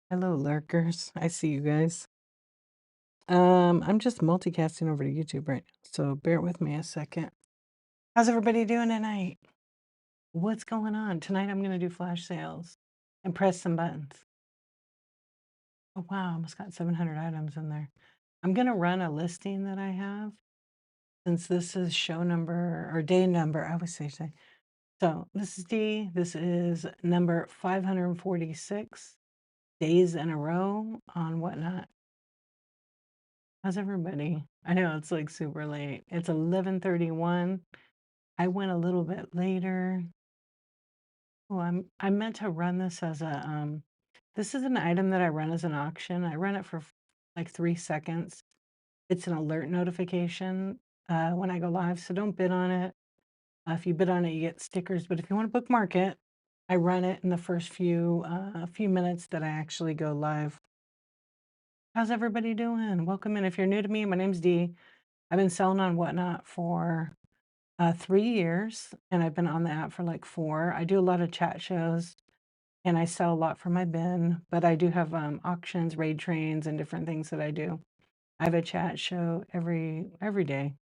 Hello, lurkers. I see you guys. I'm just multicasting over to YouTube right now, so bear with me a second. How's everybody doing tonight? What's going on? Tonight I'm gonna do flash sales and press some buttons. Oh wow, almost got 700 items in there. I'm gonna run a listing that I have since this is show number or day number. I always say day. So this is D. This is number 546 days in a row on Whatnot. How's everybody? I know it's like super late. It's 11:31. I went a little bit later. Oh, I meant to run this as a this is an item that I run as an auction. I run it for like 3 seconds. It's an alert notification when I go live, so don't bid on it. If you bid on it, you get stickers, but if you want to bookmark it, I run it in the first few minutes that I actually go live. How's everybody doing? Welcome in. If you're new to me, my name's Dee. I've been selling on Whatnot for 3 years, and I've been on the app for like 4. I do a lot of chat shows, and I sell a lot from my bin, but I do have auctions, raid trains, and different things that I do. I have a chat show every day.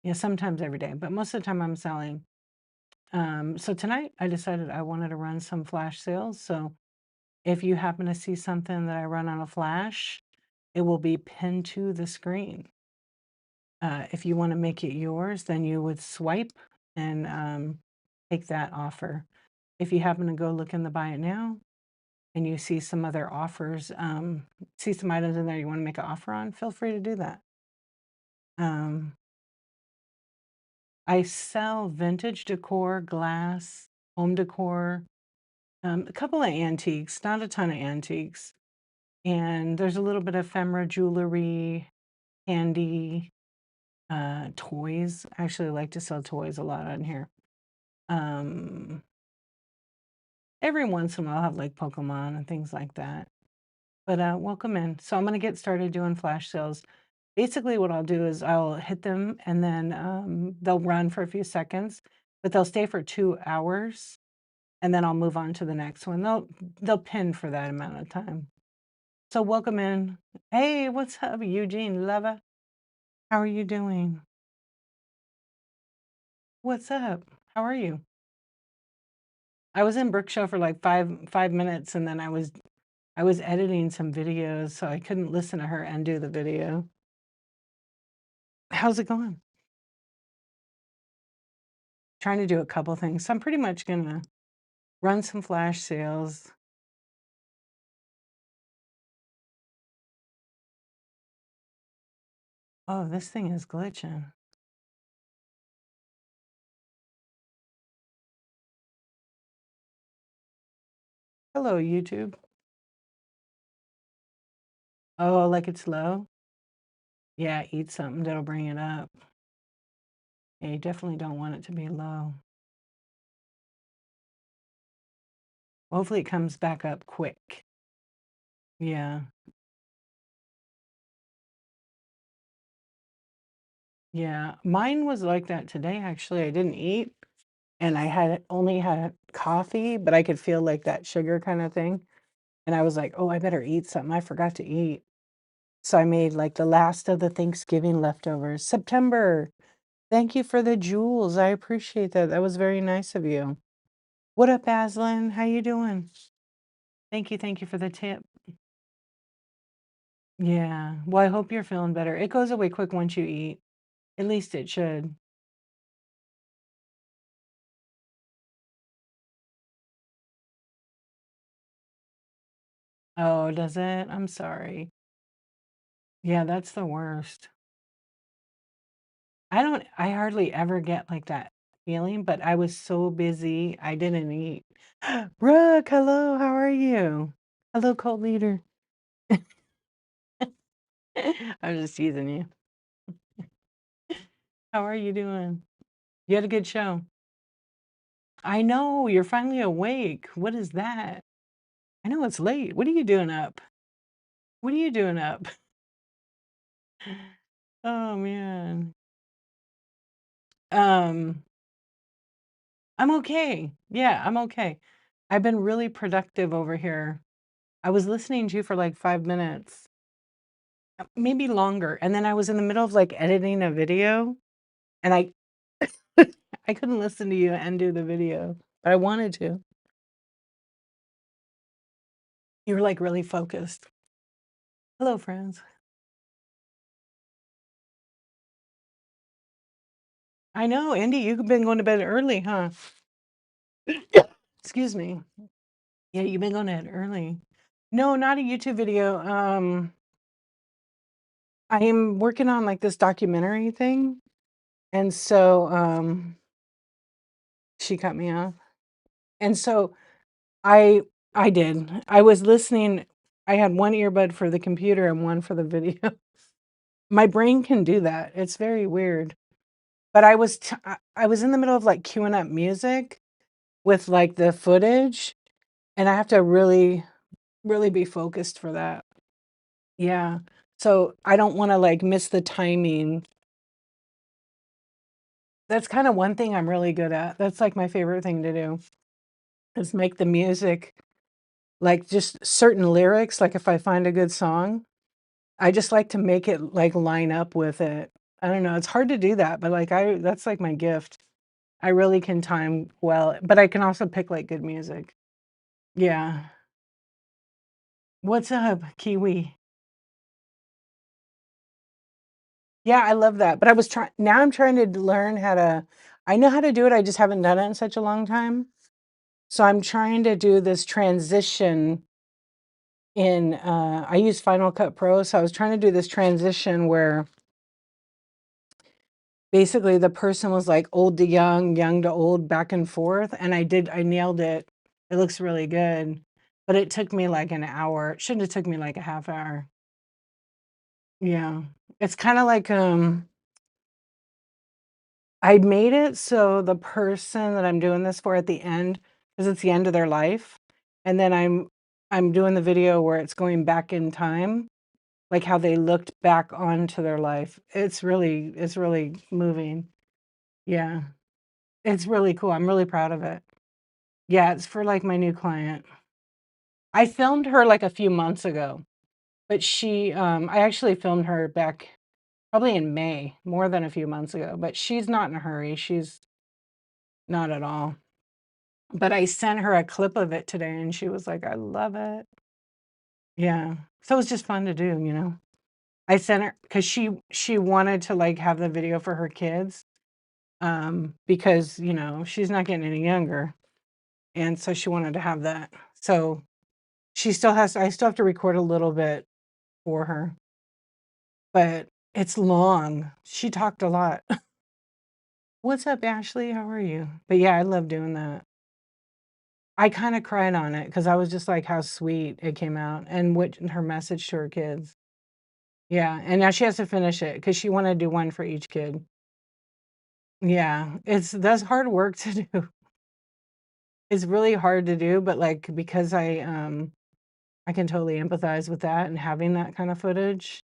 Yeah, sometimes every day, but most of the time I'm selling. So tonight I decided I wanted to run some flash sales. So if you happen to see something that I run on a flash, it will be pinned to the screen. If you want to make it yours, then you would swipe and take that offer. If you happen to go look in the buy it now and you see some other offers, see some items in there you want to make an offer on, feel free to do that. Um, I sell vintage decor, glass, home decor, a couple of antiques, not a ton of antiques. And there's a little bit of ephemera jewelry, candy, toys. I actually like to sell toys a lot on here. Um, every once in a while, I'll have like Pokemon and things like that. But welcome in. So I'm going to get started doing flash sales. Basically, what I'll do is I'll hit them and then they'll run for a few seconds, but they'll stay for 2 hours, and then I'll move on to the next one. They'll pin for that amount of time. So welcome in. Hey, what's up, Eugene Leva? How are you doing? What's up? How are you? I was in Brook Show for like five minutes, and then I was editing some videos, so I couldn't listen to her and do the video. How's it going? Trying to do a couple things. So I'm pretty much gonna run some flash sales. Oh, this thing is glitching. Hello, YouTube. Oh, like it's low? Yeah, eat something that'll bring it up. Yeah, you definitely don't want it to be low. Hopefully it comes back up quick. Yeah. Yeah. Mine was like that today, actually. I didn't eat and I had only had coffee, but I could feel like that sugar kind of thing. And I was like, oh, I better eat something. I forgot to eat. So I made like the last of the Thanksgiving leftovers. September. Thank you for the jewels. I appreciate that. That was very nice of you. What up, Aslan? How you doing? Thank you for the tip. Yeah. Well, I hope you're feeling better. It goes away quick once you eat. At least it should. Oh, does it? I'm sorry. Yeah, that's the worst. I hardly ever get like that feeling, but I was so busy, I didn't eat. Brooke, hello, how are you? Hello, cult leader. I'm just teasing you. How are you doing? You had a good show. I know, you're finally awake. What is that? I know it's late. What are you doing up? What are you doing up? Oh man. Um, I'm okay. Yeah, I'm okay. I've been really productive over here. I was listening to you for like 5 minutes, maybe longer, and then I was in the middle of, like, editing a video, and I I couldn't listen to you and do the video, but I wanted to. You were, like, really focused. Hello, friends. I know, Andy, you've been going to bed early, huh? Excuse me. Yeah, you've been going to bed early. No, not a YouTube video. I am working on like this documentary thing, and so she cut me off. And so I I did. I was listening. I had one earbud for the computer and one for the video. My brain can do that. It's very weird. But I was in the middle of like queuing up music with like the footage, and I have to really be focused for that. Yeah. So I don't want to like miss the timing. That's kind of one thing I'm really good at. That's like my favorite thing to do is make the music like just certain lyrics. Like if I find a good song, I just like to make it like line up with it. I don't know. It's hard to do that, but like that's like my gift. I really can time well, but I can also pick like good music. Yeah. What's up, Kiwi? Yeah, I love that. But I was trying now I'm trying to learn how to I know how to do it, I just haven't done it in such a long time. So I'm trying to do this transition in I use Final Cut Pro, so I was trying to do this transition where basically the person was like old to young, young to old, back and forth, and I nailed it. It looks really good. But it took me like an hour. It shouldn't have took me like a half hour. Yeah. It's kind of like I made it so the person that I'm doing this for at the end, because it's the end of their life, and then I'm doing the video where it's going back in time, like how they looked back onto their life. It's really moving. Yeah. It's really cool. I'm really proud of it. Yeah, it's for like my new client. I filmed her like a few months ago, but I actually filmed her back probably in May, more than a few months ago, but she's not in a hurry. She's not at all. But I sent her a clip of it today and she was like, "I love it." Yeah. So it was just fun to do, you know. I sent her because she wanted to like have the video for her kids, because, you know, she's not getting any younger. And so she wanted to have that. So I still have to record a little bit for her, but it's long. She talked a lot. What's up, Ashley? How are you? But yeah, I love doing that. I kind of cried on it because I was just like how sweet it came out and what her message to her kids. Yeah, and now she has to finish it because she wanted to do one for each kid. Yeah, that's hard work to do. It's really hard to do, but like because I can totally empathize with that and having that kind of footage.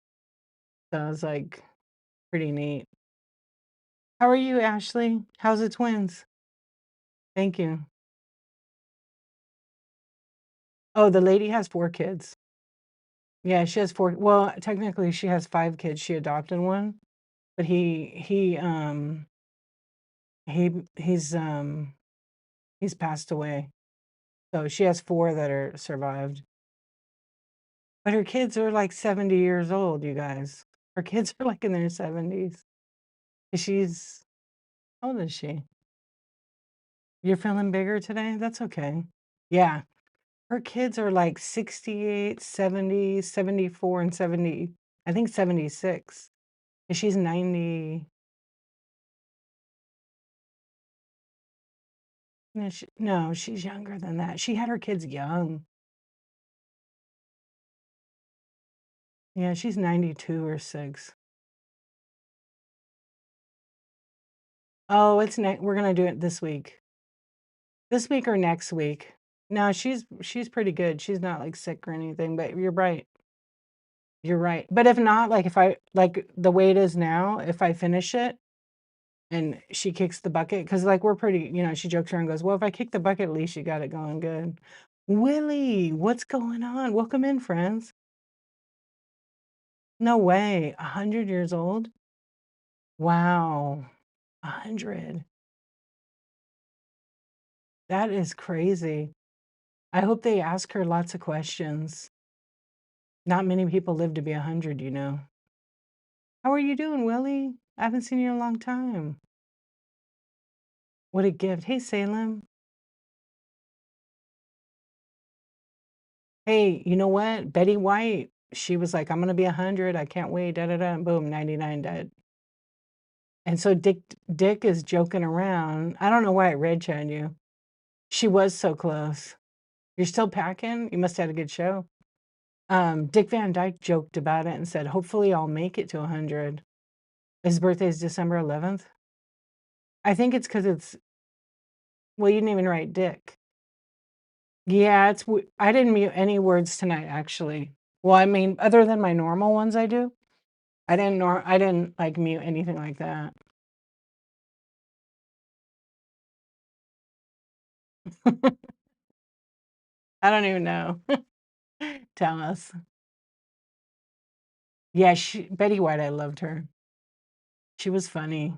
So it's like pretty neat. How are you, Ashley? How's the twins? Thank you. Oh, the lady has 4 kids. Yeah, she has 4. Well, technically she has 5 kids. She adopted one, but he's passed away. So she has 4 that are survived. But her kids are like 70 years old, you guys. Her kids are like in their 70s. She's How old is she? You're feeling bigger today? That's okay. Yeah. Her kids are like 68, 70, 74, and 70. I think 76. And she's 90. No, she's younger than that. She had her kids young. Yeah, she's 92 or 6. Oh, we're gonna do it this week. This week or next week. No, she's pretty good. She's not like sick or anything, but you're right. You're right. But if not, like if I like the way it is now, if I finish it and she kicks the bucket, because like we're pretty, you know, she jokes around and goes, "Well, if I kick the bucket, at least you got it going good." Willie, what's going on? Welcome in, friends. No way. 100 years old? Wow. 100. That is crazy. I hope they ask her lots of questions. Not many people live to be 100, you know. How are you doing, Willie? I haven't seen you in a long time. What a gift. Hey, Salem. Hey, you know what? Betty White, she was like, I'm going to be 100. I can't wait. Da da da. And boom, 99 dead. And so Dick is joking around. I don't know why it red on you. She was so close. You're still packing? You must have had a good show. Dick Van Dyke joked about it and said, hopefully I'll make it to 100. His birthday is December 11th. I think it's because well, you didn't even write Dick. Yeah, I didn't mute any words tonight, actually. Well, I mean, other than my normal ones I do. I didn't like mute anything like that. I don't even know. Tell us. Yeah, Betty White, I loved her. She was funny.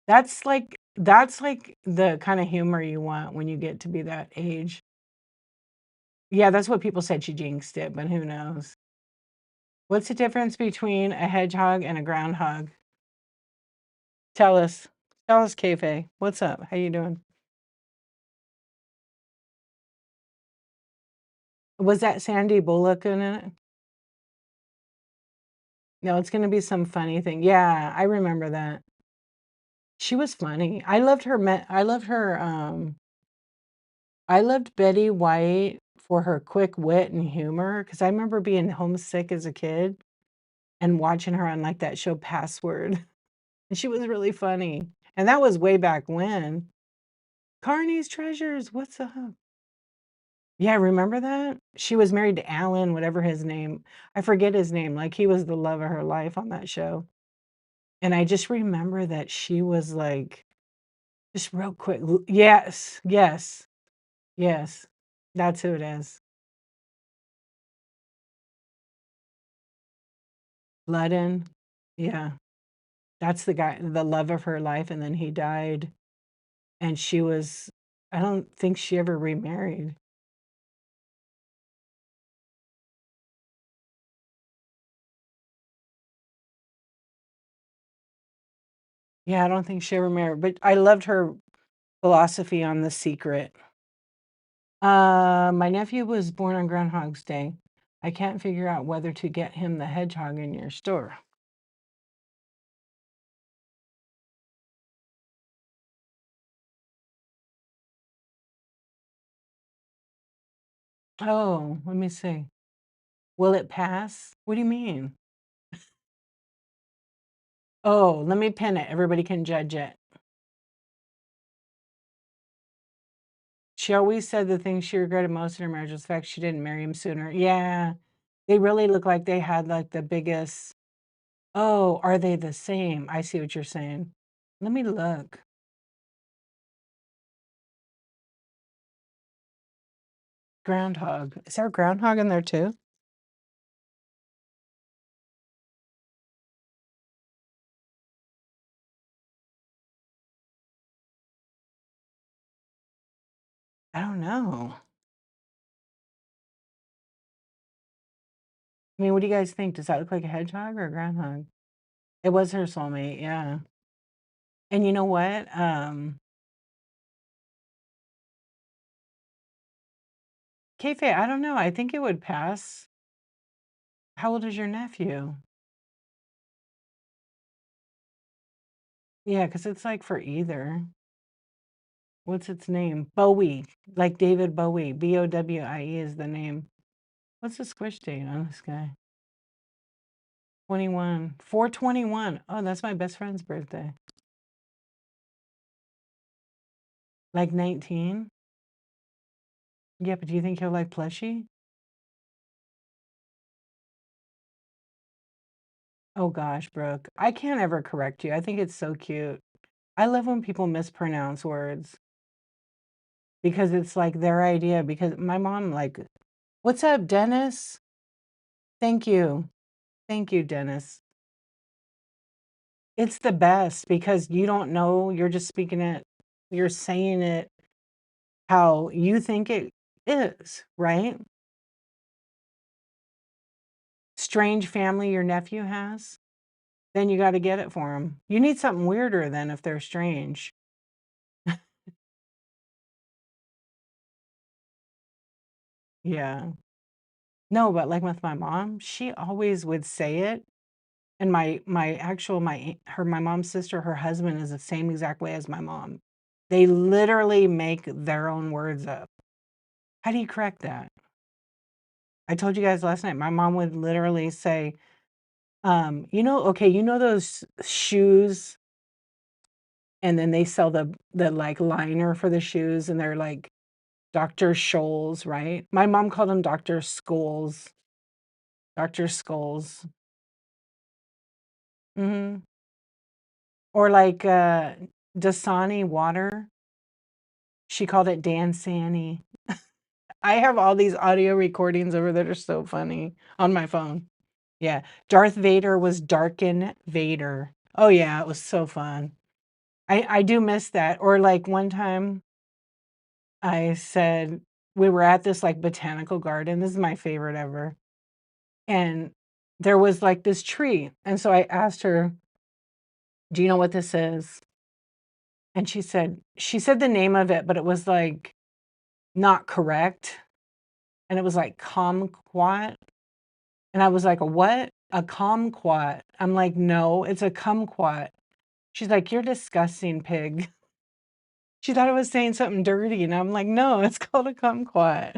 That's like the kind of humor you want when you get to be that age. Yeah, that's what people said, she jinxed it, but who knows? What's the difference between a hedgehog and a groundhog? Tell us. Tell us, Keife. What's up? How you doing? Was that Sandy Bullock in it? No, it's gonna be some funny thing. Yeah, I remember that. She was funny. I loved Betty White for her quick wit and humor because I remember being homesick as a kid and watching her on, like, that show Password, and she was really funny, and that was way back when. Carney's Treasures, what's up? Yeah, remember that? She was married to Alan, whatever his name. I forget his name, like, he was the love of her life on that show, and I just remember that she was, like, just real quick yes, yes, yes. That's who it is. Ludden. Yeah. That's the guy, the love of her life, and then he died, and I don't think she ever remarried. Yeah, I don't think she ever married, but I loved her philosophy on The Secret. My nephew was born on Groundhog's Day. I can't figure out whether to get him the hedgehog in your store. Oh, let me see. Will it pass? What do you mean? Oh, let me pin it. Everybody can judge it. She always said the thing she regretted most in her marriage was the fact she didn't marry him sooner. Yeah, they really look like they had, like, the biggest. Oh, are they the same? I see what you're saying. Let me look. Groundhog. Is there a groundhog in there too? I don't know. I mean, what do you guys think? Does that look like a hedgehog or a groundhog? It was her soulmate, yeah. And you know what? Keife, I don't know. I think it would pass. How old is your nephew? Yeah, because it's like for either. What's its name? Bowie, like David Bowie. Bowie is the name. What's the squish date on this guy? 21. 421. Oh, that's my best friend's birthday. Like 19? Yeah, but do you think he'll like plushie? Oh gosh, Brooke. I can't ever correct you. I think it's so cute. I love when people mispronounce words. because it's like their idea. Because my mom, like, what's up, Dennis? Thank you. Thank you, Dennis. It's the best because you don't know, you're just speaking it, you're saying it how you think it is, right? Strange family your nephew has, then you got to get it for him. You need something weirder than if they're strange. Yeah. No, but like with my mom, she always would say it. And my mom's sister, her husband is the same exact way as my mom. They literally make their own words up. How do you correct that? I told you guys last night, my mom would literally say, okay, you know those shoes, and then they sell the like liner for the shoes, and they're like Dr. Scholl's, right? My mom called them Dr. Scholl's. Dr. Scholl's. Mhm. Or like, Dasani water, she called it Dansani. I have all these audio recordings over that are so funny on my phone. Yeah. Darth Vader was Darken Vader. Oh, yeah, it was so fun. I do miss that. Or like one time I said we were at this like botanical garden. This is my favorite ever. And there was like this tree. And so I asked her, "Do you know what this is?" And she said the name of it, but it was like not correct. And it was like kumquat. And I was like, "A what?" "A kumquat." I'm like, "No, it's a kumquat." She's like, "You're disgusting, pig." She thought I was saying something dirty, and I'm like, "No, it's called a kumquat."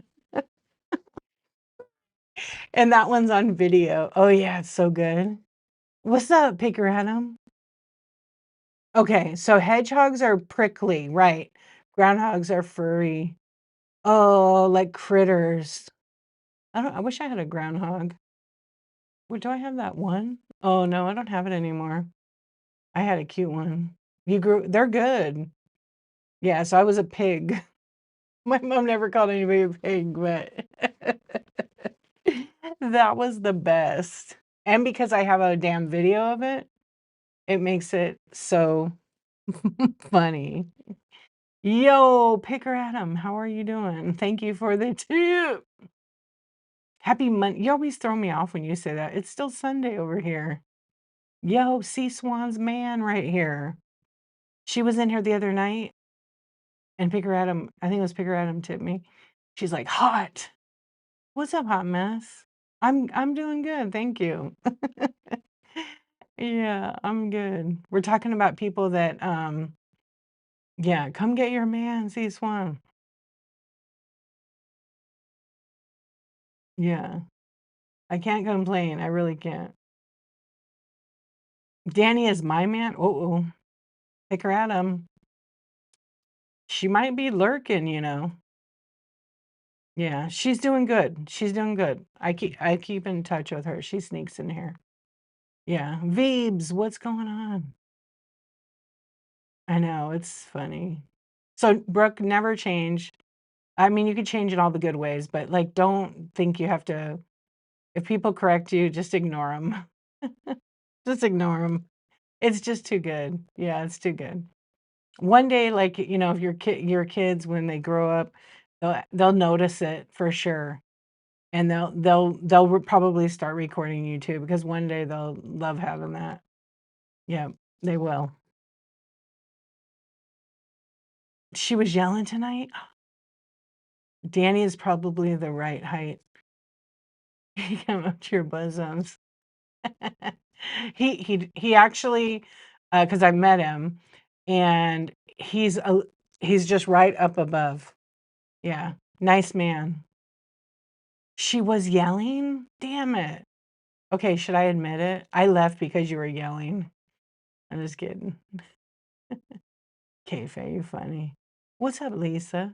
And that one's on video. Oh, yeah, it's so good. What's up, Picker Adam? Okay, so hedgehogs are prickly, right? Groundhogs are furry. Oh, like critters. I wish I had a groundhog. Well, do I have that one? Oh, no, I don't have it anymore. I had a cute one. They're good. Yeah, so I was a pig. My mom never called anybody a pig, but that was the best. And because I have a damn video of it, it makes it so funny. Yo, Picker Adam, how are you doing? Thank you for the tip. Happy Monday. You always throw me off when you say that. It's still Sunday over here. Yo, Sea Swan's man right here. She was in here the other night, and Picker Adam, I think it was Picker Adam tipped me. She's like, hot. What's up, hot mess? I'm doing good, thank you. Yeah, I'm good. We're talking about people that yeah, come get your man, Sea Swan. Yeah. I can't complain. I really can't. Danny is my man. Uh-oh. Pick her at him. She might be lurking, you know. Yeah, she's doing good. She's doing good. I keep in touch with her. She sneaks in here. Yeah. Veebs, what's going on? I know, it's funny. So, Brooke, never change. I mean, you could change in all the good ways, but like, don't think you have to. If people correct you, just ignore them. Just ignore them. It's just too good. Yeah, it's too good. One day, like, you know, if your kids, when they grow up, they'll notice it for sure, and they'll probably start recording you too, because one day they'll love having that. Yeah, they will. She was yelling tonight. Danny is probably the right height. He came up to your bosoms. He actually, because I met him, and he's just right up above. Yeah, nice man. She was yelling? Damn it. Okay, should I admit it? I left because you were yelling. I'm just kidding. Okay, Faye, you funny. What's up, Lisa?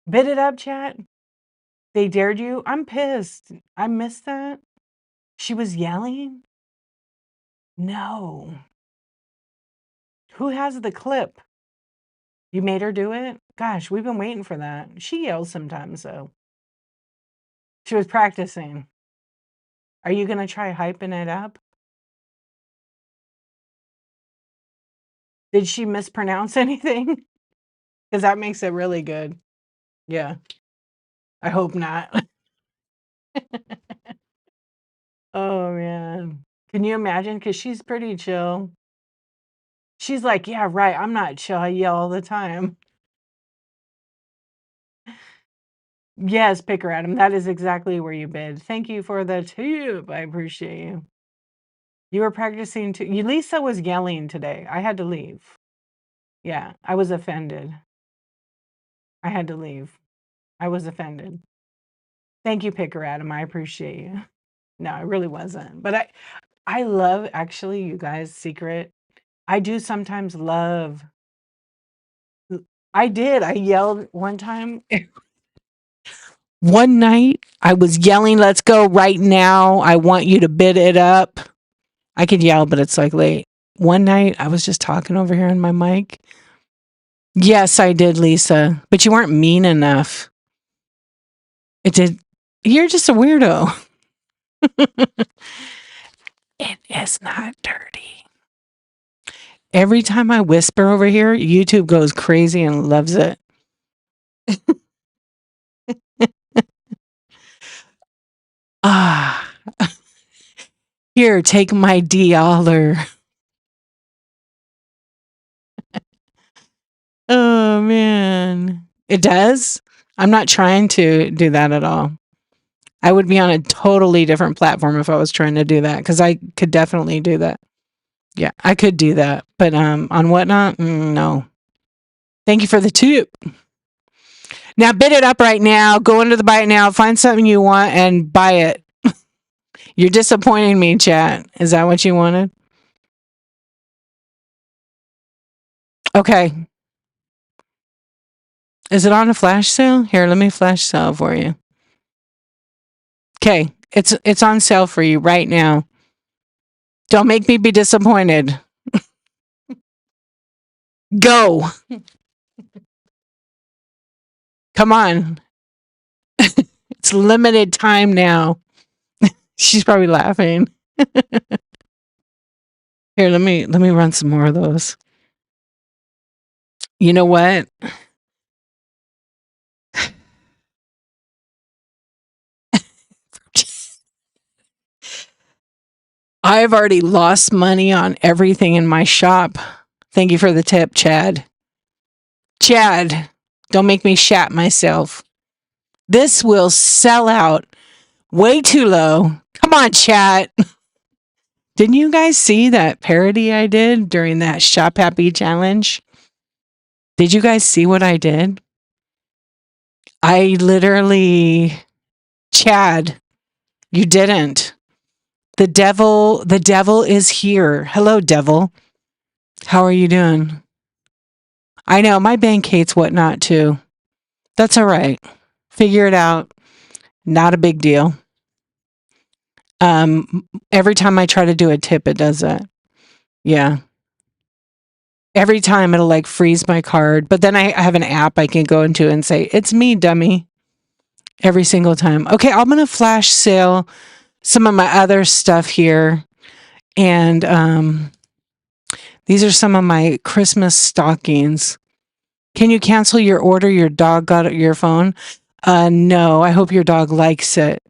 Bit it up, chat. They dared you? I'm pissed. I missed that. She was yelling? No. Who has the clip? You made her do it? Gosh, we've been waiting for that. She yells sometimes, though. She was practicing. Are you going to try hyping it up? Did she mispronounce anything? Because that makes it really good. Yeah. I hope not. Oh, man. Can you imagine? Because she's pretty chill. She's like, yeah, right. I'm not chill. I yell all the time. Yes, pick her, Adam. That is exactly where you bid. Thank you for the tip. I appreciate you. You were practicing too. Lisa was yelling today. I had to leave. Yeah, I was offended. I had to leave. I was offended. Thank you, Picker Adam. I appreciate you. No, I really wasn't. But I love, actually, you guys, secret. I do sometimes love. I did. I yelled one time. One night, I was yelling, let's go right now. I want you to bid it up. I could yell, but it's like late. One night, I was just talking over here on my mic. Yes, I did, Lisa. But you weren't mean enough. It did. You're just a weirdo. It is not dirty. Every time I whisper over here, YouTube goes crazy and loves it. Ah. Here, take my $. Oh, man. It does? I'm not trying to do that at all. I would be on a totally different platform if I was trying to do that, because I could definitely do that. Yeah, I could do that. But on Whatnot, no. Thank you for the tip. Now bid it up right now. Go into the buy it now. Find something you want and buy it. You're disappointing me, chat. Is that what you wanted? Okay. Is it on a flash sale? Here, let me flash sale for you. Okay. It's on sale for you right now. Don't make me be disappointed. Go. Come on. It's limited time now. She's probably laughing. Here, let me run some more of those. You know what? I've already lost money on everything in my shop. Thank you for the tip, Chad. Chad, don't make me shat myself. This will sell out way too low. Come on, chat. Didn't you guys see that parody I did during that Shop Happy challenge? Did you guys see what I did? I literally, Chad, you didn't. The devil is here. Hello, devil. How are you doing? I know, my bank hates Whatnot too. That's all right. Figure it out. Not a big deal. Every time I try to do a tip, it does that. Yeah. Every time it'll like freeze my card. But then I have an app I can go into and say, it's me, dummy. Every single time. Okay, I'm going to flash sale some of my other stuff here. And these are some of my Christmas stockings. Can you cancel your order? Your dog got your phone? No, I hope your dog likes it.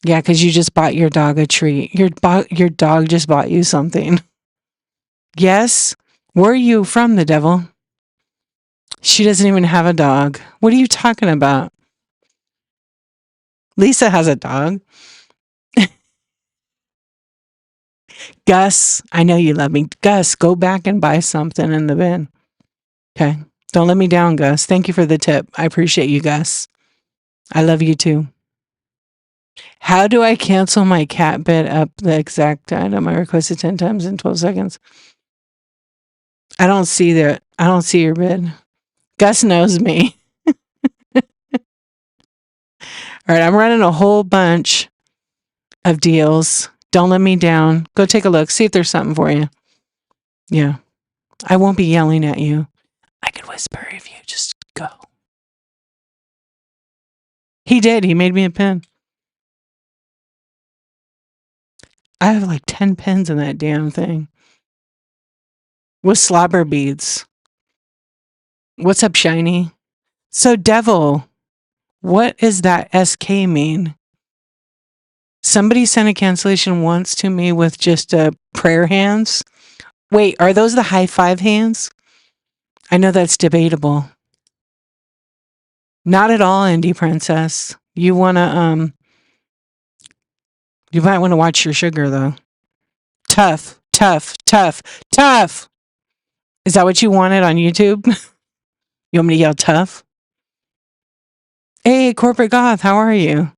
Yeah, because you just bought your dog a treat. Your dog just bought you something. Yes? Where are you from, the devil? She doesn't even have a dog. What are you talking about? Lisa has a dog. Gus, I know you love me. Gus, go back and buy something in the bin. Okay. Don't let me down, Gus. Thank you for the tip. I appreciate you, Gus. I love you too. How do I cancel my cat bid up the exact item I requested 10 times in 12 seconds? I don't see your bid. Gus knows me. All right, I'm running a whole bunch of deals. Don't let me down. Go take a look. See if there's something for you. Yeah. I won't be yelling at you. I could whisper if you just Go. He did. He made me a pin. I have like 10 pins in that damn thing. With slobber beads. What's up, Shiny? So, Devil, what is that SK mean? Somebody sent a cancellation once to me with just prayer hands. Wait, are those the high five hands? I know that's debatable. Not at all, Indie Princess. You wanna you might want to watch your sugar though. Tough, tough, tough, tough. Is that what you wanted on YouTube? You want me to yell tough? Hey, Corporate Goth, how are you?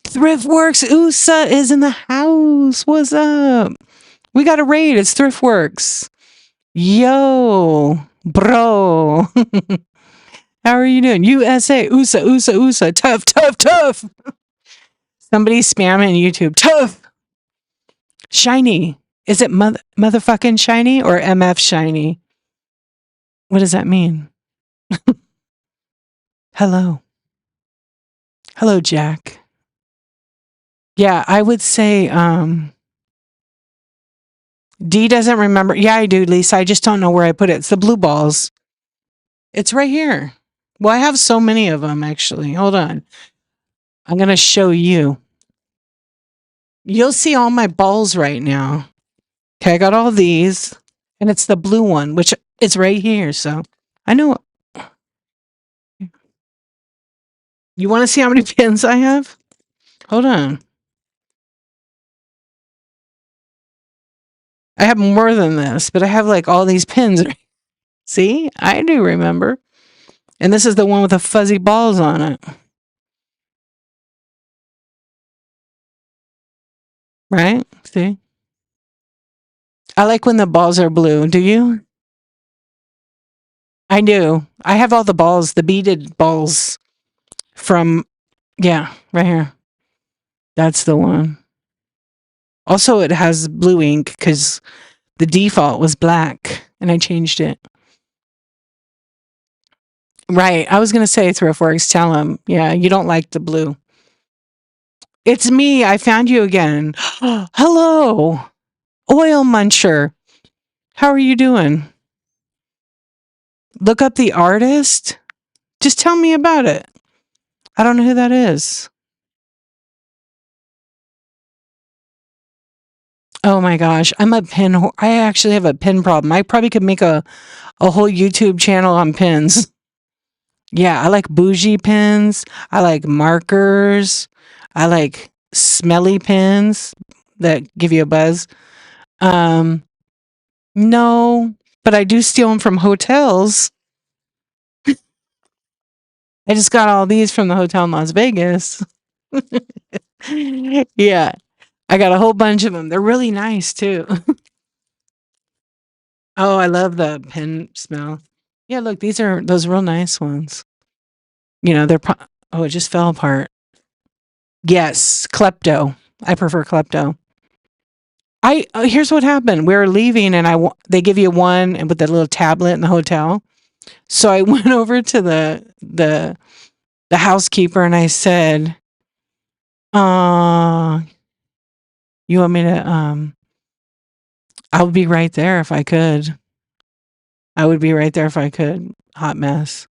Thriftworks USA is in the house. What's up? We got a raid. It's Thriftworks. Yo, bro. How are you doing? USA, USA. Tough, tough, tough. Somebody's spamming YouTube. Tough. Shiny. Is it motherfucking shiny or MF shiny? What does that mean? Hello. Hello, Jack. Yeah, I would say D doesn't remember. Yeah, I do, Lisa. I just don't know where I put it. It's the blue balls. It's right here. Well, I have so many of them, actually. Hold on. I'm going to show you. You'll see all my balls right now. Okay, I got all these. And it's the blue one, which it's right here. So I know. You want to see how many pins I have? Hold on. I have more than this, but I have like all these pins. See? I do remember. And this is the one with the fuzzy balls on it. Right? See? I like when the balls are blue. Do you? I do. I have all the balls, the beaded balls from, yeah, right here. That's the one. Also, it has blue ink because the default was black and I changed it. Right. I was going to say Thriftworks, tell him. Yeah, you don't like the blue. It's me. I found you again. Hello, Oil Muncher. How are you doing? Look up the artist. Just tell me about it. I don't know who that is. Oh my gosh, I'm a pin. I actually have a pin problem. I probably could make a whole YouTube channel on pins. Yeah, I like bougie pins. I like markers. I like smelly pins that give you a buzz. No, but I do steal them from hotels. I just got all these from the hotel in Las Vegas. Yeah, I got a whole bunch of them. They're really nice too. Oh, I love the pen smell. Yeah, look, these are those real nice ones. You know, oh, it just fell apart. Yes, Klepto. I prefer Klepto. Here's what happened. We were leaving and they give you one and with the little tablet in the hotel. So I went over to the housekeeper and I said, you want me to I'll be right there if I could. I would be right there if I could. Hot mess.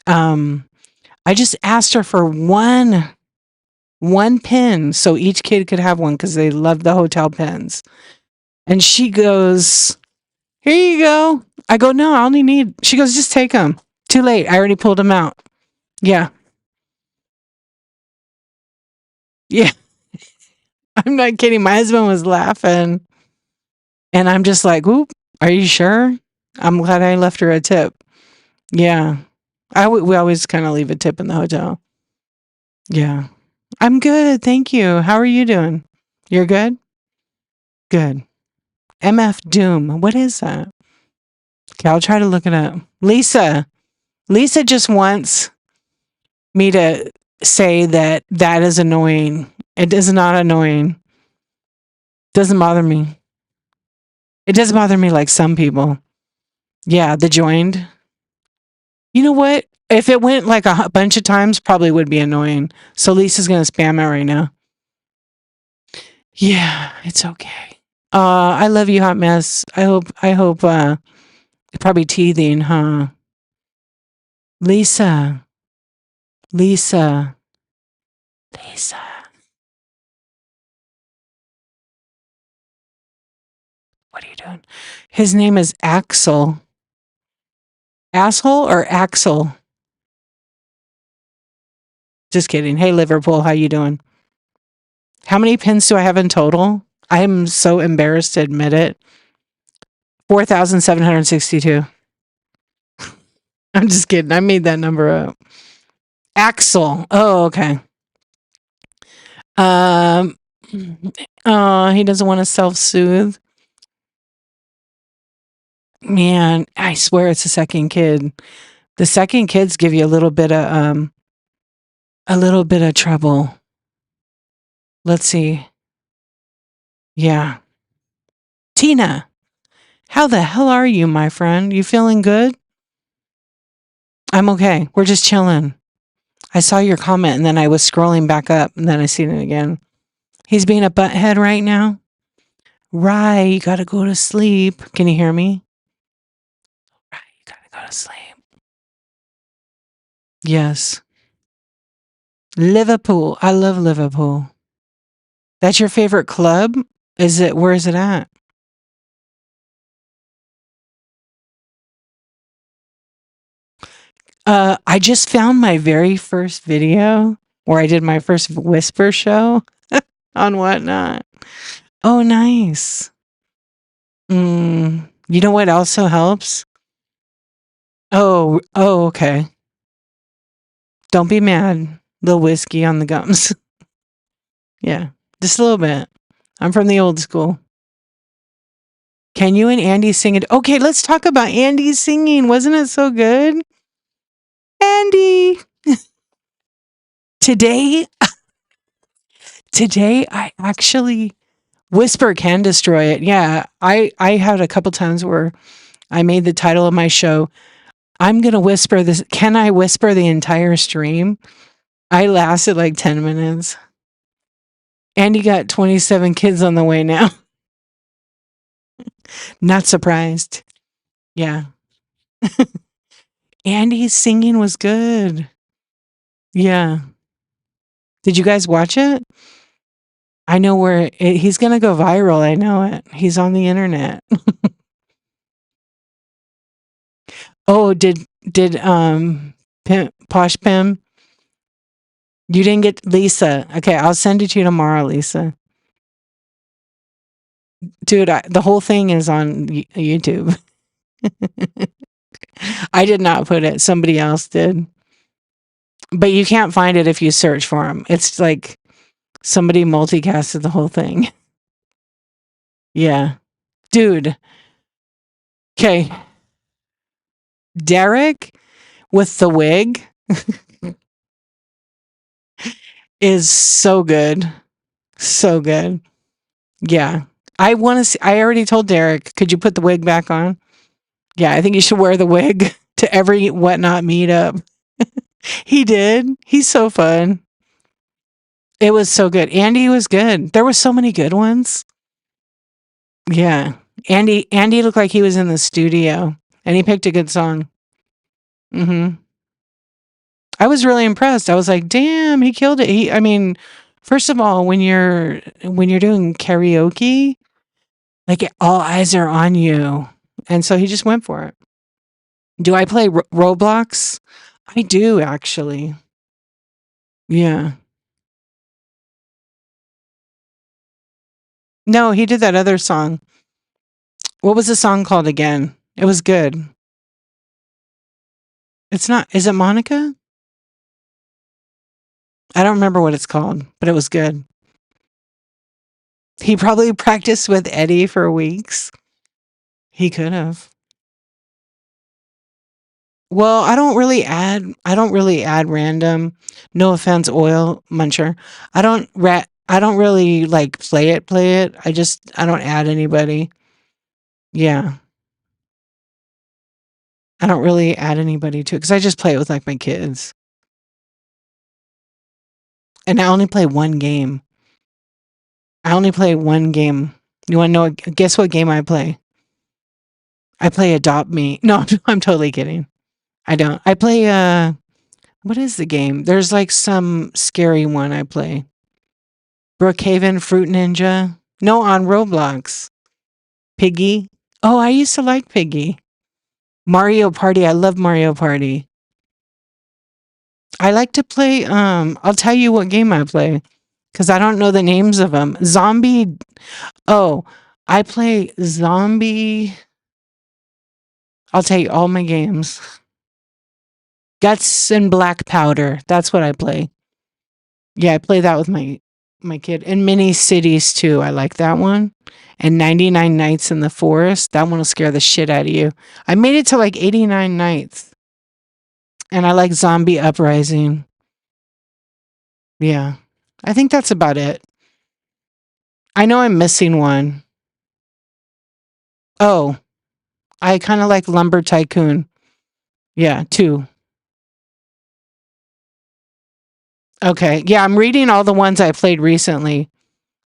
I just asked her for one pin so each kid could have one because they love the hotel pins. And she goes, here you go. I go, no, I only need. She goes, just take them. Too late. I already pulled them out. Yeah. Yeah. I'm not kidding. My husband was laughing. And I'm just like, whoop, are you sure? I'm glad I left her a tip. Yeah. We always kind of leave a tip in the hotel. Yeah. I'm good. Thank you. How are you doing? You're good? Good. MF Doom. What is that? Okay, I'll try to look it up. Lisa just wants me to say that is annoying. It is not annoying. Doesn't bother me. It doesn't bother me like some people. Yeah, the joined. You know what? If it went like a bunch of times, probably would be annoying. So Lisa's gonna spam it right now. Yeah, it's okay. I love you, hot mess. I hope probably teething, huh? Lisa. Lisa. Lisa. What are you doing? His name is Axel. Asshole or Axel? Just kidding. Hey Liverpool, how you doing? How many pins do I have in total? I am so embarrassed to admit it. 4,762. I'm just kidding. I made that number up. Axel. Oh, okay. Um he doesn't want to self-soothe. Man, I swear it's the second kid. The second kids give you a little bit of trouble. Let's see. Yeah. Tina, how the hell are you, my friend? You feeling good? I'm okay. We're just chilling. I saw your comment and then I was scrolling back up and then I seen it again. He's being a butthead right now. Right, you gotta go to sleep. Can you hear me? Right, you gotta go to sleep. Yes. Liverpool. I love Liverpool. That's your favorite club? Where is it at? I just found my very first video where I did my first whisper show on Whatnot. Oh, nice. You know what also helps? Oh, okay. Don't be mad. Little whiskey on the gums. Yeah, just a little bit. I'm from the old school. Can you and Andy sing it? Okay, let's talk about Andy singing. Wasn't it so good? Andy. Today, I actually whisper can destroy it. Yeah, I had a couple times where I made the title of my show, I'm going to whisper this. Can I whisper the entire stream? I lasted like 10 minutes. Andy got 27 kids on the way now. Not surprised. Yeah. Andy's singing was good. Yeah. Did you guys watch it? I know he's going to go viral. I know it. He's on the internet. Oh, did Posh Pim? You didn't get Lisa. Okay, I'll send it to you tomorrow, Lisa. Dude, the whole thing is on YouTube. I did not put it. Somebody else did. But you can't find it if you search for him. It's like somebody multicasted the whole thing. Yeah. Dude. Okay. Derek with the wig is so good. So good. Yeah. I want to see. I already told Derek, could you put the wig back on? Yeah, I think you should wear the wig to every Whatnot meetup. He did. He's so fun. It was so good. Andy was good. There were so many good ones. Yeah. Andy looked like he was in the studio and he picked a good song. I was really impressed. I was like, damn, he killed it. I mean, first of all, when you're doing karaoke, like all eyes are on you. And so he just went for it. Do I play Roblox? I do actually. Yeah. No, he did that other song. What was the song called again? It was good. It's not. Is it Monica? I don't remember what it's called, but it was good. He probably practiced with Eddie for weeks. He could have. Well, I don't really add random. No offense, oil muncher. I don't really like play it. I don't add anybody. Yeah. I don't really add anybody to it because I just play it with like my kids. And I only play one game. I only play one game. You want to know? Guess what game I play? I play Adopt Me. No, I'm totally kidding. I don't. I play, what is the game? There's like some scary one I play. Brookhaven, Fruit Ninja. No, on Roblox. Piggy. Oh, I used to like Piggy. Mario Party. I love Mario Party. I like to play, I'll tell you what game I play because I don't know the names of them. Zombie. Oh, I play Zombie. I'll tell you all my games. Guts and Black Powder. That's what I play. Yeah, I play that with my kid. And Mini Cities too. I like that one. And 99 Nights in the Forest. That one will scare the shit out of you. I made it to like 89 nights. And I like Zombie Uprising. Yeah. I think that's about it. I know I'm missing one. Oh, I kind of like Lumber Tycoon. Yeah, 2. Okay. Yeah, I'm reading all the ones I played recently.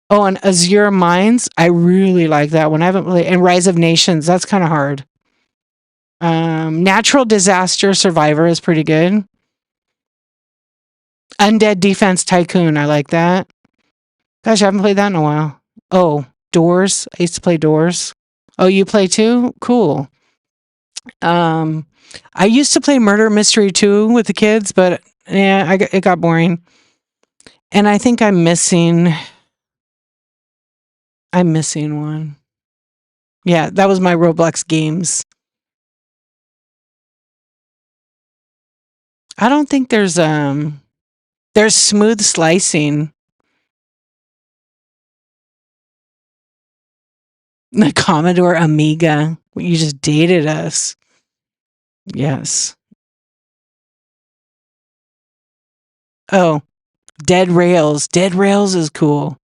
Oh, and Azure Mines. I really like that one. I haven't really. And Rise of Nations. That's kind of hard. Natural Disaster Survivor is pretty good. Undead Defense Tycoon. I like that. Gosh, I haven't played that in a while. Oh, Doors. I used to play Doors. Oh, you play too? Cool. I used to play Murder Mystery 2 with the kids, but yeah, it got boring. And I think I'm missing one. Yeah, that was my Roblox games. I don't think there's Smooth Slicing. The Commodore Amiga. You just dated us. Yes. Oh, Dead Rails. Dead Rails is cool.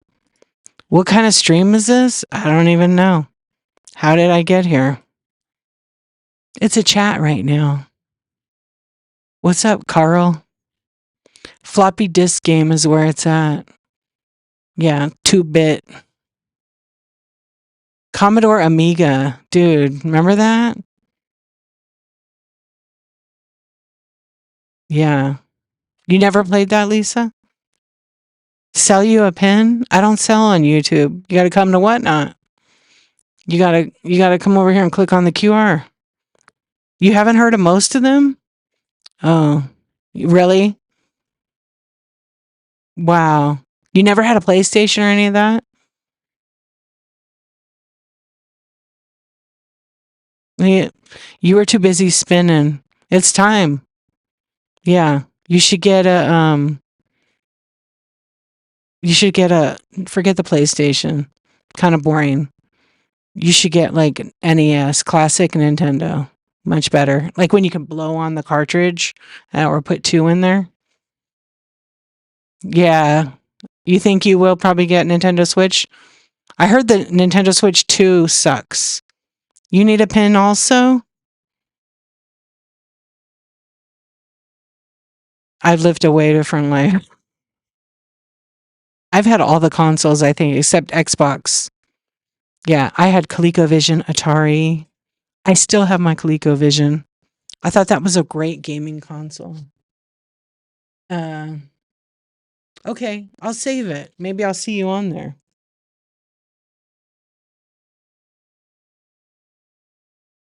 What kind of stream is this? I don't even know. How did I get here? It's a chat right now. What's up, Carl? Floppy disk game is where it's at. Yeah, 2-bit. Commodore Amiga. Dude, remember that? Yeah. You never played that, Lisa? Sell you a pin? I don't sell on YouTube. You gotta come to Whatnot. You gotta come over here and click on the QR. You haven't heard of most of them? Oh, really? Wow. You never had a PlayStation or any of that? You were too busy spinning. It's time. Yeah. You should get a forget the PlayStation. Kind of boring. You should get like NES, classic Nintendo. Much better. Like when you can blow on the cartridge or put 2 in there. Yeah. You think you will probably get Nintendo Switch? I heard the Nintendo Switch 2 sucks. You need a pin also? I've lived a way different life. I've had all the consoles, I think, except Xbox. Yeah, I had ColecoVision, Atari. I still have my ColecoVision. I thought that was a great gaming console. Okay, I'll save it. Maybe I'll see you on there.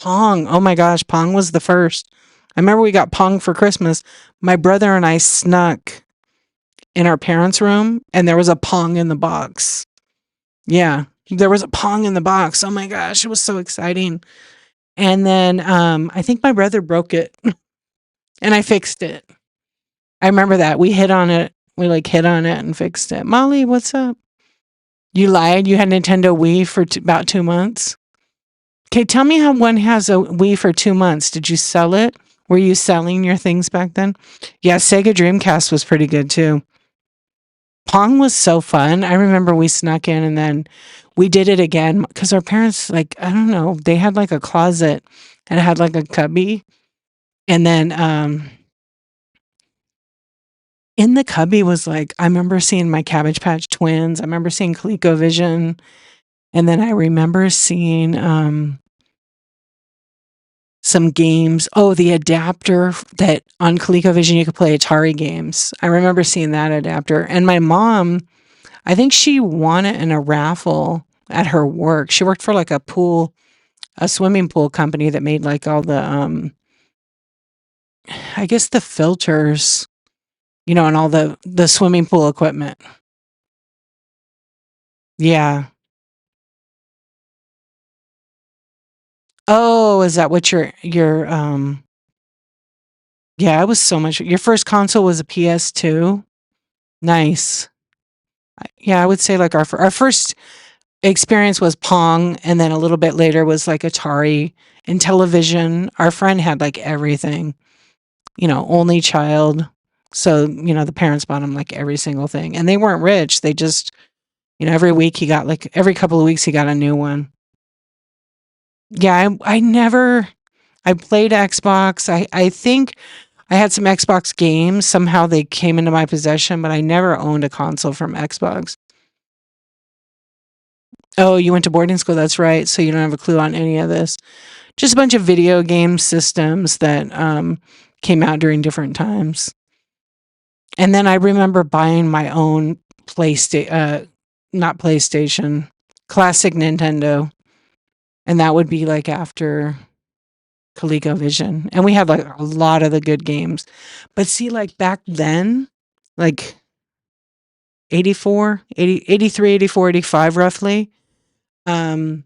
Pong. Oh my gosh, Pong was the first. I remember we got Pong for Christmas. My brother and I snuck in our parents' room, and there was a Pong in the box. Yeah, there was a Pong in the box. Oh my gosh, it was so exciting. And then I think my brother broke it, and I fixed it. I remember that. We hit on it. We like hit on it and fixed it. Molly, what's up? You lied. You had Nintendo Wii for about 2 months. Okay, tell me how one has a Wii for 2 months. Did you sell it? Were you selling your things back then? Yeah, Sega Dreamcast was pretty good too. Pong was so fun. I remember we snuck in and then we did it again because our parents, like, I don't know, they had like a closet and it had like a cubby. And then in the cubby was like, I remember seeing my Cabbage Patch Twins. I remember seeing ColecoVision. And then I remember seeing some games. Oh, the adapter that on ColecoVision you could play Atari games. I remember seeing that adapter. And my mom, I think she won it in a raffle at her work. She worked for like a swimming pool company that made like all the I guess the filters, and all the swimming pool equipment. Yeah. Oh, is that what your yeah, it was so much. Your first console was a PS2? Nice. Yeah, I would say like our first experience was Pong, and then a little bit later was like Atari and television. Our friend had like everything, only child. So, the parents bought him like every single thing. And they weren't rich. They just, every week he got like every couple of weeks he got a new one. Yeah, I played Xbox. I think I had some Xbox games. Somehow they came into my possession, but I never owned a console from Xbox. Oh, you went to boarding school? That's right. So you don't have a clue on any of this. Just a bunch of video game systems that came out during different times. And then I remember buying my own not PlayStation, classic Nintendo. And that would be like after ColecoVision. And we had like a lot of the good games. But see, like back then, like 84, 80, 83, 84, 85 roughly. I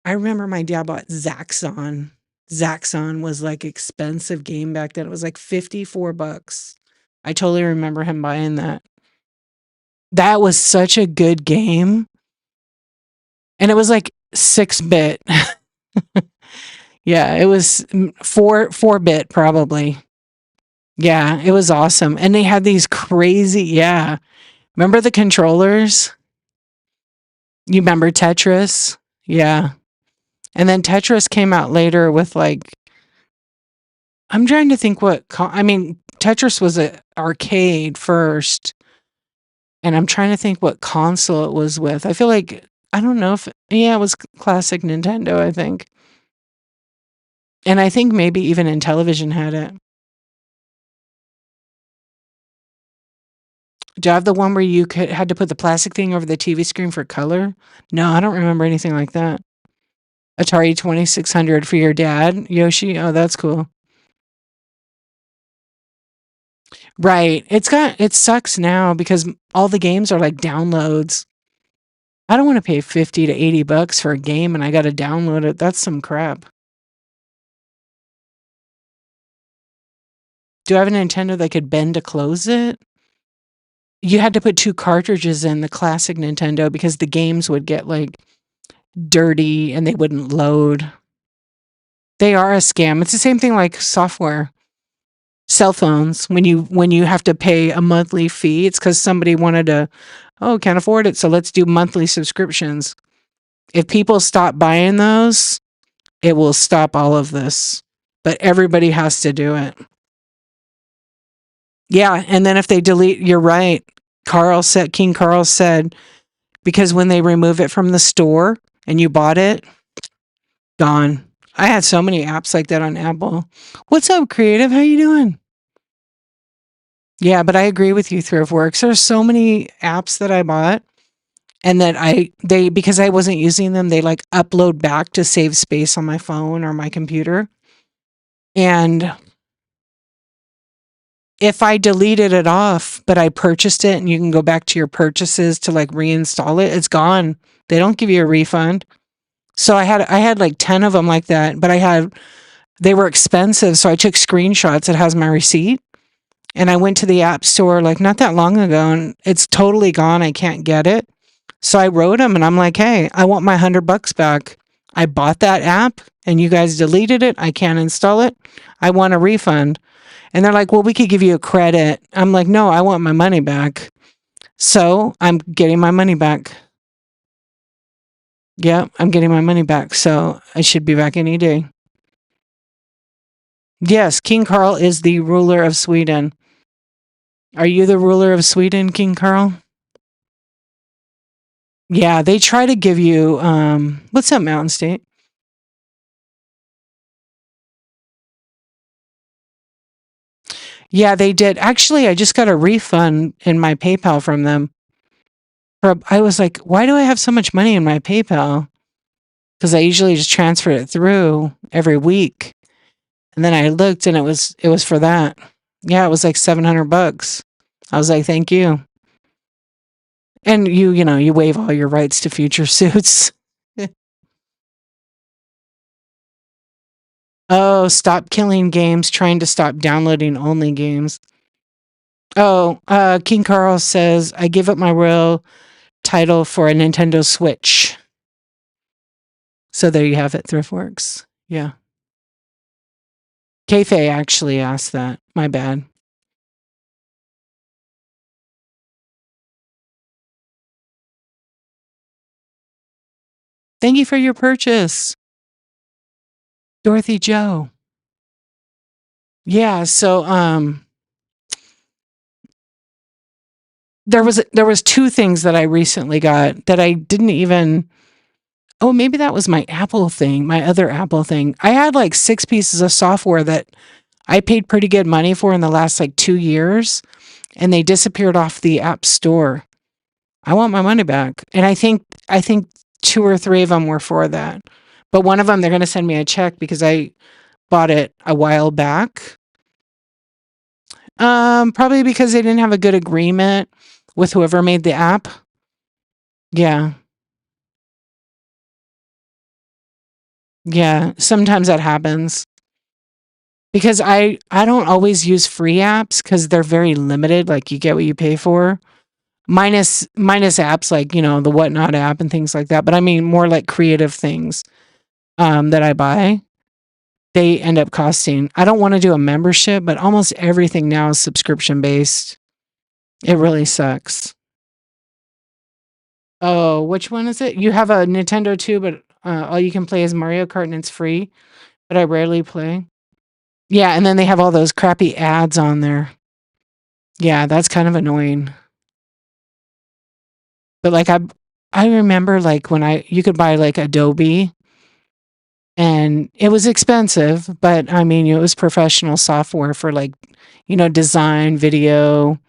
remember my dad bought Zaxxon. Zaxxon was like expensive game back then. It was like $54. I totally remember him buying that. That was such a good game. And it was like 6-bit. Yeah, it was 4-bit probably. Yeah, it was awesome. And they had these crazy, yeah. Remember the controllers? You remember Tetris? Yeah. And then Tetris came out later with like, I'm trying to think Tetris was an arcade first. And I'm trying to think what console it was with. I feel like, I don't know it was classic Nintendo, I think. And I think maybe even in television had it. Do you have the one where you had to put the plastic thing over the TV screen for color? No, I don't remember anything like that. Atari 2600 for your dad, Yoshi? Oh, that's cool. Right. It sucks now because all the games are like downloads. I don't want to pay 50 to 80 bucks for a game and I got to download it. That's some crap. Do I have a Nintendo that could bend to close it? You had to put 2 cartridges in the classic Nintendo because the games would get like dirty and they wouldn't load. They are a scam. It's the same thing like software. Cell phones, when you have to pay a monthly fee, it's because somebody wanted to, can't afford it, so let's do monthly subscriptions. If people stop buying those, it will stop all of this. But everybody has to do it. Yeah, and then if they delete, you're right. King Carl said, because when they remove it from the store and you bought it, gone. I had so many apps like that on Apple. What's up, Creative? How you doing? Yeah, but I agree with you, ThriftWorks. There's so many apps that I bought and that because I wasn't using them, they like upload back to save space on my phone or my computer. And if I deleted it off, but I purchased it and you can go back to your purchases to like reinstall it, it's gone. They don't give you a refund. So I had like 10 of them like that, but they were expensive. So I took screenshots. It has my receipt. And I went to the app store like not that long ago and it's totally gone. I can't get it. So I wrote them and I'm like, hey, I want my $100 back. I bought that app and you guys deleted it. I can't install it. I want a refund. And they're like, well, we could give you a credit. I'm like, no, I want my money back. So I'm getting my money back. Yeah, I'm getting my money back. So I should be back any day. Yes, King Carl is the ruler of Sweden. Are you the ruler of Sweden, King Carl? Yeah, they try to give you what's that mountain state? Yeah, they did. Actually, I just got a refund in my PayPal from them. I was like, why do I have so much money in my PayPal? Because I usually just transfer it through every week. And then I looked and it was for that. Yeah, it was like $700. I was like, thank you. And you waive all your rights to future suits. Oh, stop killing games, trying to stop downloading only games. Oh, King Carl says, I give up my royal title for a Nintendo Switch. So there you have it, Thriftworks. Yeah. Kayfae actually asked that. My bad. Thank you for your purchase, Dorothy Joe. Yeah, so there was two things that I recently got that I didn't even. Oh, maybe that was my Apple thing, my other Apple thing. I had like 6 pieces of software that I paid pretty good money for in the last like 2 years, and they disappeared off the App Store. I want my money back. And I think 2 or 3 of them were for that. But one of them they're going to send me a check because I bought it a while back. Probably because they didn't have a good agreement with whoever made the app. Yeah. Yeah, sometimes that happens. Because I don't always use free apps cuz they're very limited, like you get what you pay for. Minus apps like, the Whatnot app and things like that, but I mean more like creative things that I buy. They end up costing. I don't want to do a membership, but almost everything now is subscription based. It really sucks. Oh, which one is it? You have a Nintendo too, but all you can play is Mario Kart and it's free, but I rarely play. Yeah, and then they have all those crappy ads on there. Yeah, that's kind of annoying. But like I remember like when you could buy like Adobe and it was expensive, but I mean, it was professional software for like, design, video,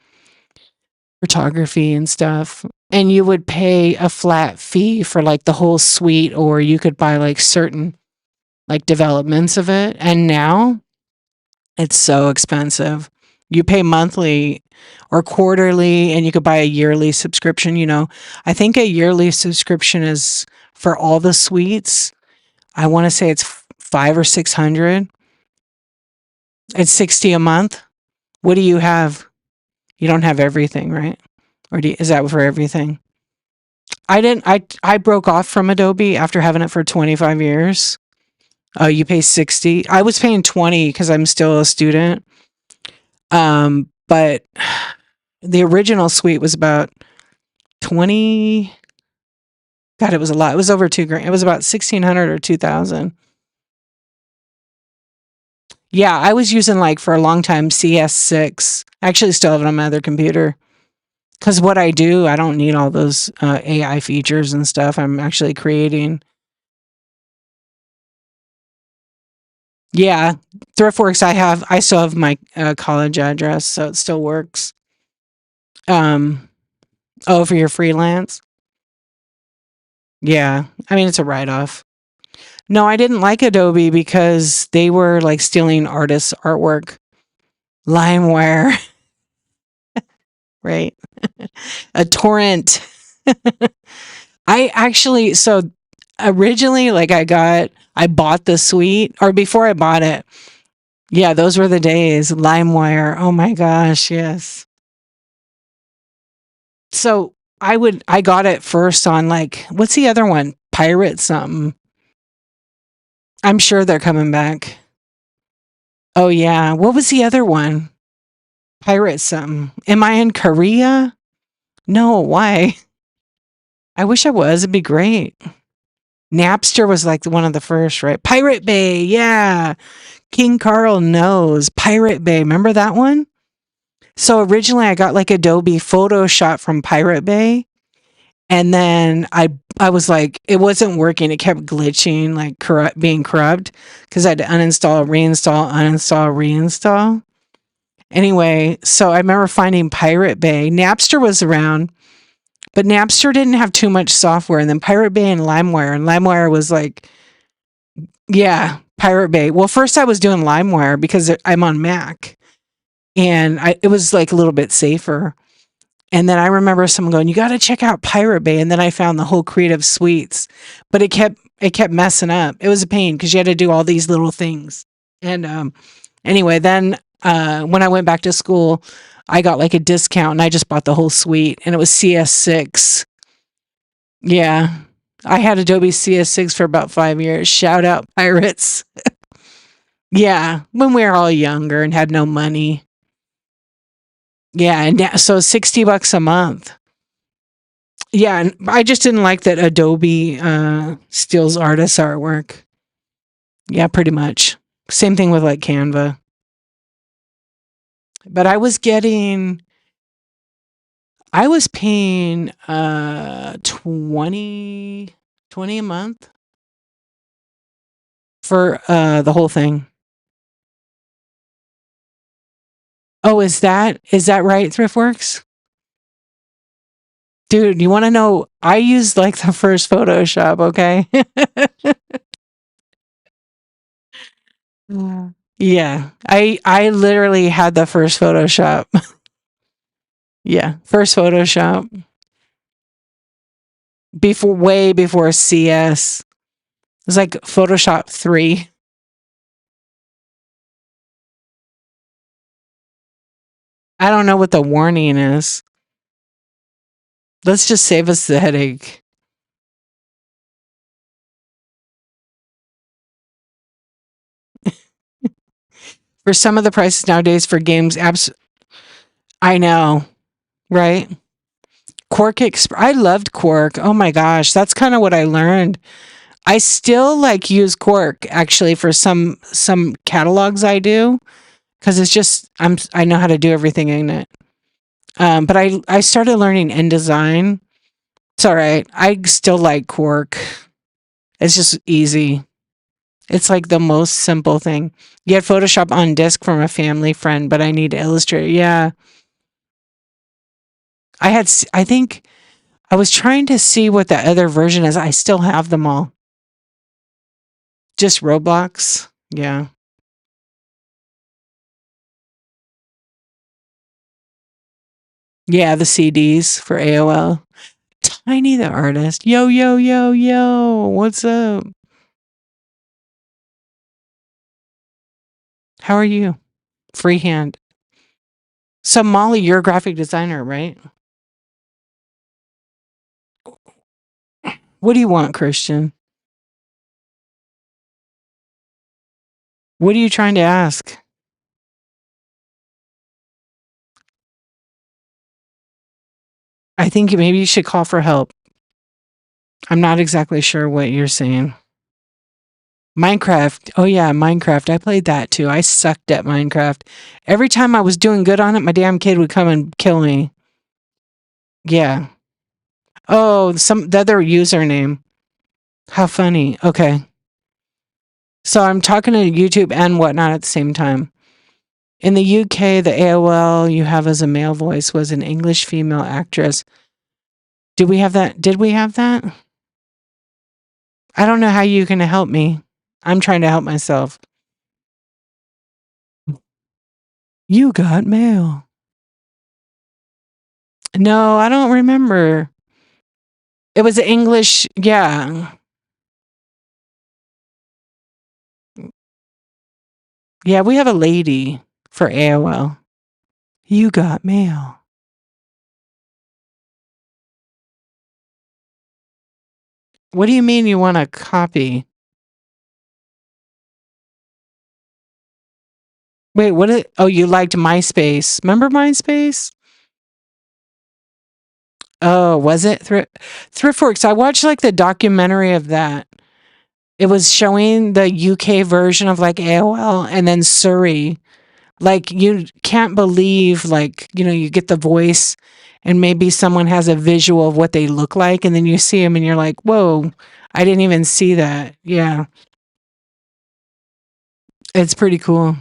photography and stuff. And you would pay a flat fee for like the whole suite, or you could buy like certain like developments of it. And now it's so expensive. You pay monthly or quarterly, and you could buy a yearly subscription. I think a yearly subscription is for all the suites. I want to say it's 500 or 600. It's 60 a month. What do you have? You don't have everything, right? Or is that for everything? I didn't. I broke off from Adobe after having it for 25 years. Oh, you pay 60. I was paying 20 because I'm still a student. But the original suite was about 20. God, it was a lot. It was over $2,000. It was about 1,600 or 2,000. Yeah, I was using like for a long time CS6. I actually still have it on my other computer. Because what I do, I don't need all those AI features and stuff. I'm actually creating. Yeah, ThriftWorks. I still have my college address, so it still works. Oh, for your freelance. Yeah, I mean it's a write off. No, I didn't like Adobe because they were like stealing artists' artwork. LimeWire, right? A torrent. I actually so originally like I bought the suite, or before I bought it. Yeah, those were the days. LimeWire. Oh my gosh, yes. So I got it first on like what's the other one? Pirate something. I'm sure they're coming back. Oh yeah. What was the other one? Pirate something. Am I in Korea? No, why? I wish I was. It'd be great. Napster was like one of the first, right? Pirate Bay, yeah. King Carl knows. Pirate Bay, remember that one? So originally I got like Adobe Photoshop from Pirate Bay. And then I was like, it wasn't working. It kept glitching, like being corrupt because I had to uninstall, reinstall, uninstall, reinstall. Anyway, so I remember finding Pirate Bay. Napster was around, but Napster didn't have too much software. And then Pirate Bay and LimeWire was like, yeah, Pirate Bay. Well, first I was doing LimeWire because I'm on Mac, and it was like a little bit safer. And then I remember someone going, "You got to check out Pirate Bay." And then I found the whole Creative Suites, but it kept messing up. It was a pain because you had to do all these little things. And anyway, then when I went back to school, I got like a discount, and I just bought the whole suite, and it was CS6. Yeah, I had Adobe CS6 for about 5 years. Shout out pirates. Yeah, when we were all younger and had no money. Yeah, and so $60 a month. Yeah, and I just didn't like that Adobe steals artists' artwork. Yeah, pretty much. Same thing with like Canva. But I was paying 20 a month for the whole thing. Oh, is that right, ThriftWorks? Dude, you want to know? I used like the first Photoshop, okay? Yeah. I literally had the first Photoshop. Yeah, first Photoshop. Way before CS. It was like Photoshop 3. I don't know what the warning is. Let's just save us the headache. For some of the prices nowadays for games, I know, right? I loved Quark. Oh my gosh, that's kind of what I learned. I still like use Quark actually for some catalogs I do because it's just I know how to do everything in it. But I started learning InDesign. It's all right. I still like Quark. It's just easy. It's like the most simple thing. You had Photoshop on disk from a family friend, but I need Illustrator. Yeah. I think I was trying to see what the other version is. I still have them all. Just Roblox. Yeah. Yeah, the CDs for AOL. Tiny the artist. Yo, yo, yo, yo. What's up? How are you? Freehand. So, Molly, you're a graphic designer, right? What do you want, Christian? What are you trying to ask? I think maybe you should call for help. I'm not exactly sure what you're saying. Minecraft. Oh, yeah, Minecraft. I played that too. I sucked at Minecraft. Every time I was doing good on it, my damn kid would come and kill me. Yeah. Oh, the other username. How funny. Okay. So I'm talking to YouTube and whatnot at the same time. In the UK, the AOL you have as a male voice was an English female actress. Did we have that? I don't know how you can help me. I'm trying to help myself. You got mail. No, I don't remember. It was English. Yeah. Yeah, we have a lady for AOL. You got mail. What do you mean you want a copy? Wait, oh, you liked MySpace. Remember MySpace? Oh, was it? ThriftWorks. I watched like the documentary of that. It was showing the UK version of like AOL and then Surrey. Like you can't believe like, you get the voice and maybe someone has a visual of what they look like and then you see them and you're like, "Whoa, I didn't even see that." Yeah. It's pretty cool.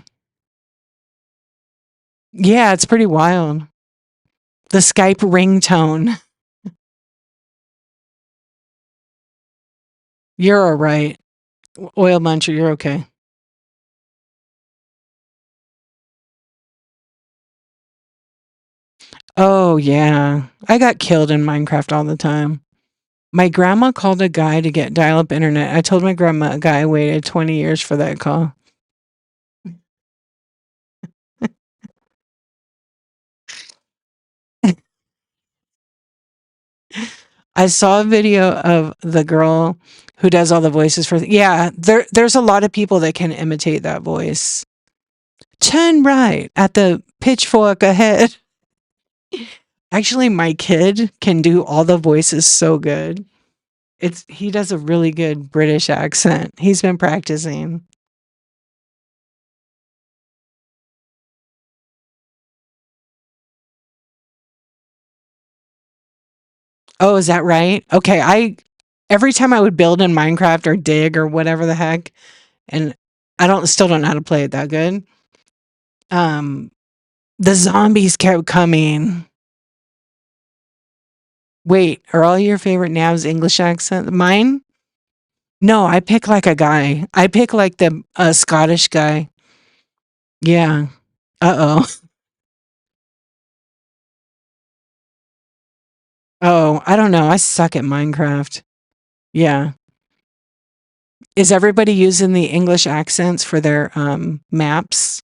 Yeah, it's pretty wild. The Skype ringtone. You're all right. Oil muncher, you're okay. Oh, yeah. I got killed in Minecraft all the time. My grandma called a guy to get dial up internet. I told my grandma a guy waited 20 years for that call. I saw a video of the girl who does all the voices for. Yeah, there's a lot of people that can imitate that voice. Turn right at the pitchfork ahead. Actually, my kid can do all the voices so good. He does a really good British accent. He's been practicing. Oh, is that right? Okay, I every time I would build in Minecraft or dig or whatever the heck, and I don't know how to play it that good. Um, the zombies kept coming. Wait, are all your favorite navs English accent? Mine? No, I pick like a guy. I pick like the Scottish guy. Yeah. Uh-oh. Oh, I don't know. I suck at Minecraft. Yeah. Is everybody using the English accents for their maps?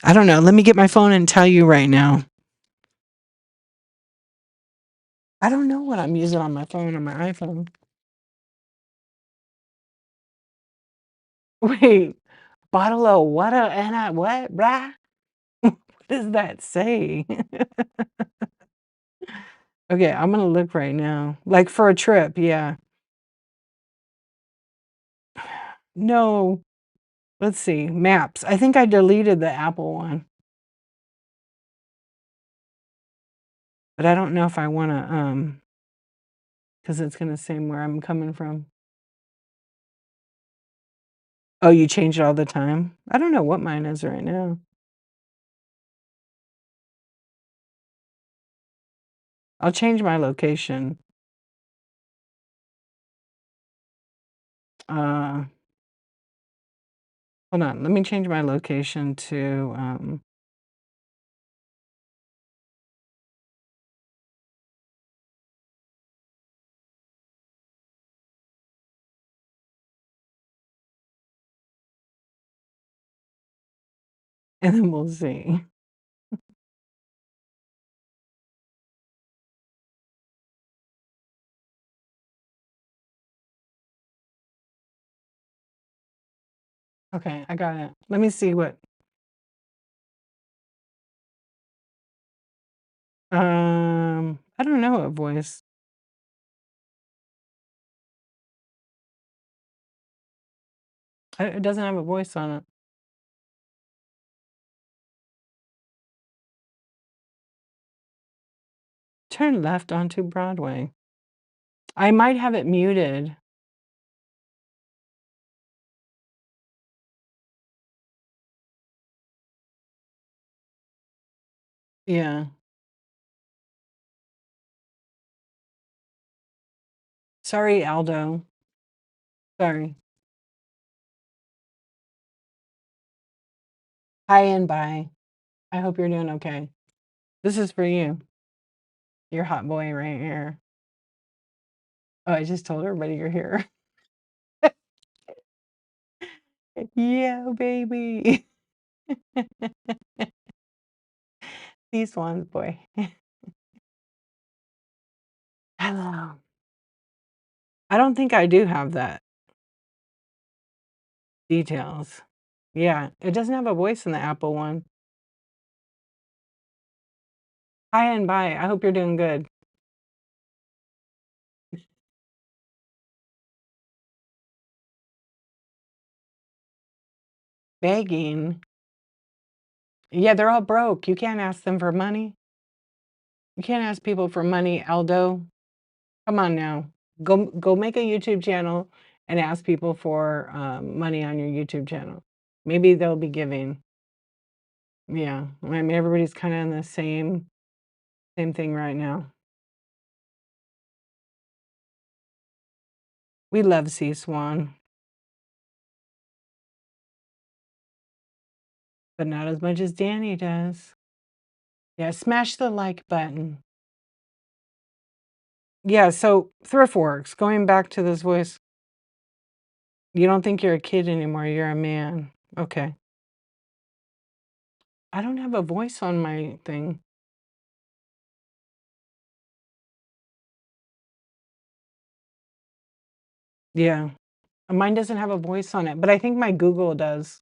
I don't know. Let me get my phone and tell you right now. I don't know what I'm using on my phone, on my iPhone. Wait, bottle of water and I what, brah? What does that say? Okay, I'm gonna look right now. Like for a trip, yeah. No, let's see. Maps. I think I deleted the Apple one, but I don't know if I wanna because it's gonna say where I'm coming from. Oh, you change it all the time? I don't know what mine is right now. I'll change my location. Uh, hold on. Let me change my location to and then we'll see. Okay, I got it. Let me see what I don't know what voice. It doesn't have a voice on it. Turn left onto Broadway. I might have it muted. Yeah. Sorry, Aldo. Sorry. Hi and bye. I hope you're doing okay. This is for you. Your hot boy right here. Oh, I just told everybody you're here. Yeah, baby. These ones, boy. Hello. I don't think I do have that details. Yeah, it doesn't have a voice in the Apple one. Hi and bye. I hope you're doing good. Begging. Yeah, they're all broke. You can't ask them for money. You can't ask people for money, Aldo. Come on now. Go make a YouTube channel and ask people for money on your YouTube channel. Maybe they'll be giving. Yeah. I mean, everybody's kind of in the same thing right now. We love Sea Swan, but not as much as Danny does. Yeah, smash the like button. Yeah, so ThriftWorks, going back to this voice. You don't think you're a kid anymore, you're a man. Okay. I don't have a voice on my thing. Yeah. Mine doesn't have a voice on it, but I think my Google does.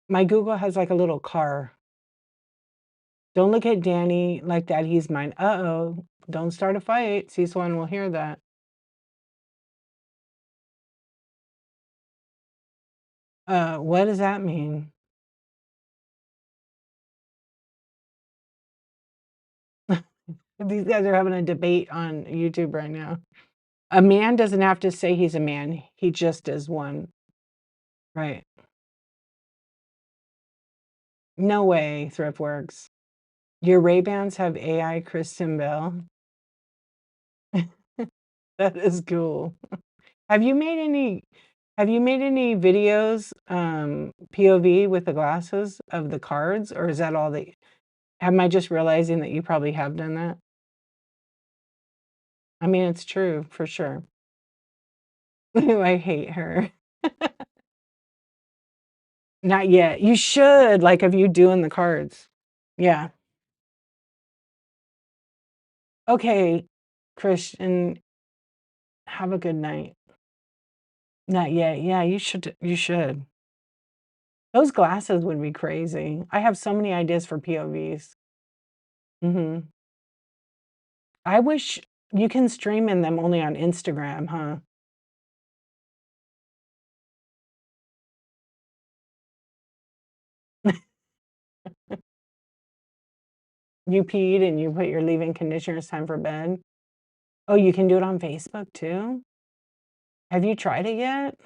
My Google has like a little car. Don't look at Danny like that. He's mine. Uh-oh. Don't start a fight. C1 will hear that. What does that mean? These guys are having a debate on YouTube right now. A man doesn't have to say he's a man. He just is one. Right. No way, ThriftWorks. Your Ray-Bans have AI Kristen Bell? That is cool. Have you made any videos, POV with the glasses of the cards, or is that all that am I just realizing that you probably have done that? I mean, it's true, for sure. I hate her. Not yet. You should, like, of you doing the cards. Yeah. Okay, Christian, have a good night. Not yet. Yeah, you should. Those glasses would be crazy. I have so many ideas for POVs. Mhm. I wish you can stream in them only on Instagram, huh? You peed and you put your leave-in conditioner, it's time for bed? Oh, you can do it on Facebook too? Have you tried it yet?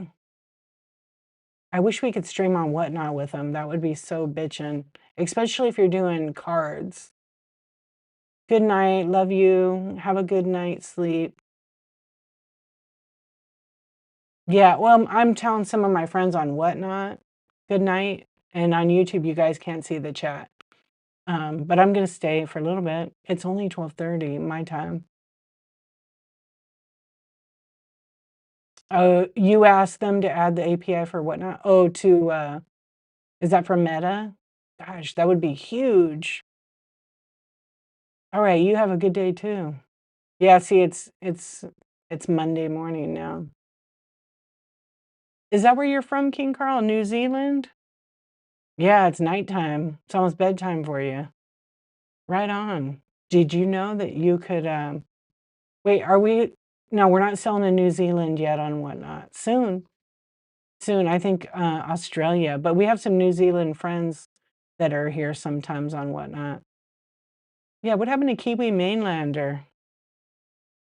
I wish we could stream on Whatnot with them. That would be so bitchin', especially if you're doing cards. Good night. Love you. Have a good night's sleep. Yeah, well, I'm telling some of my friends on Whatnot, good night, and on YouTube, you guys can't see the chat. But I'm gonna stay for a little bit. It's only 12:30 my time. Oh, you asked them to add the API for Whatnot? Oh, is that for Meta? Gosh, that would be huge. All right, you have a good day too. Yeah, see, it's Monday morning now. Is that where you're from, King Carl? New Zealand? Yeah, it's nighttime. It's almost bedtime for you. Right on. Did you know that you could, wait, are we no, we're not selling in New Zealand yet on Whatnot. Soon. Soon, I think, Australia, but we have some New Zealand friends that are here sometimes on Whatnot. Yeah, what happened to Kiwi Mainlander?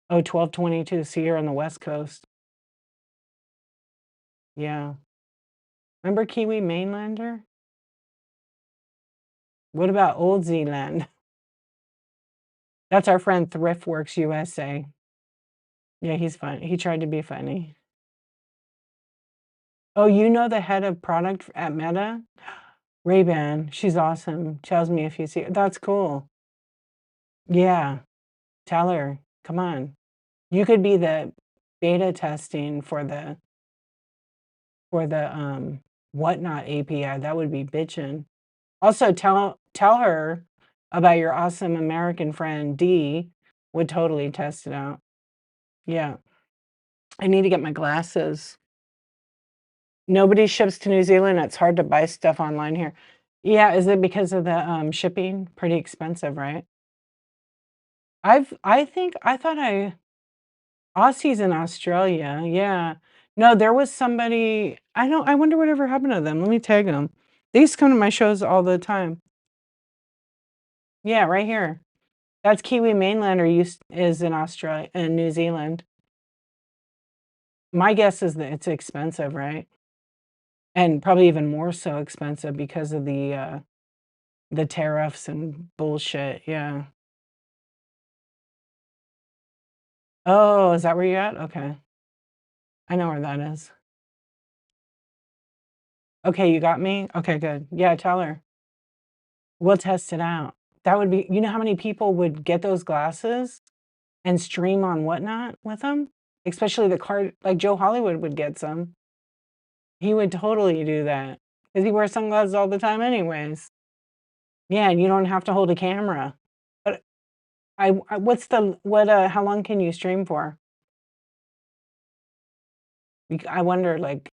Oh, 12:22, so you're on the West Coast. Yeah. Remember Kiwi Mainlander? What about Old Zealand? That's our friend ThriftWorks USA. Yeah, he's fun. He tried to be funny. Oh, you know the head of product at Meta? Ray-Ban. She's awesome. Tells me if you see her. That's cool. Yeah. Tell her. Come on. You could be the beta testing for the Whatnot API. That would be bitchin'. Also, tell her about your awesome American friend D. Would totally test it out. Yeah. I need to get my glasses. Nobody ships to New Zealand. It's hard to buy stuff online here. Yeah, is it because of the shipping? Pretty expensive, right? I thought Aussie's in Australia. Yeah. No, there was somebody, I wonder whatever happened to them. Let me tag them. They used to come to my shows all the time. Yeah, right here. That's Kiwi Mainlander is in Australia and New Zealand. My guess is that it's expensive, right? And probably even more so expensive because of the tariffs and bullshit, yeah. Oh, is that where you're at? Okay. I know where that is. Okay, you got me? Okay, good. Yeah, tell her. We'll test it out. That would be, you know how many people would get those glasses and stream on Whatnot with them? Especially the card, like Joe Hollywood would get some. He would totally do that because he wears sunglasses all the time anyways. Yeah, and you don't have to hold a camera. But what's how long can you stream for? I wonder, like,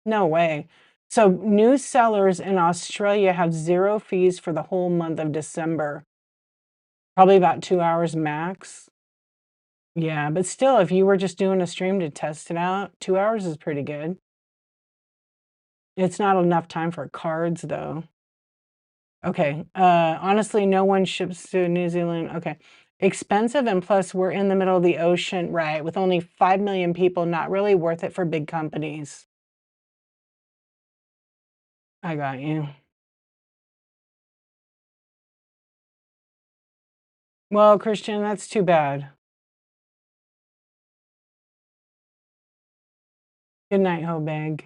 no way. So new sellers in Australia have 0 fees for the whole month of December. Probably about 2 hours max. Yeah, but still, if you were just doing a stream to test it out, 2 hours is pretty good. It's not enough time for cards, though. Okay, honestly, no one ships to New Zealand. Okay. Expensive, and plus we're in the middle of the ocean, right, with only 5 million people, not really worth it for big companies. I got you. Well, Christian, that's too bad. Good night, Hobeg.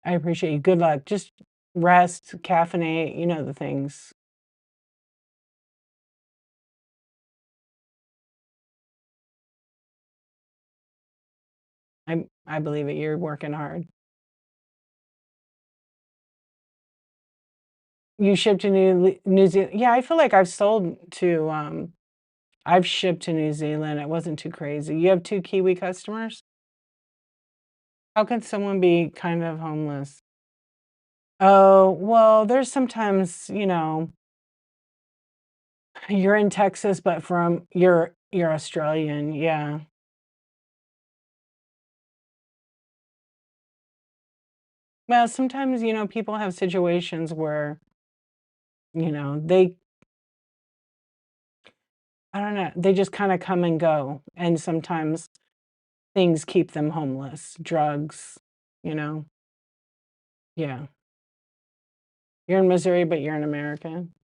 I appreciate you. Good luck. Just rest, caffeinate, you know the things. I believe it. You're working hard. You shipped to New Zealand. Yeah, I feel like I've sold to I've shipped to New Zealand. It wasn't too crazy. You have 2 Kiwi customers? How can someone be kind of homeless? Oh, well, there's sometimes, you're in Texas, but you're Australian, yeah. Well, sometimes, people have situations where, they I don't know, they just kinda come and go, and sometimes things keep them homeless, drugs, you know? Yeah. You're in Missouri, but you're an American.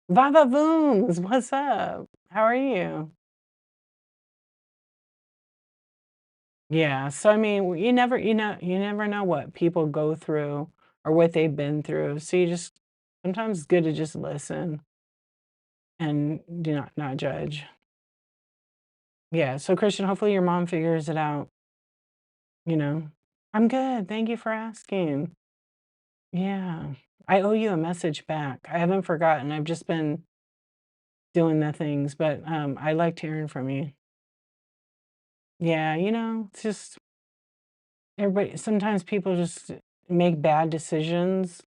Vava Voons, what's up? How are you? Yeah, so, I mean, you never know what people go through or what they've been through, so you just sometimes it's good to just listen and do not judge. Yeah, so, Christian, hopefully your mom figures it out, you know? I'm good, thank you for asking. Yeah. I owe you a message back. I haven't forgotten, I've just been doing the things, but, I liked hearing from you. Yeah, it's just everybody sometimes people just make bad decisions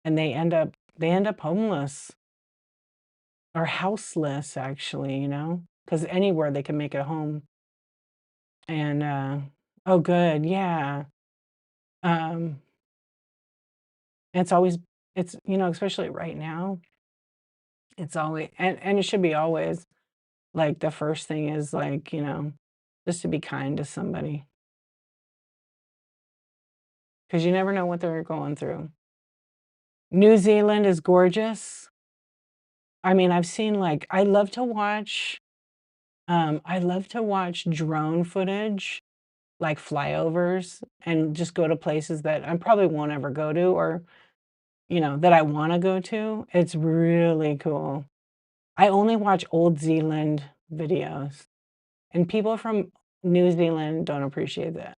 and they end up homeless or houseless actually, because anywhere they can make a home. And, oh, good, yeah. Um, it's always especially right now, it's always and it should be always, like, the first thing is, like, just to be kind to somebody, because you never know what they're going through. New Zealand is gorgeous. I mean, I've seen, like I love to watch drone footage, like flyovers, and just go to places that I probably won't ever go to or, that I wanna go to. It's really cool. I only watch old Zealand videos, and people from New Zealand don't appreciate that.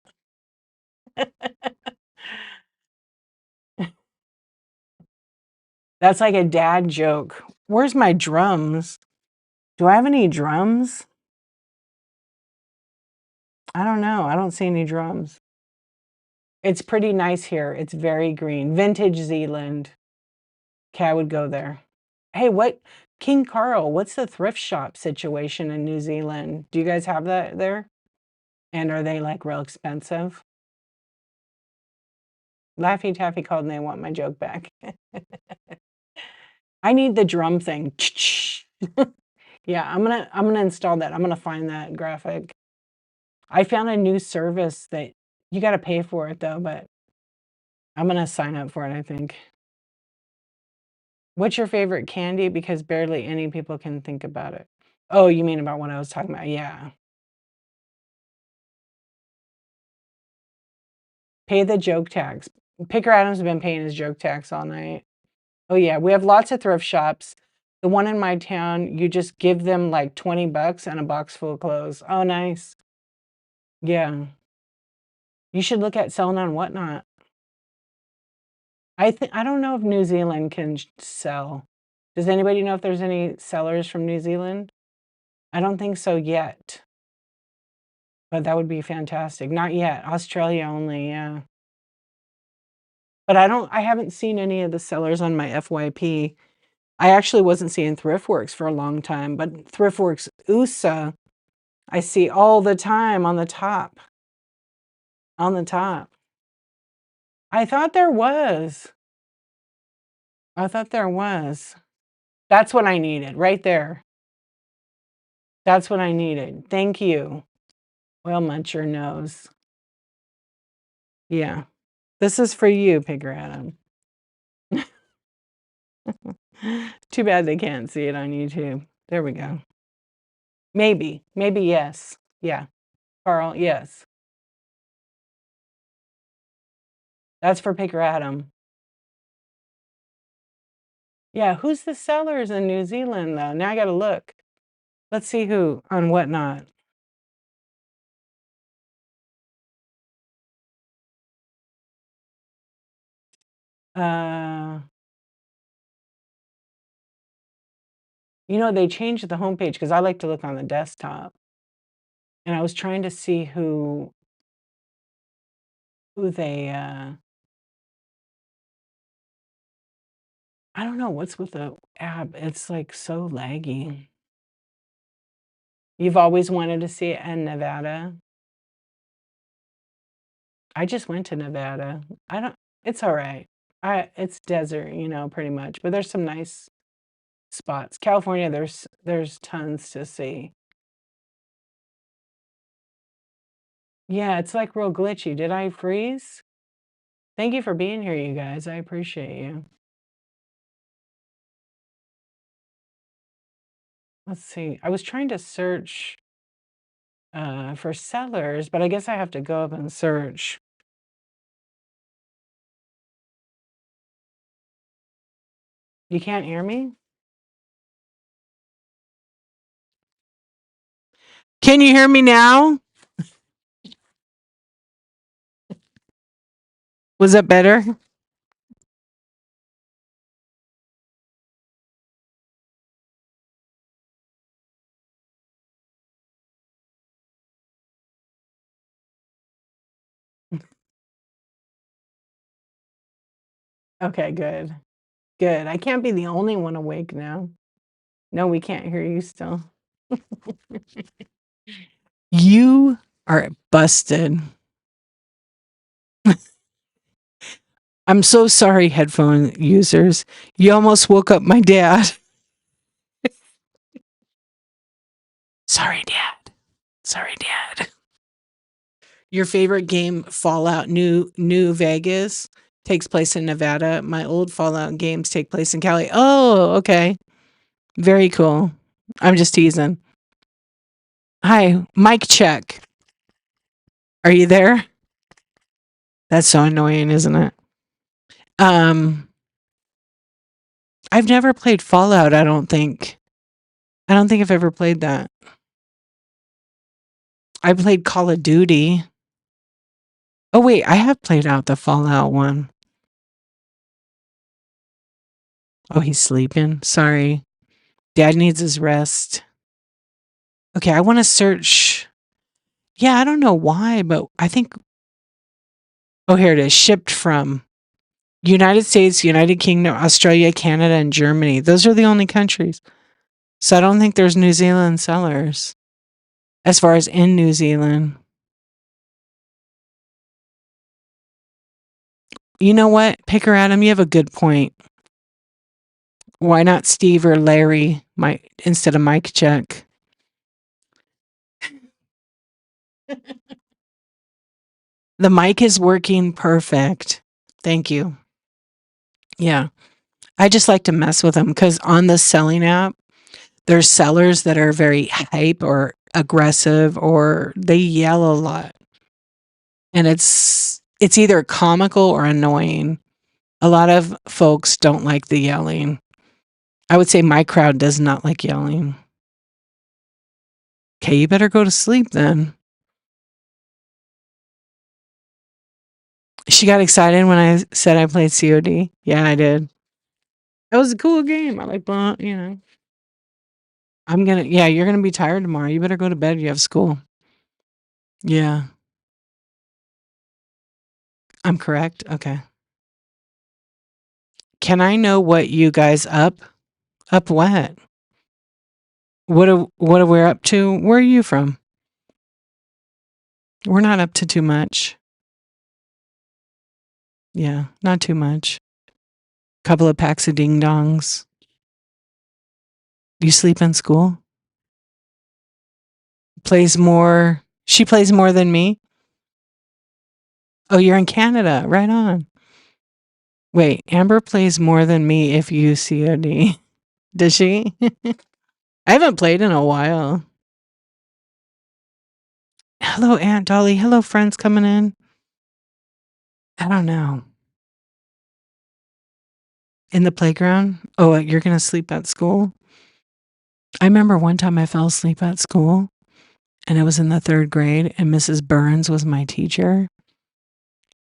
That's like a dad joke. Where's my drums? Do I have any drums? I don't know. I don't see any drums. It's pretty nice here. It's very green. Vintage Zealand. Okay, I would go there. Hey, what King Carl, what's the thrift shop situation in New Zealand? Do you guys have that there? And are they like real expensive? Laffy Taffy called and they want my joke back. I need the drum thing. Yeah, I'm gonna install that. I'm gonna find that graphic. I found a new service that you gotta pay for it though, but I'm gonna sign up for it, I think. What's your favorite candy? Because barely any people can think about it. Oh, you mean about what I was talking about? Yeah. Pay the joke tax. Picker Adams has been paying his joke tax all night. Oh yeah, we have lots of thrift shops. The one in my town, you just give them like 20 bucks and a box full of clothes. Oh, nice. Yeah. You should look at selling on Whatnot. I don't know if New Zealand can sell. Does anybody know if there's any sellers from New Zealand? I don't think so yet. But that would be fantastic. Not yet. Australia only, yeah. But I haven't seen any of the sellers on my FYP. I actually wasn't seeing ThriftWorks for a long time, but ThriftWorks USA, I see all the time on the top. On the top. I thought there was. I thought there was. That's what I needed, right there. That's what I needed. Thank you. Well, Muncher knows. Yeah. This is for you, Pigger Adam. Too bad they can't see it on YouTube. There we go. Maybe. Maybe yes. Yeah. Carl, yes. That's for Pigger Adam. Yeah, who's the sellers in New Zealand, though? Now I gotta look. Let's see who on Whatnot. You know, they changed the homepage because I like to look on the desktop. And I was trying to see who they I don't know what's with the app. It's like so laggy. You've always wanted to see it in Nevada? I just went to Nevada. I don't It's all right. It's desert, you know, pretty much, but there's some nice spots. California, there's tons to see. Yeah, it's like real glitchy. Did I freeze? Thank you for being here, you guys. I appreciate you. Let's see. I was trying to search for sellers, but I guess I have to go up and search. You can't hear me? Can you hear me now? Was that better? Okay, good. Good. I can't be the only one awake now. No, we can't hear you still. You are busted. I'm so sorry, headphone users. You almost woke up my dad. Sorry, Dad. Sorry, Dad. Your favorite game, Fallout New Vegas, takes place in Nevada. My old Fallout games take place in Cali. Oh, okay. Very cool. I'm just teasing. Hi, mic check. Are you there? That's so annoying, isn't it? I've never played Fallout, I don't think. I don't think I've ever played that. I played Call of Duty. Oh wait, I have played out the Fallout one. Oh, he's sleeping. Sorry. Dad needs his rest. Okay, I want to search. Yeah, I don't know why, but I think. Oh, here it is. Shipped from. United States, United Kingdom, Australia, Canada, and Germany. Those are the only countries. So I don't think there's New Zealand sellers as far as in New Zealand. You know what? Picker Adam, you have a good point. Why not Steve or Larry instead of Mike Check? The mic is working perfect. Thank you. Yeah. I just like to mess with them because on the selling app, there's sellers that are very hype or aggressive or they yell a lot. And it's either comical or annoying. A lot of folks don't like the yelling. I would say my crowd does not like yelling. Okay, you better go to sleep then. She got excited when I said I played COD. Yeah, I did. It was a cool game. I like, you know. You're gonna be tired tomorrow. You better go to bed. You have school. Yeah. I'm correct. Okay. Can I know what you guys up? Up what? What are we up to? Where are you from? We're not up to too much. Yeah, not too much. Couple of packs of ding dongs. You sleep in school? She plays more than me? Oh, you're in Canada. Right on. Wait, Amber plays more than me if you COD. Does she? I haven't played in a while. Hello, Aunt Dolly. Hello, friends coming in. I don't know. In the playground? Oh, you're going to sleep at school? I remember one time I fell asleep at school and I was in the 3rd grade and Mrs. Burns was my teacher.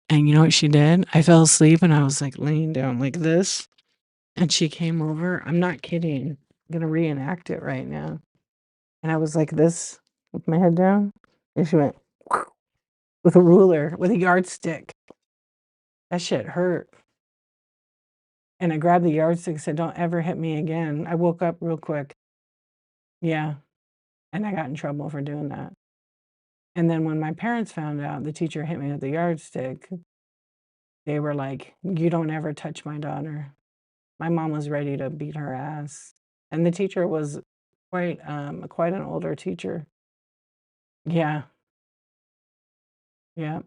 And you know what she did? I fell asleep and I was like laying down like this. And she came over. I'm not kidding. I'm going to reenact it right now. And I was like this with my head down. And she went with a ruler, with a yardstick. That shit hurt. And I grabbed the yardstick and said, "Don't ever hit me again." I woke up real quick. Yeah. And I got in trouble for doing that. And then when my parents found out the teacher hit me with the yardstick, they were like, "You don't ever touch my daughter." My mom was ready to beat her ass. And the teacher was quite an older teacher. Yeah. Yeah.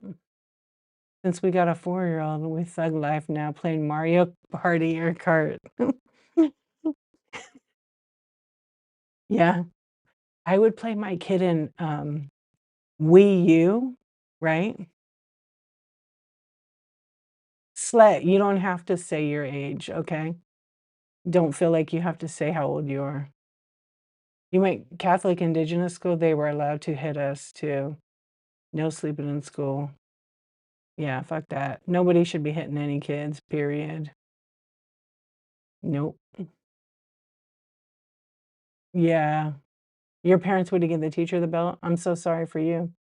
Since we got a 4-year-old, we thug life now playing Mario Party or Kart. Yeah. I would play my kid in Wii U, right? Slay. You don't have to say your age, okay? Don't feel like you have to say how old you are. You went Catholic Indigenous school, they were allowed to hit us too. No sleeping in school. Yeah, fuck that. Nobody should be hitting any kids, period. Nope. Yeah. Your parents would have given the teacher the belt? I'm so sorry for you.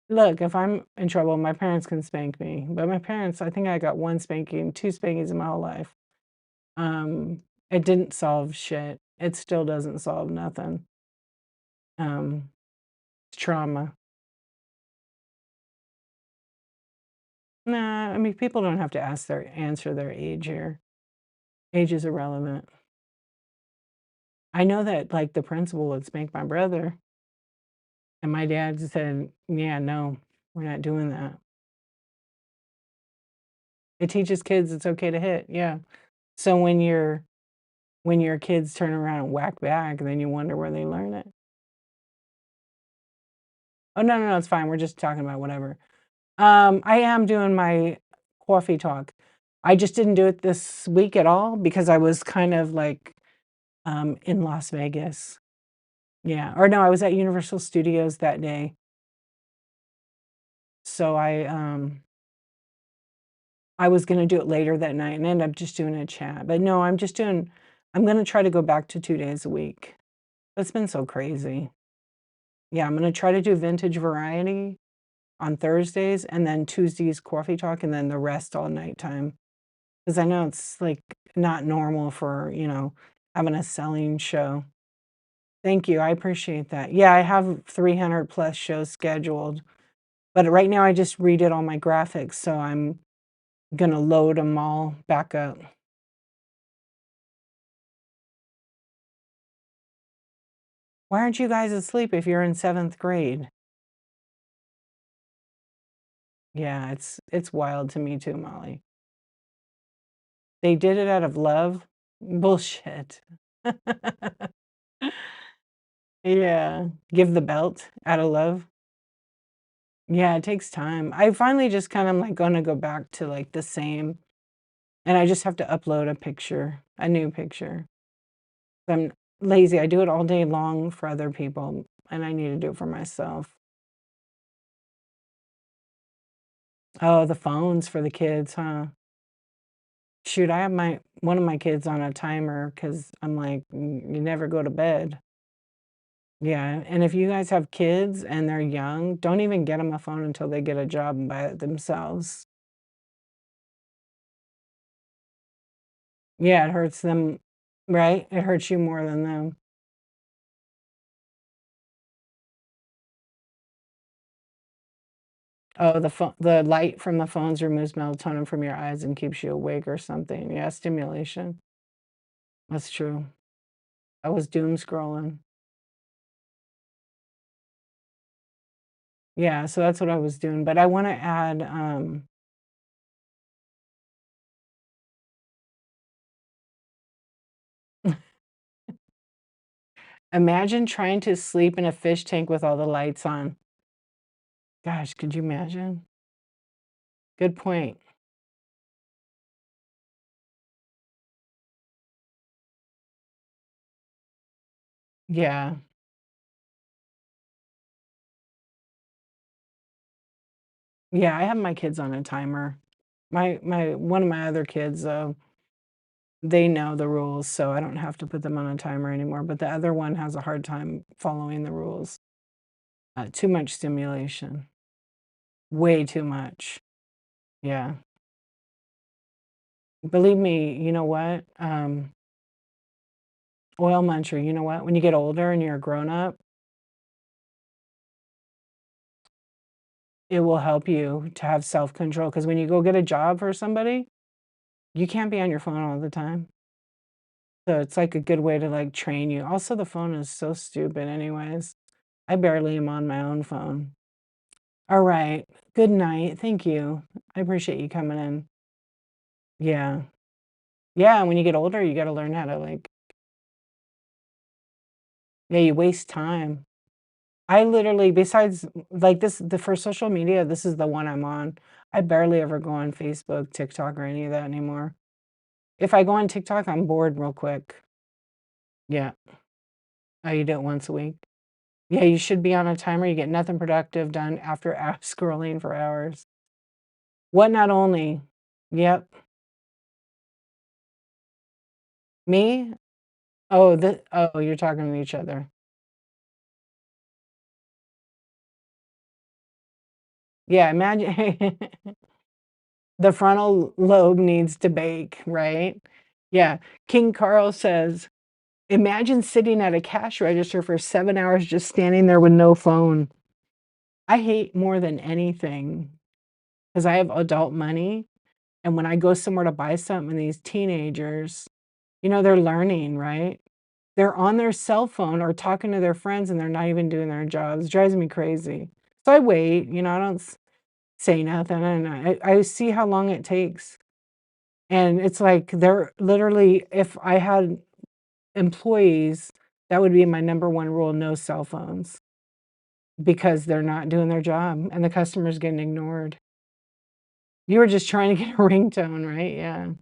Look, if I'm in trouble, my parents can spank me. But my parents, I think I got 1 spanking, 2 spankings in my whole life. It didn't solve shit. It still doesn't solve nothing. It's trauma. Nah, I mean, people don't have to answer their age here. Age is irrelevant. I know that, like, the principal would spank my brother, and my dad said, "Yeah, no, we're not doing that." It teaches kids it's okay to hit, yeah. So when your kids turn around and whack back, then you wonder where they learn it. Oh, no, no, no, it's fine. We're just talking about whatever. I am doing my coffee talk. I just didn't do it this week at all because I was kind of like in Las Vegas. Yeah. Or no, I was at Universal Studios that day. So I was gonna do it later that night and ended up just doing a chat. But no, I'm gonna try to go back to 2 days a week. That's been so crazy. Yeah, I'm gonna try to do vintage variety on Thursdays and then Tuesdays coffee talk and then the rest all nighttime. 'Cause I know it's, like, not normal for, having a selling show. Thank you, I appreciate that. Yeah, I have 300 plus shows scheduled, but right now I just redid all my graphics, so I'm gonna load them all back up. Why aren't you guys asleep if you're in 7th grade? Yeah, it's wild to me too, Molly. They did it out of love? Bullshit. Yeah, give the belt out of love. Yeah, it takes time. I finally just kind of like gonna go back to like the same, and I just have to upload a picture, a new picture. I'm lazy. I do it all day long for other people, and I need to do it for myself. Oh, the phones for the kids, huh? Shoot, I have my one of my kids on a timer because I'm like, You never go to bed." Yeah, and if you guys have kids and they're young, don't even get them a phone until they get a job and buy it themselves. Yeah, it hurts them, right? It hurts you more than them. Oh, the light from the phones removes melatonin from your eyes and keeps you awake or something. Yeah, stimulation. That's true. I was doom scrolling. Yeah, so that's what I was doing, but I wanna add, imagine trying to sleep in a fish tank with all the lights on. Gosh, could you imagine? Good point. Yeah. Yeah, I have my kids on a timer. My one of my other kids, they know the rules, so I don't have to put them on a timer anymore, but the other one has a hard time following the rules. Too much stimulation. Way too much. Yeah. Believe me, you know what? Oil muncher, you know what? When you get older and you're a grown up, it will help you to have self-control. Because when you go get a job for somebody, you can't be on your phone all the time. So it's like a good way to, like, train you. Also, the phone is so stupid anyways. I barely am on my own phone. Alright. Good night. Thank you. I appreciate you coming in. Yeah. Yeah, when you get older, you gotta learn how to, like, yeah, you waste time. I literally besides, like, this the for social media, this is the one I'm on. I barely ever go on Facebook, TikTok, or any of that anymore. If I go on TikTok, I'm bored real quick. Yeah. Oh, you do it once a week? Yeah, you should be on a timer, you get nothing productive done after scrolling for hours. What not only Yep. Me? Oh, you're talking to each other. Yeah, imagine the frontal lobe needs to bake, right? Yeah. King Carl says, "Imagine sitting at a cash register for 7 hours just standing there with no phone." I hate more than anything because I have adult money, and when I go somewhere to buy something, and these teenagers, they're learning, right? They're on their cell phone or talking to their friends, and they're not even doing their jobs. It drives me crazy. So I wait, I don't say nothing, and I see how long it takes. And it's like they're literally if I had employees, that would be my number 1 rule, no cell phones, because they're not doing their job and the customer's getting ignored. You were just trying to get a ringtone, right? Yeah.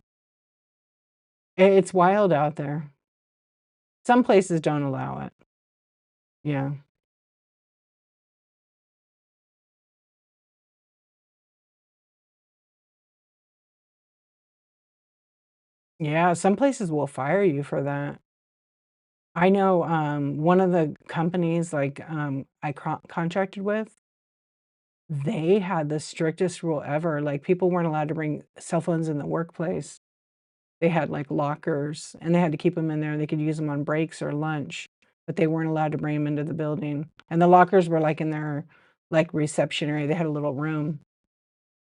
It's wild out there. Some places don't allow it. Yeah. Yeah, some places will fire you for that. I know, one of the companies, like, I contracted with, they had the strictest rule ever, like, people weren't allowed to bring cell phones in the workplace. They had, like, lockers, and they had to keep them in there. They could use them on breaks or lunch, but they weren't allowed to bring them into the building, and the lockers were, like, in their, like, reception area. They had a little room.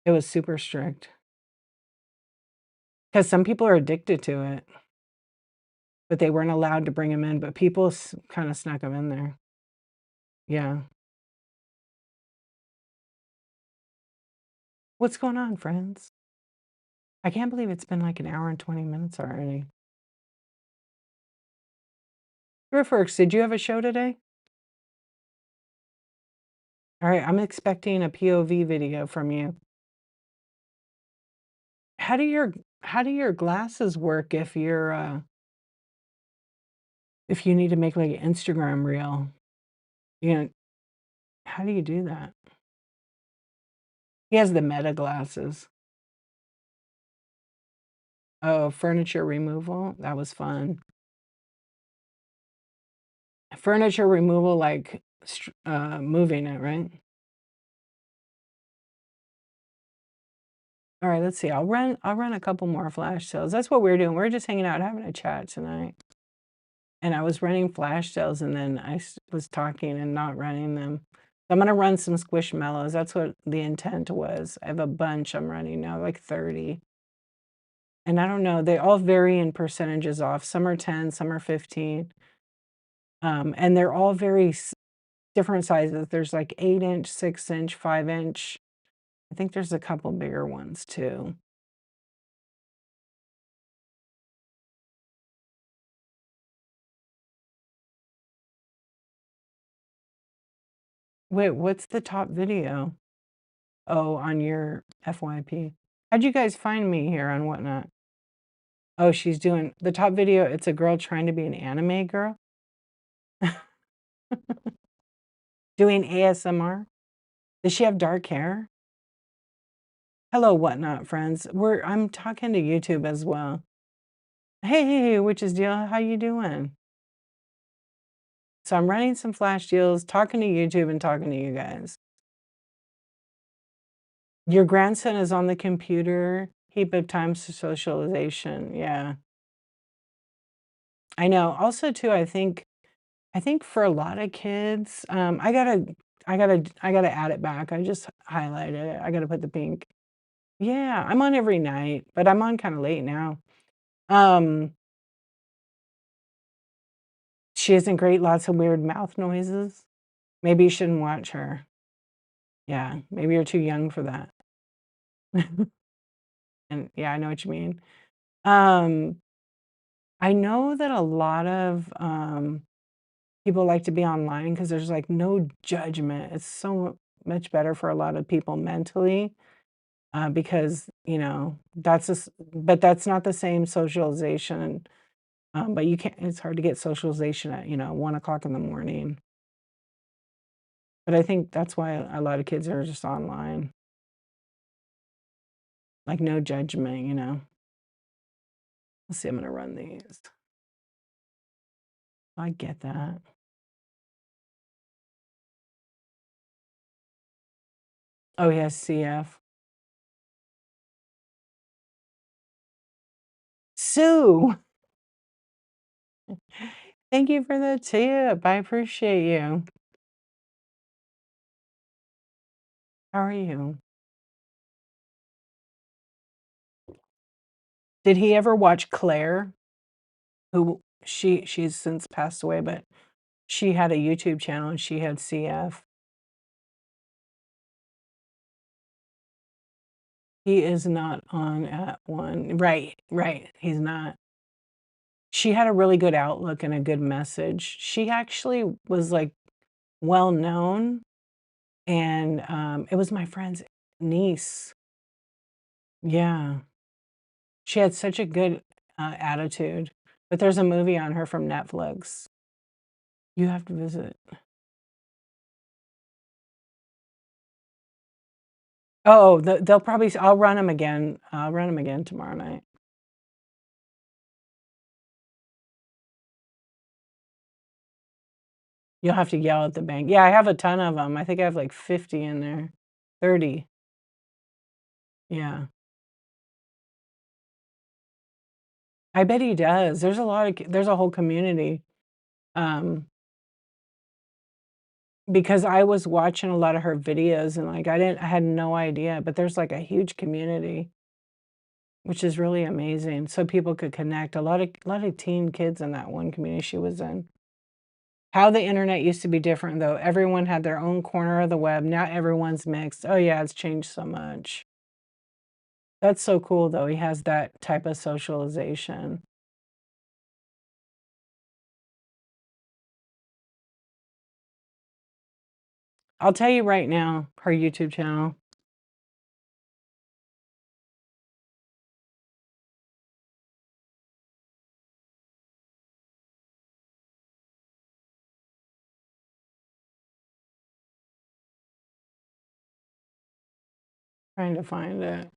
It was super strict because some people are addicted to it, but they weren't allowed to bring them in, but people kinda snuck them in there. Yeah. What's going on, friends? I can't believe it's been, like, an hour and 20 minutes already. Riffworks, did you have a show today? Alright, I'm expecting a POV video from you. How do your how do your glasses work if you need to make, like, an Instagram reel? You know, how do you do that? He has the Meta glasses. Oh, furniture removal? That was fun. Furniture removal, like, moving it, right? Alright, let's see. I'll run a couple more flash sales. That's what we're doing. We're just hanging out, having a chat tonight. And I was running flash sales, and then I was talking and not running them. So I'm gonna run some Squishmallows. That's what the intent was. I have a bunch I'm running now, like 30. And I don't know, they all vary in percentages off. Some are 10, some are 15. And they're all very different sizes. There's like 8-inch, 6-inch, 5-inch. I think there's a couple bigger ones too. Wait, what's the top video? Oh, on your FYP. How'd you guys find me here on Whatnot? Oh, she's doing the top video, it's a girl trying to be an anime girl? Doing ASMR? Does she have dark hair? Hello, Whatnot friends. I'm talking to YouTube as well. Hey, Witches Deal, how you doing? So I'm running some flash deals, talking to YouTube and talking to you guys. Your grandson is on the computer, heap of times for socialization. Yeah. I know. Also too, I think for a lot of kids, I gotta add it back. I just highlighted it. I gotta put the pink. Yeah, I'm on every night, but I'm on kinda late now. Um, she isn't great, lots of weird mouth noises. Maybe you shouldn't watch her. Yeah, maybe you're too young for that. And yeah, I know what you mean. Um, I know that a lot of, people like to be online because there's, like, no judgment. It's so much better for a lot of people mentally, because, but that's not the same socialization, but you can't it's hard to get socialization at, 1 o'clock in the morning. But I think that's why a lot of kids are just online, like, no judgment. Let's see, I'm gonna run these. I get that. Oh, yes, CF. Sue! Thank you for the tip, I appreciate you. How are you? Did he ever watch Claire? Who she's since passed away, but she had a YouTube channel and she had CF. He is not on at 1. Right, right, he's not. She had a really good outlook and a good message. She actually was, like, well known, and, it was my friend's niece. Yeah. She had such a good, attitude, but there's a movie on her from Netflix. You have to visit. Oh, they'll probably I'll run them again. I'll run them again tomorrow night. You'll have to yell at the bank. Yeah, I have a ton of them. I think I have, like, 50 in there. 30. Yeah. I bet he does. There's a whole community. Um, because I was watching a lot of her videos and, like, I had no idea, but there's, like, a huge community, which is really amazing, so people could connect. A lot of teen kids in that one community she was in. How the internet used to be different, though. Everyone had their own corner of the web. Now everyone's mixed. Oh, yeah, it's changed so much. That's so cool, though. He has that type of socialization. I'll tell you right now, her YouTube channel. Trying to find it.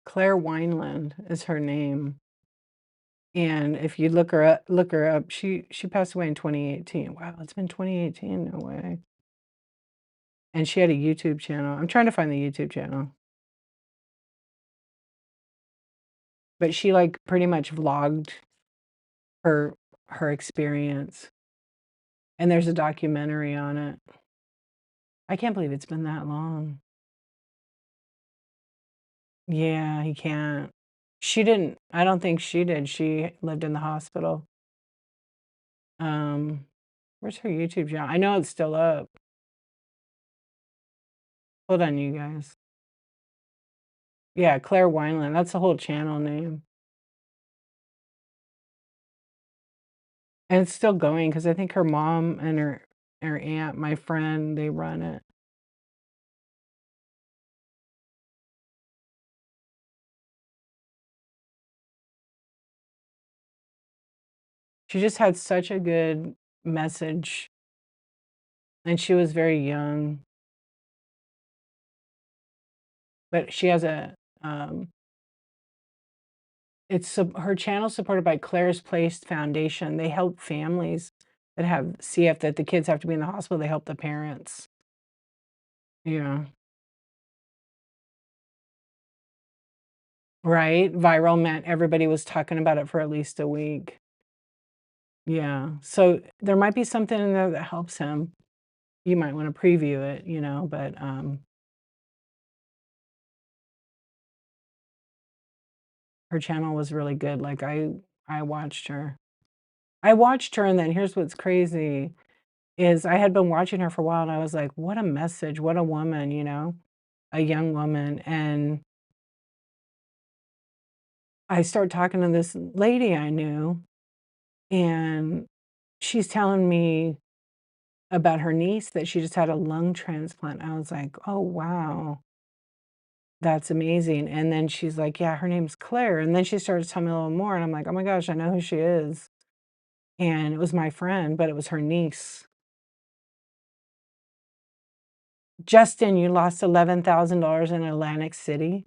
Claire Wineland is her name. And if you look her up, she passed away in 2018. Wow, it's been 2018, no way. And she had a YouTube channel. I'm trying to find the YouTube channel. But she, like, pretty much vlogged her her experience, and there's a documentary on it. I can't believe it's been that long. Yeah, he can't. She didn't I don't think she did. She lived in the hospital. Um, where's her YouTube channel? I know it's still up. Hold on, you guys. Yeah, Claire Wineland, that's the whole channel name. And it's still going because I think her mom and her aunt, my friend, they run it. She just had such a good message, and she was very young, but she has her channel's supported by Claire's Place Foundation. They help families that have CF that the kids have to be in the hospital, they help the parents. Yeah. Right? Viral meant everybody was talking about it for at least a week. Yeah. So, there might be something in there that helps him. You might wanna preview it, but, her channel was really good, like, I watched her. I watched her, and then here's what's crazy, is I had been watching her for a while, and I was like, "What a message, what a woman," a young woman, and I started talking to this lady I knew, and she's telling me about her niece that she just had a lung transplant. I was like, "Oh, wow. That's amazing," and then she's like, "Yeah, her name's Claire," and then she started telling me a little more, and I'm like, "Oh my gosh, I know who she is," and it was my friend, but it was her niece. "Justin, you lost $11,000 in Atlantic City?"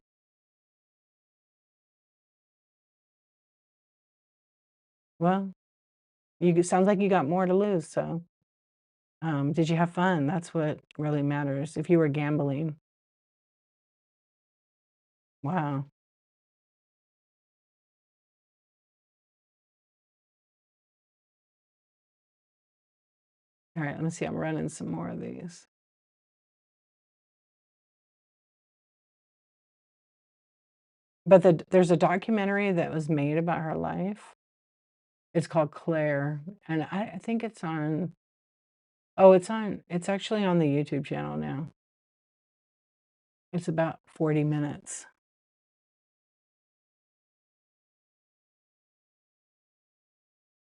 Well, sounds like you got more to lose, so, did you have fun? That's what really matters. If you were gambling. Wow. Alright, let me see, I'm running some more of these. But there's a documentary that was made about her life. It's called Claire, and I think it's actually on the YouTube channel now. It's about 40 minutes.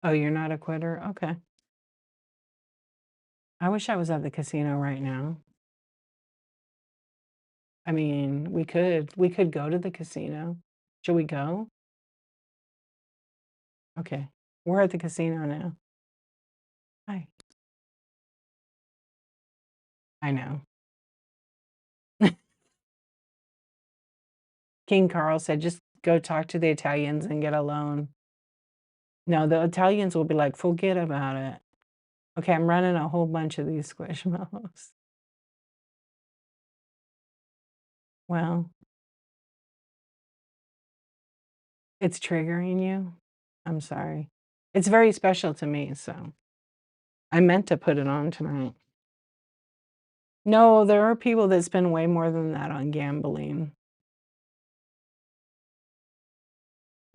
Oh, you're not a quitter? Okay. I wish I was at the casino right now. I mean, we could go to the casino. Should we go? Okay. We're at the casino now. Hi. I know. King Carl said, "Just go talk to the Italians and get a loan." No, the Italians will be like, "Forget about it." Okay, I'm running a whole bunch of these squishmallows. Well It's triggering you? I'm sorry. It's very special to me, so I meant to put it on tonight. No, there are people that spend way more than that on gambling.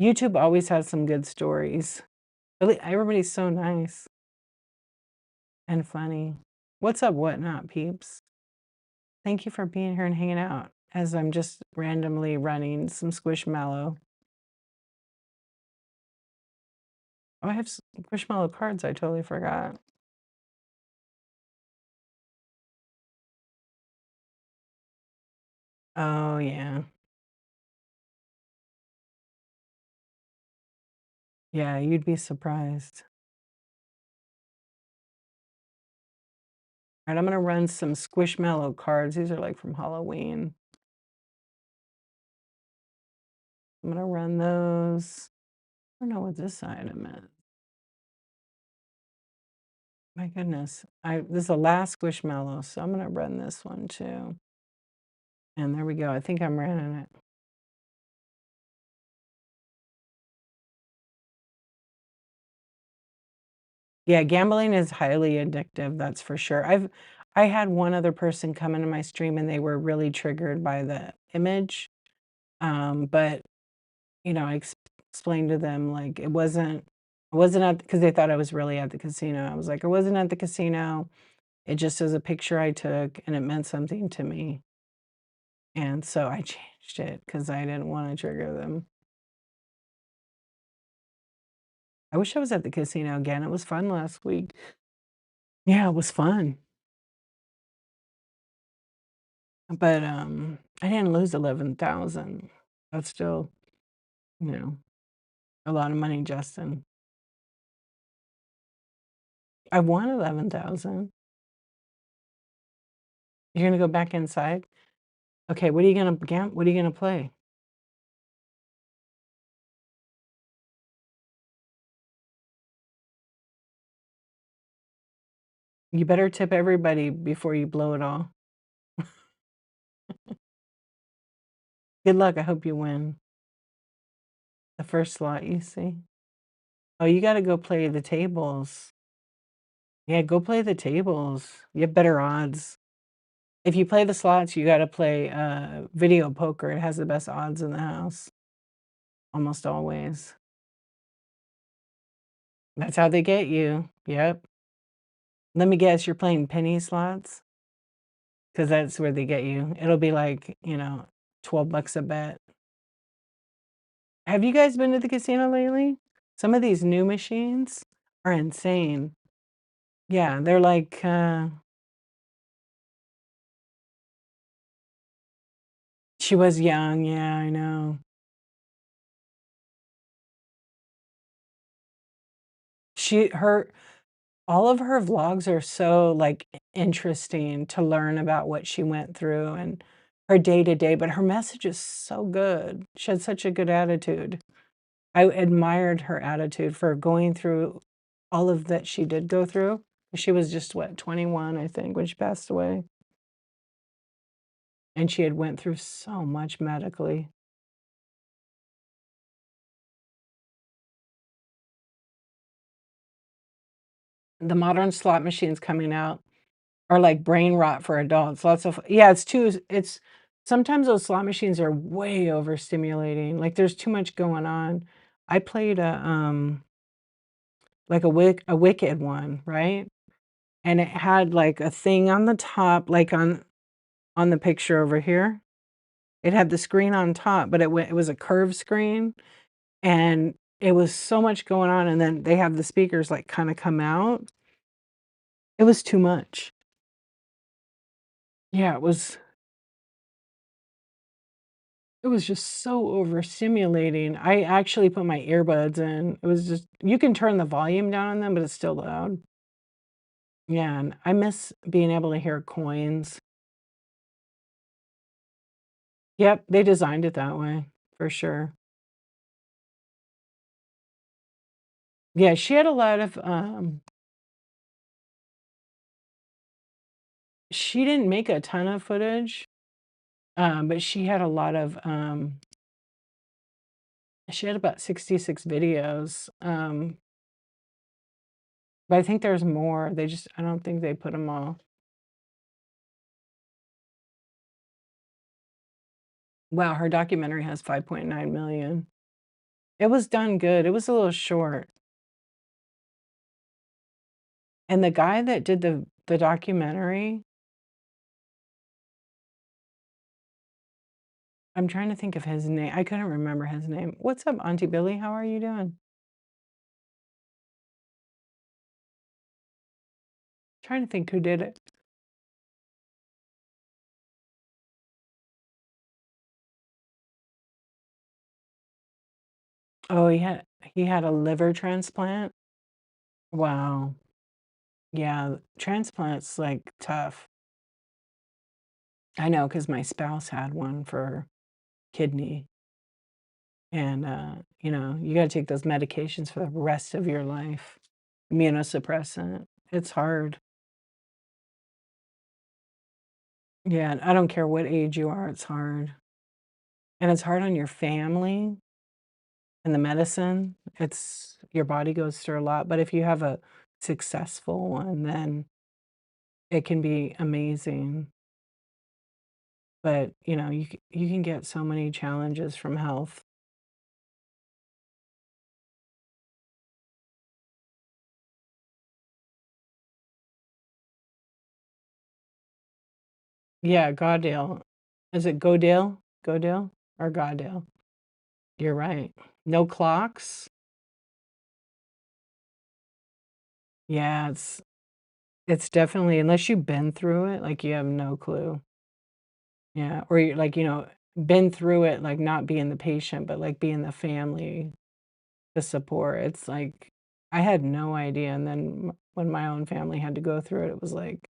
YouTube always has some good stories. Really, everybody's so nice and funny. What's up, whatnot, peeps? Thank you for being here and hanging out as I'm just randomly running some Squishmallow. Oh, I have Squishmallow cards. I totally forgot. Oh, yeah. Yeah, you'd be surprised. All right, I'm gonna run some Squishmallow cards. These are like from Halloween. I'm gonna run those. I don't know what this item is. My goodness. This is the last Squishmallow, so I'm gonna run this one too. And there we go. I think I'm running it. Yeah, gambling is highly addictive, that's for sure. I had one other person come into my stream and they were really triggered by the image. But I explained to them like it wasn't at because they thought I was really at the casino. I was like, I wasn't at the casino. It just is a picture I took and it meant something to me. And so I changed it because I didn't want to trigger them. I wish I was at the casino again. It was fun last week. Yeah, it was fun. But I didn't lose 11,000. That's still, you know, a lot of money, Justin. I won 11,000. You're gonna go back inside? Okay, what are you gonna play? You better tip everybody before you blow it all. Good luck, I hope you win. The first slot you see. Oh, you gotta go play the tables. Yeah, go play the tables. You have better odds. If you play the slots, you gotta play video poker. It has the best odds in the house. Almost always. That's how they get you. Yep. Let me guess, you're playing penny slots? Because that's where they get you. It'll be like, 12 bucks a bet. Have you guys been to the casino lately? Some of these new machines are insane. Yeah, they're like, she was young. Yeah, I know. All of her vlogs are so like interesting to learn about what she went through and her day to day, but her message is so good. She had such a good attitude. I admired her attitude for going through all of that she did go through. She was just what, 21, I think, when she passed away. And she had went through so much medically. The modern slot machines coming out are like brain rot for adults. Lots of yeah, it's sometimes those slot machines are way overstimulating. Like there's too much going on. I played like a wicked one, right? And it had like a thing on the top, like on the picture over here. It had the screen on top, but it was a curved screen, and it was so much going on, and then they have the speakers, like, kinda come out. It was too much. Yeah, it was just so overstimulating. I actually put my earbuds in. It was just you can turn the volume down on them, but it's still loud. Yeah, and I miss being able to hear coins. Yep, they designed it that way, for sure. Yeah, she had a lot of, she didn't make a ton of footage, but she had a lot of, She had about 66 videos, but I think there's more. I don't think they put them all. Wow, her documentary has 5.9 million. It was done good. It was a little short. And the guy that did the documentary, I'm trying to think of his name. I couldn't remember his name. What's up, Auntie Billy? How are you doing? Trying to think who did it. Oh, he had a liver transplant? Wow. Yeah, transplants, like, tough. I know, cause my spouse had one for kidney, and, you gotta take those medications for the rest of your life. Immunosuppressant. It's hard. Yeah, I don't care what age you are, it's hard. And it's hard on your family and the medicine. Your body goes through a lot, but if you have a successful one, then it can be amazing. But, you can get so many challenges from health. Yeah, Goddale. Is it Godale? Godale or Goddale? You're right. No clocks? Yeah, it's definitely, unless you've been through it, like, you have no clue. Yeah, or you like, been through it, like, not being the patient, but, like, being the family, the support. It's like, I had no idea, and then when my own family had to go through it, it was like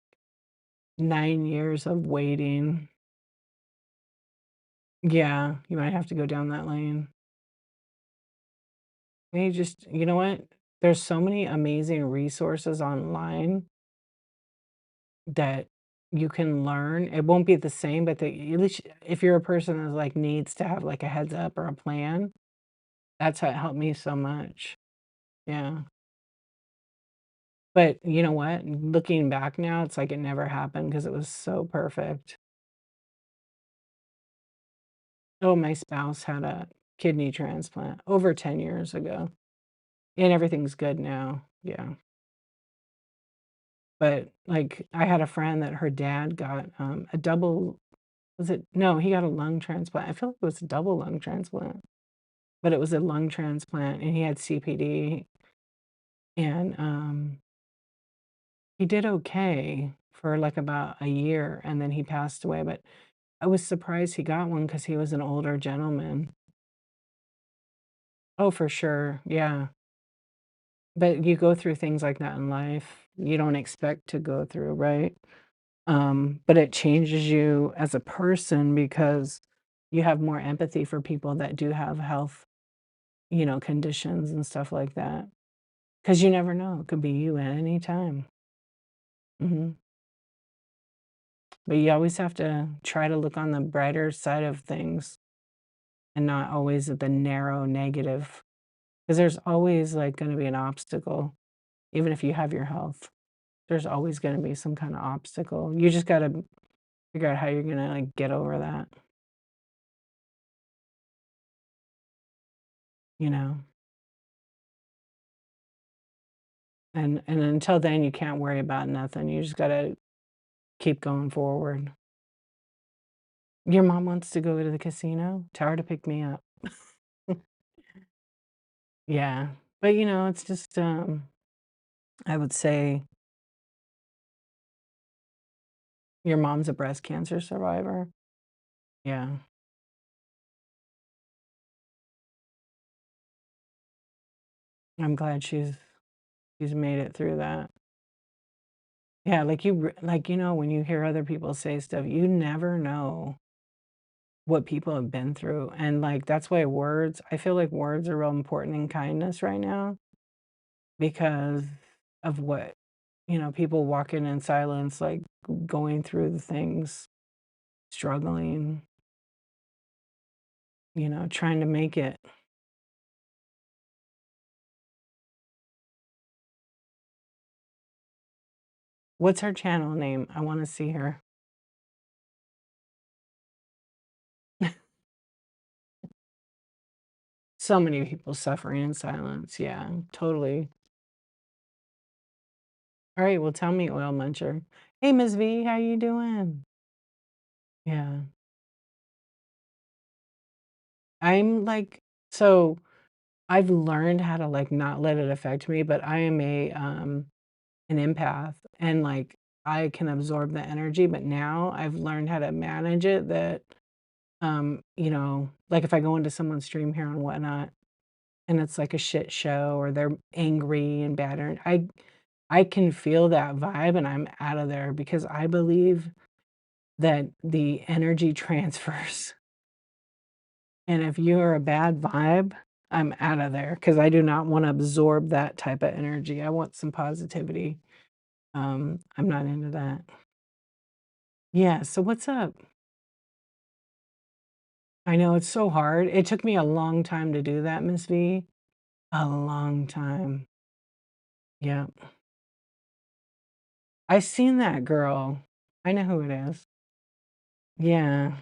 9 years of waiting. Yeah, you might have to go down that lane. And you know what? There's so many amazing resources online that you can learn. It won't be the same, but at least if you're a person that, like, needs to have, like, a heads up or a plan, that's how it helped me so much. Yeah. But you know what? Looking back now, it's like it never happened because it was so perfect. Oh, my spouse had a kidney transplant over 10 years ago, and everything's good now. Yeah. But, like, I had a friend that her dad got, a double was it no, he got a lung transplant. I feel like it was a double lung transplant, but it was a lung transplant, and he had CPD, and, he did okay for, like, about a year, and then he passed away, but I was surprised he got one because he was an older gentleman. Oh, for sure, yeah. But you go through things like that in life you don't expect to go through, right? But it changes you as a person because you have more empathy for people that do have health, conditions and stuff like that. Because you never know, it could be you at any time. Mhm. But you always have to try to look on the brighter side of things and not always at the narrow negative. Because there's always, like, gonna be an obstacle, even if you have your health. There's always gonna be some kinda obstacle. You just gotta figure out how you're gonna, like, get over that, you know? And until then, you can't worry about nothing. You just gotta keep going forward. Your mom wants to go to the casino? Tell her to pick me up. Yeah. But, it's just, I would say your mom's a breast cancer survivor? Yeah. I'm glad she's made it through that. Yeah, like, when you hear other people say stuff, you never know what people have been through, and, like, that's why I feel like words are real important in kindness right now because of what, people walking in silence, like, going through the things, struggling, trying to make it. What's her channel name? I wanna see her. So many people suffering in silence. Yeah, totally. Alright, well, tell me, Oil Muncher. Hey, Miss V, how you doing? Yeah. I'm like so I've learned how to, like, not let it affect me, but I am an empath, and, like, I can absorb the energy, but now I've learned how to manage it that, like, if I go into someone's stream here and whatnot, and it's like a shit show or they're angry and bad, or I can feel that vibe and I'm out of there because I believe that the energy transfers. And if you're a bad vibe, I'm out of there because I do not wanna absorb that type of energy. I want some positivity. I'm not into that. Yeah, so what's up? I know it's so hard. It took me a long time to do that, Miss V. A long time. Yeah. I seen that girl. I know who it is. Yeah.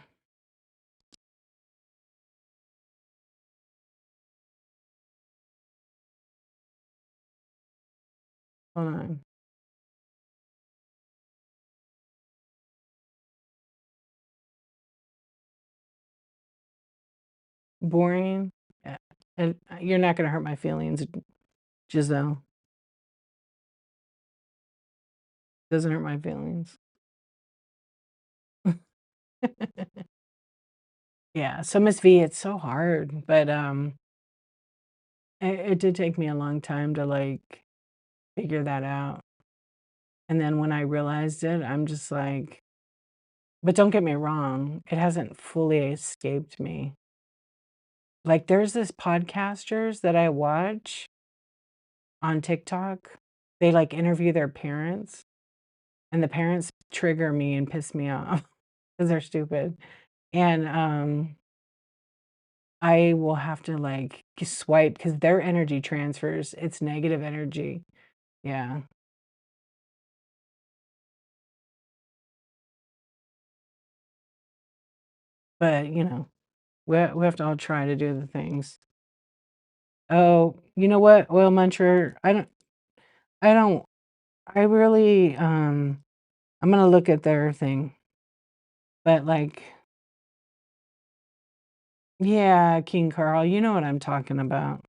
Hold on. Boring? And you're not gonna hurt my feelings, Giselle. Doesn't hurt my feelings. Yeah, so Miss V, it's so hard, but, it did take me a long time to, like, figure that out, and then when I realized it, I'm just like but don't get me wrong, it hasn't fully escaped me. Like, there's this podcasters that I watch on TikTok. They, like, interview their parents, and the parents trigger me and piss me off because 'cause they're stupid, and, I will have to, like, swipe because their energy transfers, it's negative energy. Yeah, but, we have to all try to do the things. Oh, you know what, Oil Muncher? I don't I really, I'm gonna look at their thing, but, like yeah, King Carl, you know what I'm talking about.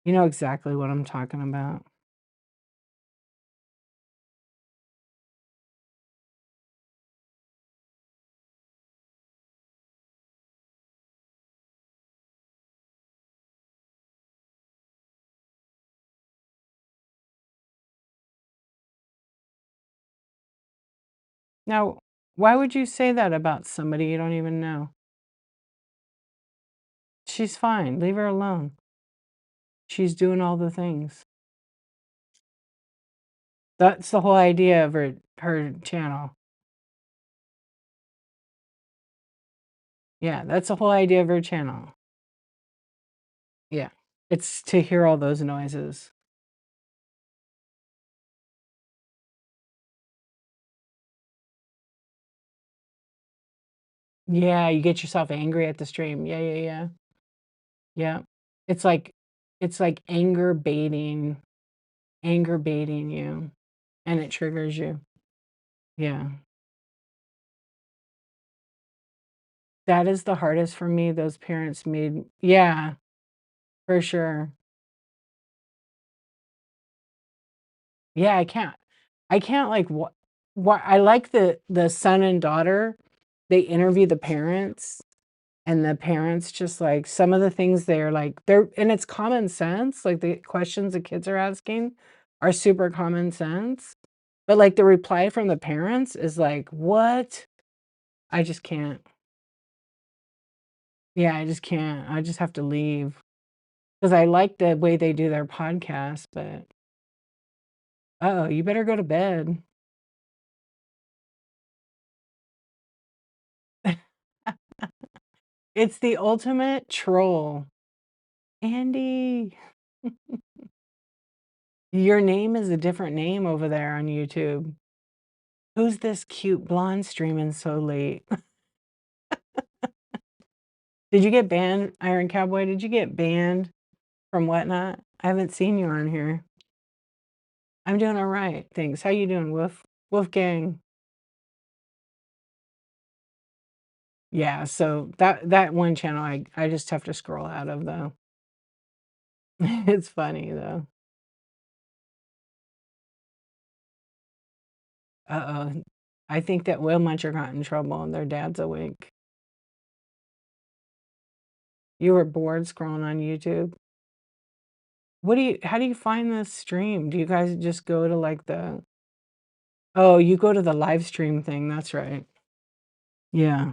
You know exactly what I'm talking about. Now, why would you say that about somebody you don't even know? She's fine, leave her alone. She's doing all the things. That's the whole idea of her channel. Yeah, that's the whole idea of her channel. Yeah. It's to hear all those noises. Yeah, you get yourself angry at the stream. Yeah, yeah, yeah. Yeah. It's like it's like anger baiting you, and it triggers you. Yeah. That is the hardest for me, those parents made yeah, for sure. Yeah, I can't, like, what I like the son and daughter, they interview the parents, and the parents just, like some of the things they're, like they're and it's common sense, like, the questions the kids are asking are super common sense, but, like, the reply from the parents is like, "What?" I just can't. Yeah, I just can't. I just have to leave because I like the way they do their podcast, but uh-oh, you better go to bed. It's the ultimate troll. Andy, your name is a different name over there on YouTube. Who's this cute blonde streaming so late? Did you get banned, Iron Cowboy? Did you get banned from Whatnot? I haven't seen you on here. I'm doing all right, thanks. How you doing, Wolfgang? Yeah, so that one channel I just have to scroll out of though. It's funny though. Uh-oh. I think that Will Muncher got in trouble and their dad's awake. You were bored scrolling on YouTube? How do you find this stream? Do you guys just go to like the Oh, you go to the live stream thing, that's right. Yeah.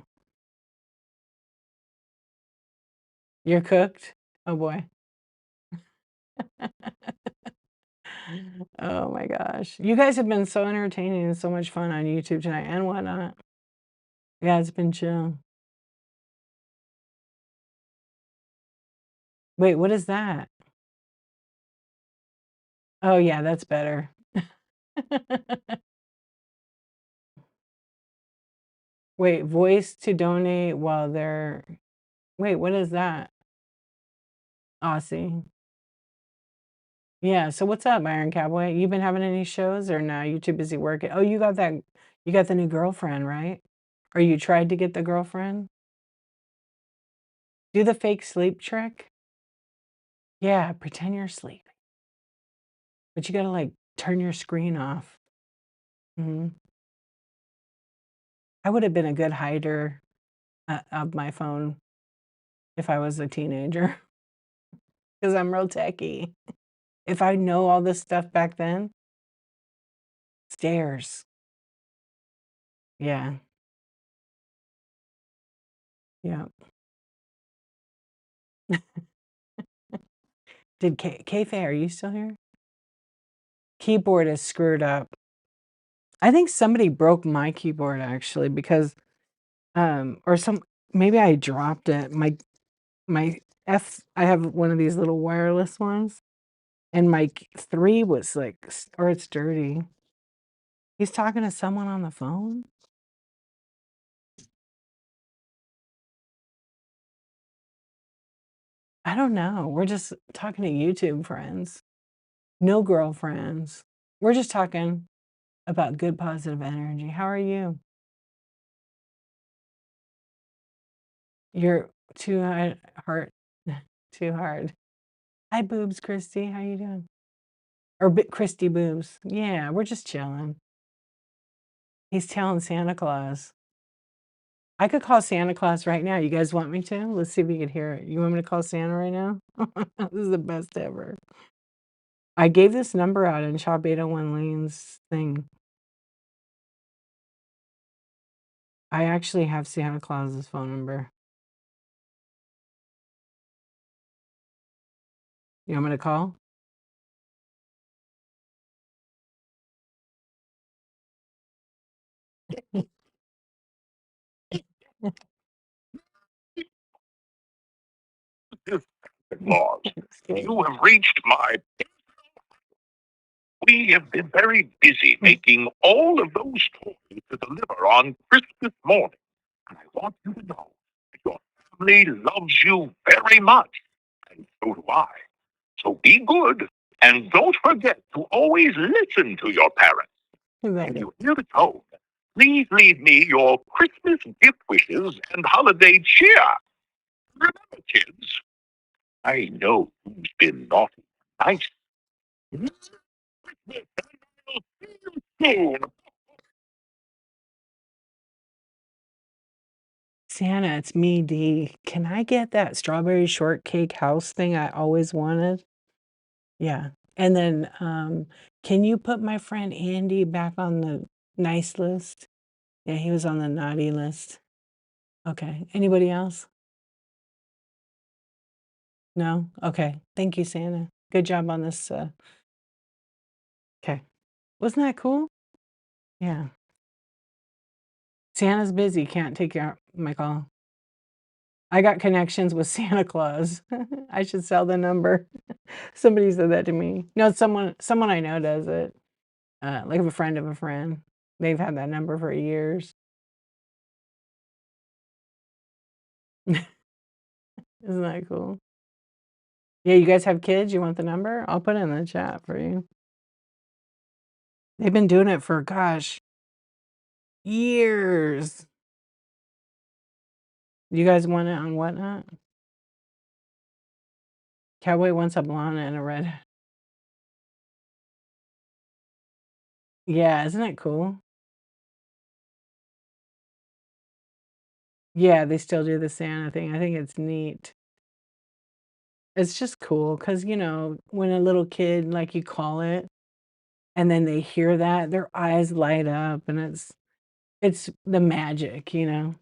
You're cooked? Oh boy. Oh my gosh. You guys have been so entertaining and so much fun on YouTube tonight and Whatnot. Yeah, it's been chill. Wait, what is that? Oh yeah, that's better. Wait, voice to donate while they're Wait, what is that? Aussie. Yeah, so what's up, Iron Cowboy? You been having any shows or no? You too busy working? Oh, you got the new girlfriend, right? Or you tried to get the girlfriend? Do the fake sleep trick? Yeah, pretend you're asleep. But you gotta like turn your screen off. Mhm. I would have been a good hider of my phone if I was a teenager because I'm real techie. If I know all this stuff back then, stairs. Yeah, yeah. Did K-Fay, are you still here? Keyboard is screwed up. I think somebody broke my keyboard actually because or maybe I dropped it. My I have one of these little wireless ones and my 3 was like or it's dirty. He's talking to someone on the phone? I don't know. We're just talking to YouTube friends. No girlfriends. We're just talking about good positive energy. How are you? You're too hard too hard. Hi boobs, Christy. How you doing? Or Christy boobs. Yeah, we're just chilling. He's telling Santa Claus. I could call Santa Claus right now. You guys want me to? Let's see if we can hear it. You want me to call Santa right now? This is the best ever. I gave this number out in Shop 801 Lane's thing. I actually have Santa Claus's phone number. You want me to call? Laws. You have reached my. We have been very busy making all of those toys to deliver on Christmas morning. And I want you to know that your family loves you very much, and so do I. So be good, and don't forget to always listen to your parents. When you hear the tone, please leave me your Christmas gift wishes and holiday cheer. Remember, kids, I know who's been naughty. Nice. Santa, it's me, D. Can I get that strawberry shortcake house thing I always wanted? Yeah. And then, can you put my friend Andy back on the nice list? Yeah, he was on the naughty list. Okay. Anybody else? No? Okay. Thank you, Santa. Good job on this. Okay. Wasn't that cool? Yeah. Santa's busy. Can't take my call. I got connections with Santa Claus. I should sell the number. Somebody said that to me. No, someone I know does it. Like a friend of a friend. They've had that number for years. Isn't that cool? Yeah, you guys have kids? You want the number? I'll put it in the chat for you. They've been doing it for, gosh, years. You guys want it on Whatnot? Cowboy wants a blonde and a red. Yeah, isn't it cool? Yeah, they still do the Santa thing. I think it's neat. It's just cool because, when a little kid, like, you call it, and then they hear that, their eyes light up, and it's the magic, you know?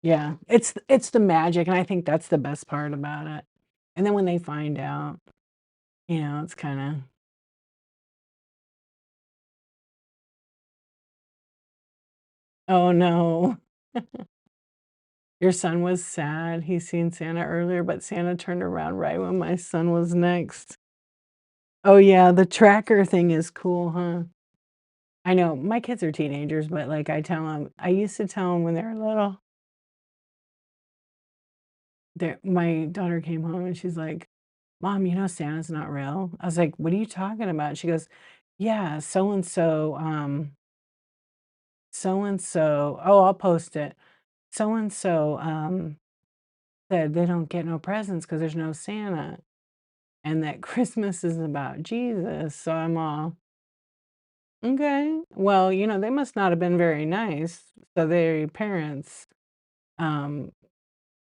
Yeah, it's the magic, and I think that's the best part about it. And then when they find out, it's kinda, "Oh, no." Your son was sad. He seen Santa earlier, but Santa turned around right when my son was next. Oh, yeah, the tracker thing is cool, huh? I know, my kids are teenagers, but, like, I used to tell them when they were little, my daughter came home and she's like, "Mom, Santa's not real?" I was like, "What are you talking about?" She goes, "Yeah, so and so, oh, I'll post it. So and so, said they don't get no presents because there's no Santa, and that Christmas is about Jesus." So I'm all, "Okay. Well, they must not have been very nice, so their parents, um,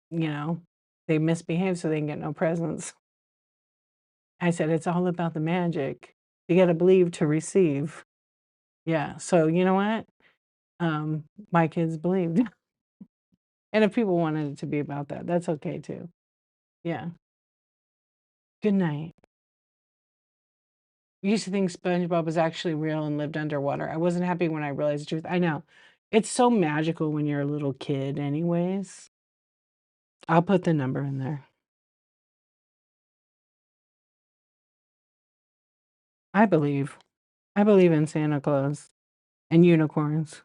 you know, they misbehaved so they can get no presents." I said, "It's all about the magic. You gotta believe to receive." Yeah, so you know what? My kids believed. And if people wanted it to be about that, that's okay too. Yeah. Good night. I used to think SpongeBob was actually real and lived underwater. I wasn't happy when I realized the truth. I know. It's so magical when you're a little kid anyways. I'll put the number in there. I believe. I believe in Santa Claus and unicorns.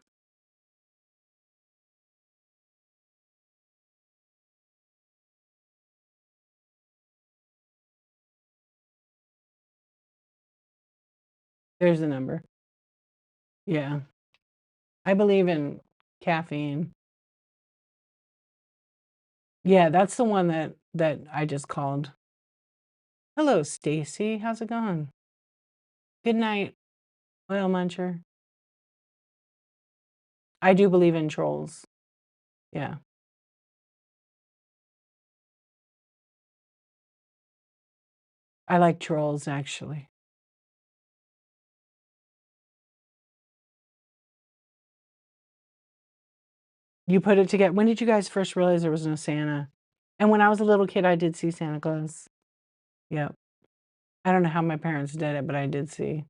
There's the number. Yeah. I believe in caffeine. Yeah, that's the one that I just called. Hello, Stacy. How's it going? Good night, oil muncher. I do believe in trolls. Yeah. I like trolls actually. You put it together. When did you guys first realize there was no Santa? And when I was a little kid, I did see Santa Claus. Yep. I don't know how my parents did it, but I did see.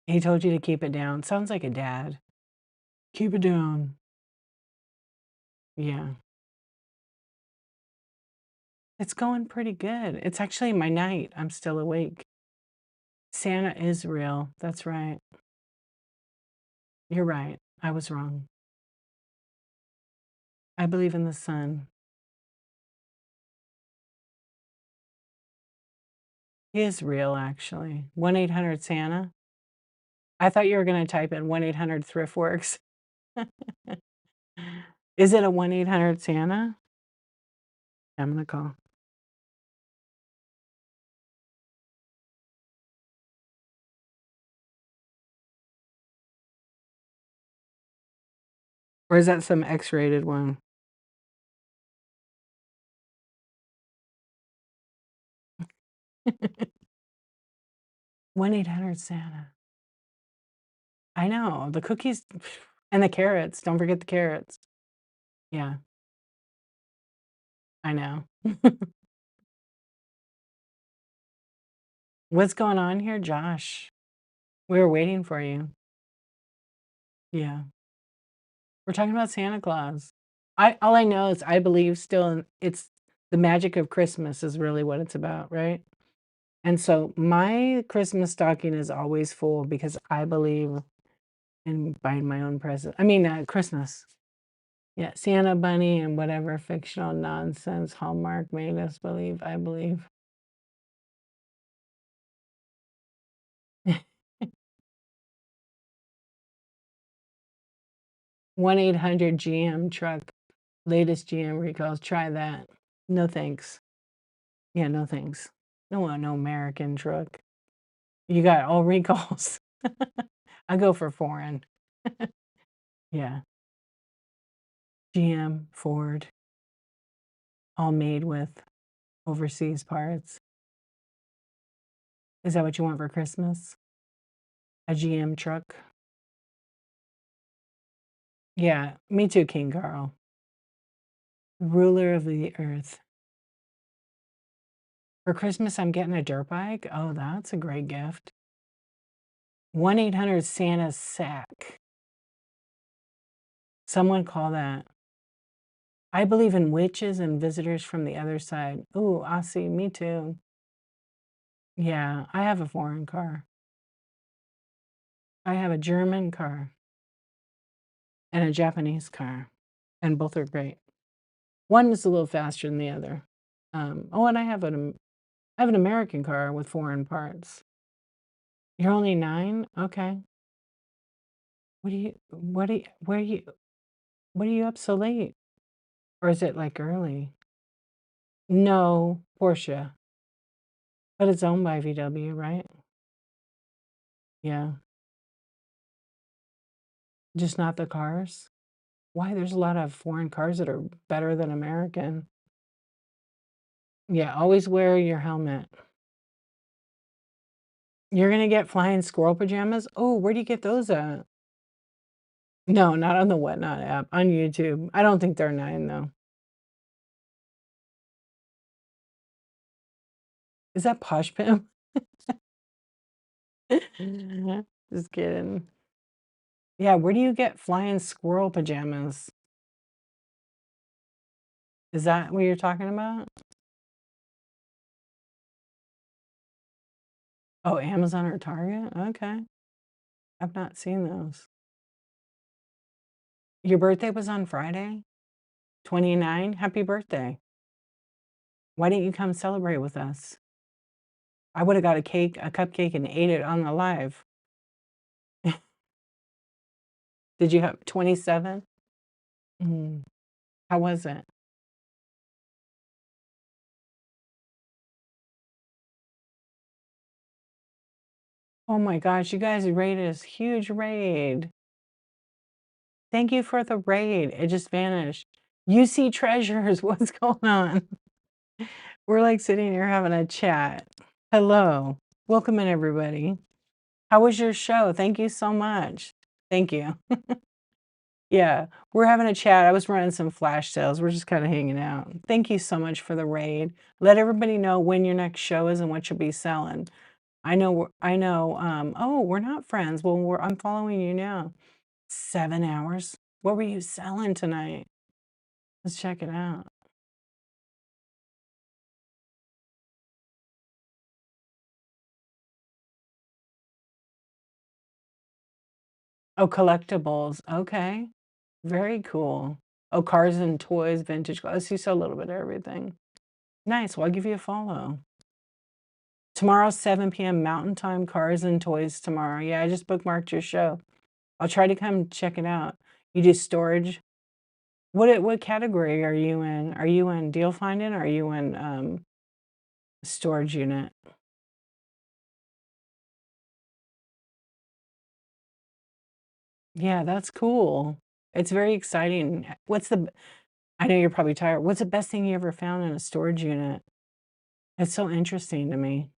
He told you to keep it down. Sounds like a dad. Keep it down. Yeah. It's going pretty good. It's actually my night. I'm still awake. Santa is real. That's right. You're right. I was wrong. I believe in the sun. He is real, actually. 1-800-SANTA. I thought you were gonna type in 1-800-THRIFTWORKS. Is it a 1-800-SANTA? I'm gonna call. Or is that some X-rated one? 1-800-SANTA. I know, the cookies and the carrots, don't forget the carrots. Yeah, I know. What's going on here, Josh? We were waiting for you. Yeah. We're talking about Santa Claus. I all I know is I believe still in it's the magic of Christmas is really what it's about, right? And so my Christmas stocking is always full because I believe and buying my own present. I mean, Christmas. Yeah, Santa Bunny and whatever fictional nonsense Hallmark made us believe, I believe. 1-800 GM truck. Latest GM recalls. Try that. No thanks. Yeah, no thanks. No want no American truck. You got all recalls. I go for foreign. Yeah. GM, Ford, all made with overseas parts. Is that what you want for Christmas? A GM truck? Yeah, me too, King Carl. Ruler of the earth. For Christmas, I'm getting a dirt bike. Oh, that's a great gift. 1-800 Santa's sack. Someone call that. I believe in witches and visitors from the other side. Ooh, Aussie, me too. Yeah, I have a foreign car. I have a German car and a Japanese car, and both are great. One is a little faster than the other. Oh, and I have an American car with foreign parts. You're only 9? Okay. What are you up so late? Or is it like early? No, Porsche. But it's owned by VW, right? Yeah. Just not the cars? Why? There's a lot of foreign cars that are better than American. Yeah, always wear your helmet. You're gonna get flying squirrel pajamas? Oh, where do you get those at? No, not on the Whatnot app, on YouTube. I don't think they're 9 though. Is that Posh Pimp? Just kidding. Yeah, where do you get flying squirrel pajamas? Is that what you're talking about? Oh, Amazon or Target? Okay. I've not seen those. Your birthday was on Friday? 29? Happy birthday. Why didn't you come celebrate with us? I would have got a cupcake, and ate it on the live. Did you have 27? Mm. How was it? Oh my gosh, you guys raided this huge raid. Thank you for the raid. It just vanished. You see treasures. What's going on? We're like sitting here having a chat. Hello. Welcome in, everybody. How was your show? Thank you so much. Thank you. Yeah, we're having a chat. I was running some flash sales. We're just kind of hanging out. Thank you so much for the raid. Let everybody know when your next show is and what you'll be selling. I know, oh, we're not friends. Well, I'm following you now. 7 hours? What were you selling tonight? Let's check it out. Oh, collectibles. Okay. Very cool. Oh, cars and toys, vintage clothes. You sell a little bit of everything. Nice. Well, I'll give you a follow. Tomorrow, 7 p.m. Mountain Time, cars and toys tomorrow. Yeah, I just bookmarked your show. I'll try to come check it out. You do storage? What category are you in? Are you in deal finding or are you in storage unit? Yeah, that's cool. It's very exciting. I know you're probably tired. What's the best thing you ever found in a storage unit? It's so interesting to me.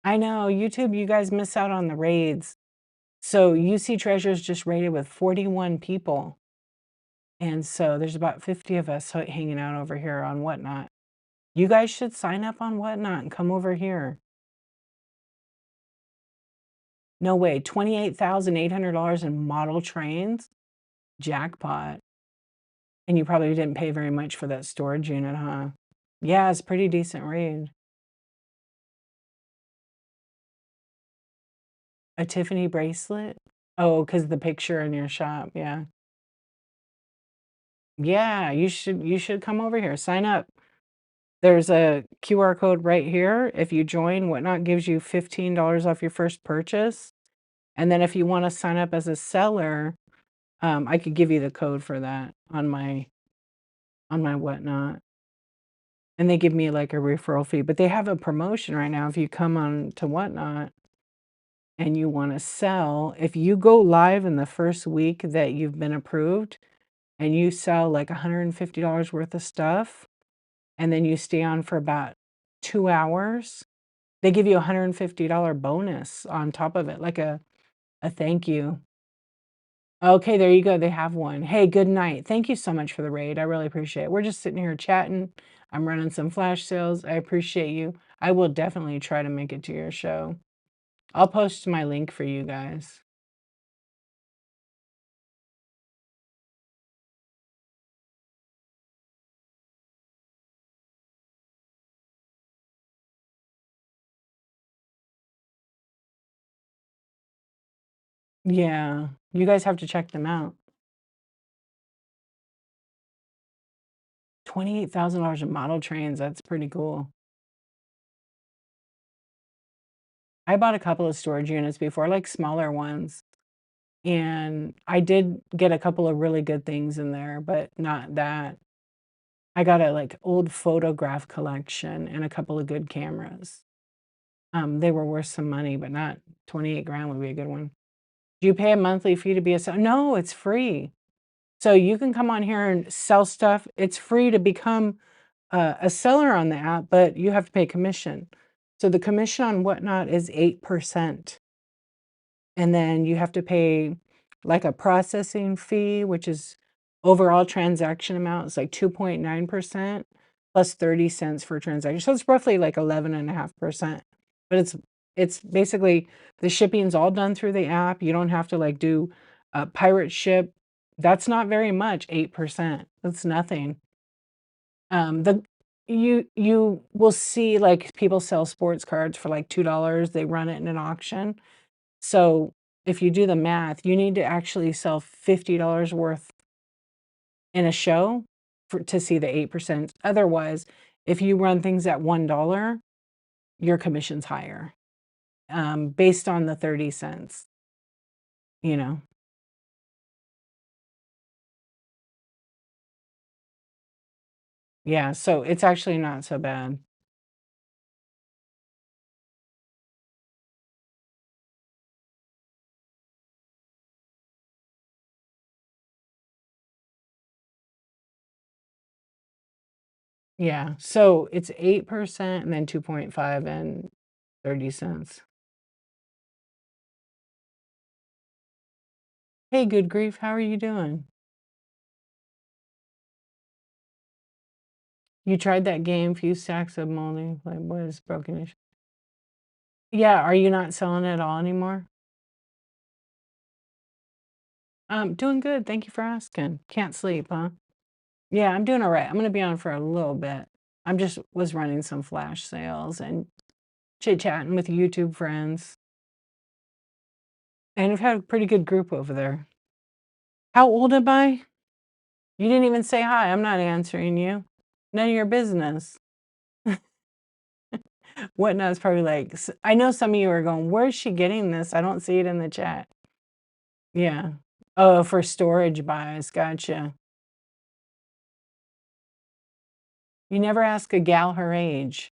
I know, YouTube, you guys miss out on the raids. So UC Treasures just raided with 41 people. And so there's about 50 of us hanging out over here on Whatnot. You guys should sign up on Whatnot and come over here. No way, $28,800 in model trains? Jackpot. And you probably didn't pay very much for that storage unit, huh? Yeah, it's pretty decent raid. A Tiffany bracelet? Oh, 'cause the picture in your shop, yeah. Yeah, you should come over here, sign up. There's a QR code right here. If you join, Whatnot gives you $15 off your first purchase, and then if you wanna sign up as a seller, I could give you the code for that on my Whatnot, and they give me, like, a referral fee, but they have a promotion right now if you come on to Whatnot and you wanna sell, if you go live in the first week that you've been approved and you sell, like, $150 worth of stuff, and then you stay on for about 2 hours, they give you a $150 bonus on top of it, like a thank you. Okay, there you go, they have one. Hey, good night. Thank you so much for the raid, I really appreciate it. We're just sitting here chatting. I'm running some flash sales. I appreciate you. I will definitely try to make it to your show. I'll post my link for you guys. Yeah, you guys have to check them out. $28,000 in model trains, that's pretty cool. I bought a couple of storage units before, like smaller ones, and I did get a couple of really good things in there, but not that. I got a, like, old photograph collection and a couple of good cameras. They were worth some money, but not 28 grand would be a good one. Do you pay a monthly fee to be a seller? No, it's free. So you can come on here and sell stuff. It's free to become a seller on the app, but you have to pay commission. So the commission on Whatnot is 8%. And then you have to pay like a processing fee, which is overall transaction amount is like 2.9% plus 30 cents for transaction. So it's roughly like 11.5%. But it's basically the shipping's all done through the app. You don't have to like do a pirate ship. That's not very much, 8%. That's nothing. The you will see like people sell sports cards for like $2. They run it in an auction. So, if you do the math, you need to actually sell $50 worth in a show for to see the 8%. Otherwise, if you run things at $1, your commission's higher, based on the 30 cents, you know? Yeah, so it's actually not so bad. Yeah, so it's 8% and then 2.5 and 30 cents. Hey, good grief, how are you doing? You tried that game, Few Stacks of Moldy? Like, what is broken? Yeah, are you not selling it at all anymore? Doing good, thank you for asking. Can't sleep, huh? Yeah, I'm doing alright. I'm gonna be on for a little bit. I'm just was running some flash sales and chit-chatting with YouTube friends, and I've had a pretty good group over there. How old am I? You didn't even say hi, I'm not answering you. None of your business. Whatnot is probably like, I know some of you are going, "Where's she getting this? I don't see it in the chat." Yeah. Oh, for storage buys, gotcha. You never ask a gal her age.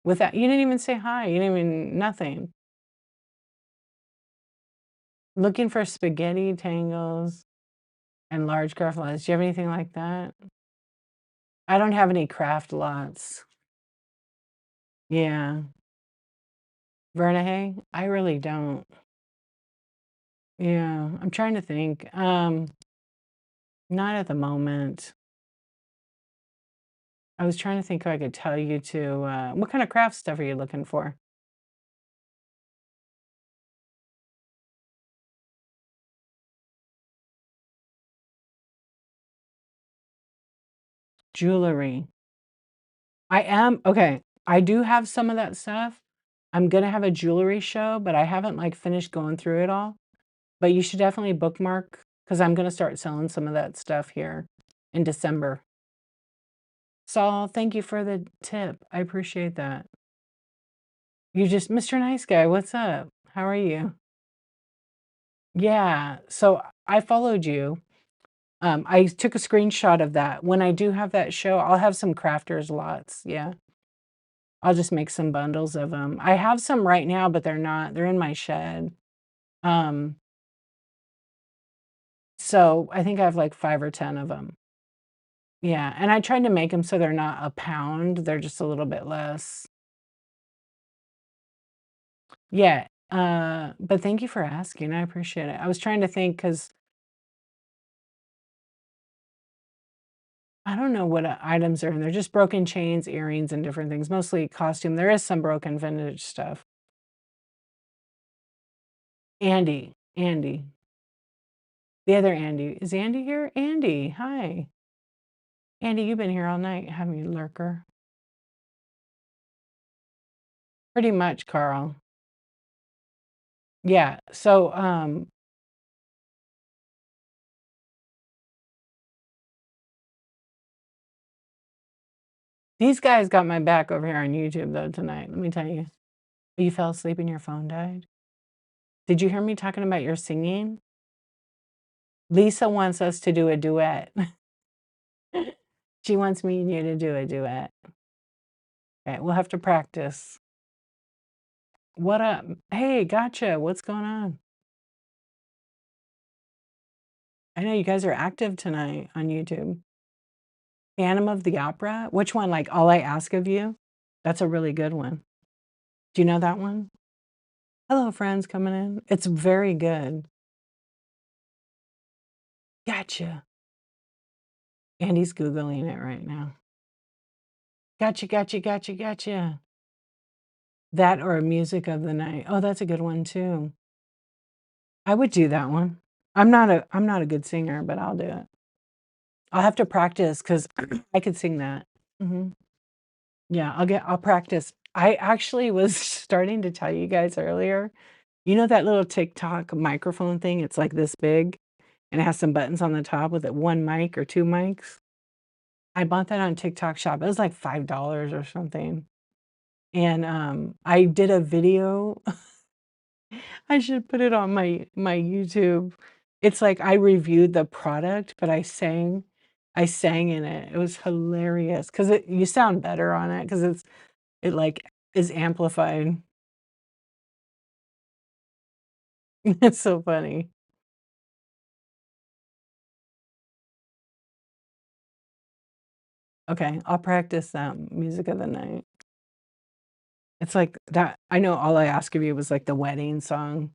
Without you didn't even say hi, you didn't even nothing. Looking for spaghetti tangles and large craft lots. Do you have anything like that? I don't have any craft lots. Yeah. Vernahay? I really don't. Yeah, I'm trying to think. Not at the moment. I was trying to think if I could tell you to, what kind of craft stuff are you looking for? Jewelry. I am okay, I do have some of that stuff, I'm gonna have a jewelry show, but I haven't, like, finished going through it all. But you should definitely bookmark because 'cause I'm gonna start selling some of that stuff here in December. Saul, thank you for the tip. I appreciate that. You just Mr. Nice Guy, what's up? How are you? Yeah, so I followed you. I took a screenshot of that. When I do have that show, I'll have some crafters lots, yeah. I'll just make some bundles of them. I have some right now, but they're in my shed. Um, so I think I have, like, 5 or 10 of them. Yeah, and I tried to make them so they're not a pound, they're just a little bit less. Yeah, but thank you for asking, I appreciate it. I was trying to think because I don't know what, items are in there, just broken chains, earrings, and different things, mostly costume. There is some broken vintage stuff. Andy. The other Andy. Is Andy here? Andy, hi. Andy, you've been here all night, haven't you, lurker? Pretty much, Carl. Yeah, so, these guys got my back over here on YouTube, though, tonight, let me tell you. You fell asleep and your phone died? Did you hear me talking about your singing? Lisa wants us to do a duet. She wants me and you to do a duet. Okay, we'll have to practice. What up? Hey, gotcha. What's going on? I know you guys are active tonight on YouTube. Phantom of the Opera? Which one? Like All I Ask of You? That's a really good one. Do you know that one? Hello, friends coming in. It's very good. Gotcha. Andy's Googling it right now. Gotcha. That or Music of the Night. Oh, that's a good one too. I would do that one. I'm not a good singer, but I'll do it. I'll have to practice because I could sing that. Mhm. Yeah, I'll practice. I actually was starting to tell you guys earlier, you know that little TikTok microphone thing? It's like this big, and it has some buttons on the top with it 1 mic or 2 mics? I bought that on TikTok Shop. It was like $5 or something, and, I did a video. I should put it on my YouTube. It's like I reviewed the product, but I sang in it. It was hilarious because you sound better on it because it, like, is amplified. It's so funny. Okay, I'll practice that Music of the Night. It's like that I know All I Ask of You was, like, the wedding song.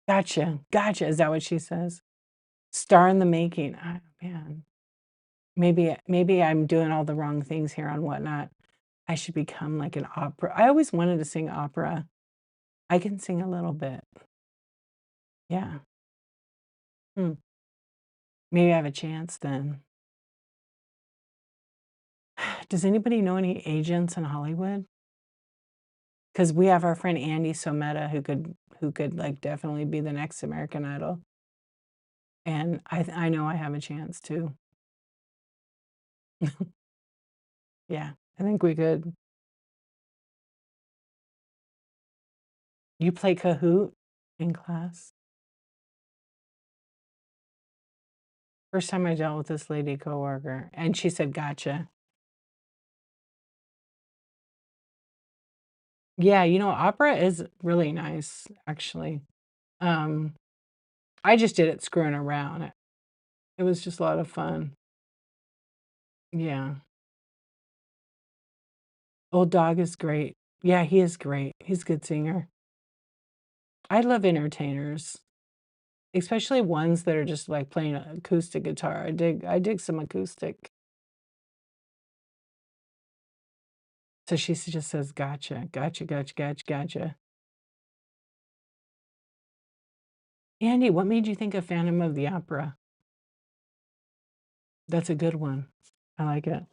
Gotcha. Is that what she says? Star in the making. Ah, man. Maybe I'm doing all the wrong things here on Whatnot. I should become like an opera. I always wanted to sing opera. I can sing a little bit. Yeah. Hmm. Maybe I have a chance then. Does anybody know any agents in Hollywood? Because we have our friend Andy Sometta who could like definitely be the next American Idol. And I know I have a chance too. Yeah, I think we could. You play Kahoot in class? First time I dealt with this lady coworker, and she said, "Gotcha." Yeah, opera is really nice, actually. Um, I just did it screwing around. It was just a lot of fun. Yeah. Old Dog is great. Yeah, he is great. He's a good singer. I love entertainers, especially ones that are just, like, playing acoustic guitar. I dig some acoustic. So she just says, Gotcha. Andy, what made you think of Phantom of the Opera? That's a good one. I like it.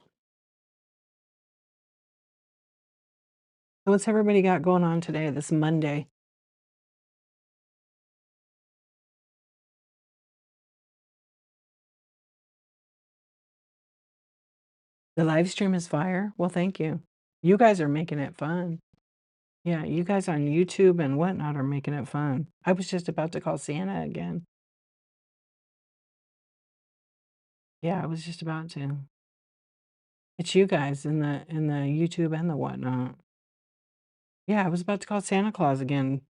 What's everybody got going on today, this Monday? The live stream is fire? Well, thank you. You guys are making it fun. Yeah, you guys on YouTube and whatnot are making it fun. I was just about to call Santa again. Yeah, I was just about to. It's you guys in the YouTube and the whatnot. Yeah, I was about to call Santa Claus again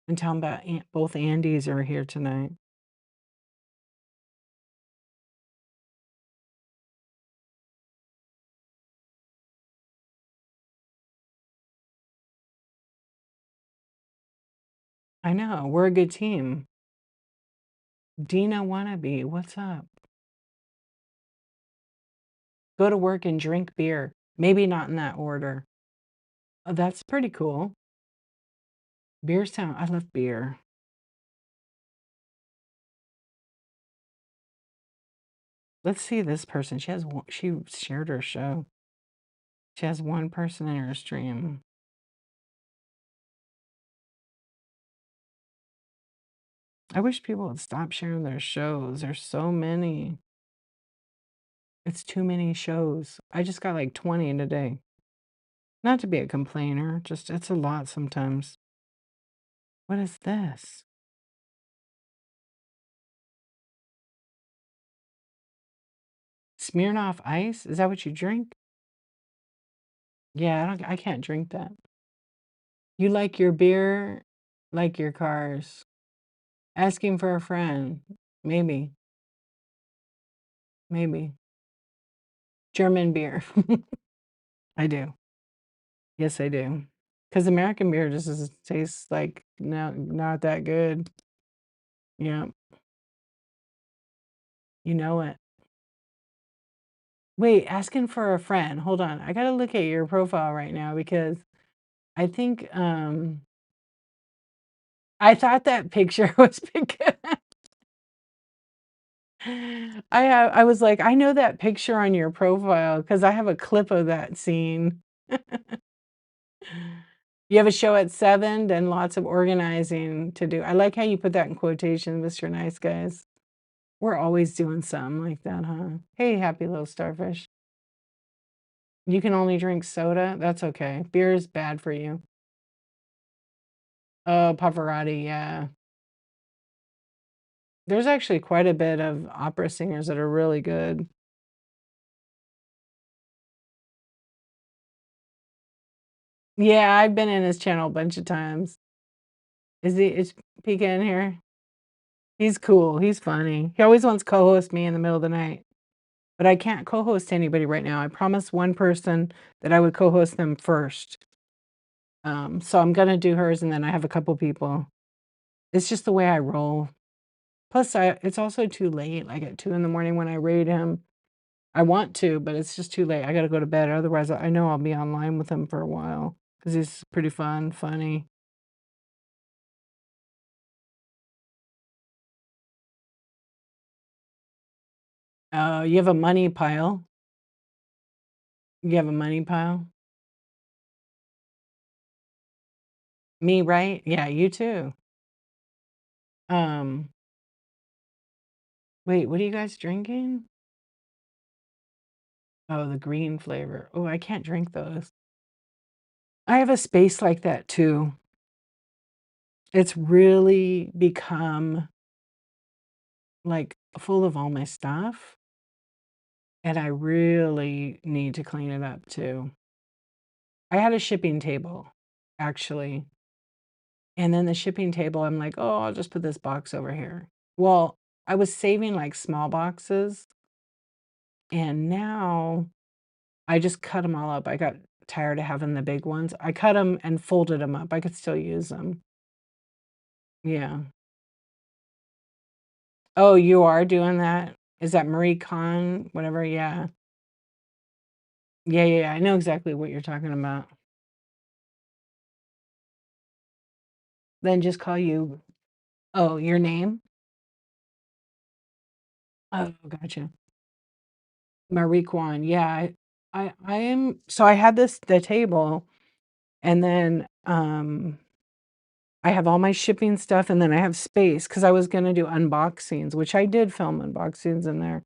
and tell him about both Andys are here tonight. I know, we're a good team. Dina Wannabe, what's up? Go to work and drink beer. Maybe not in that order. Oh, that's pretty cool. Beer sound, I love beer. Let's see this person. She shared her show. She has one person in her stream. I wish people would stop sharing their shows. There's so many. It's too many shows. I just got like 20 in a day. Not to be a complainer, just it's a lot sometimes. What is this? Smirnoff Ice? Is that what you drink? Yeah, I can't drink that. You like your beer, like your cars. Asking for a friend. Maybe. Maybe. German beer. I do. Yes, I do. Because American beer just tastes like not that good. Yeah, you know it. Wait, asking for a friend. Hold on. I gotta look at your profile right now because I think I thought that picture was because I was like, I know that picture on your profile because I have a clip of that scene. You have a show at 7, then lots of organizing to do. I like how you put that in quotation, Mr. Nice Guys. We're always doing something like that, huh? Hey, happy little starfish. You can only drink soda? That's okay. Beer is bad for you. Oh, Pavarotti, yeah. There's actually quite a bit of opera singers that are really good. Yeah, I've been in his channel a bunch of times. Is Pika in here? He's cool. He's funny. He always wants to co-host me in the middle of the night. But I can't co-host anybody right now. I promised one person that I would co-host them first. So I'm gonna do hers and then I have a couple people. It's just the way I roll. Plus, it's also too late, like at 2 in the morning when I raid him. I want to, but it's just too late. I gotta go to bed. Otherwise, I know I'll be online with him for a while because he's pretty fun, funny. You have a money pile. You have a money pile? Me, right? Yeah, you too. Um, wait, what are you guys drinking? Oh, the green flavor. Oh, I can't drink those. I have a space like that too. It's really become like full of all my stuff, and I really need to clean it up too. I had a shipping table actually, and then the shipping table, I'm like, oh, I'll just put this box over here. Well, I was saving like small boxes, and now I just cut them all up. I got tired of having the big ones. I cut them and folded them up. I could still use them. Yeah. Oh, you are doing that? Is that Marie Con? Whatever, yeah. Yeah, yeah, yeah, I know exactly what you're talking about. Then just call you oh, your name? Oh, gotcha. Marie Kwan, yeah, I am so I had the table, And then, I have all my shipping stuff, and then I have space because I was gonna do unboxings, which I did film unboxings in there.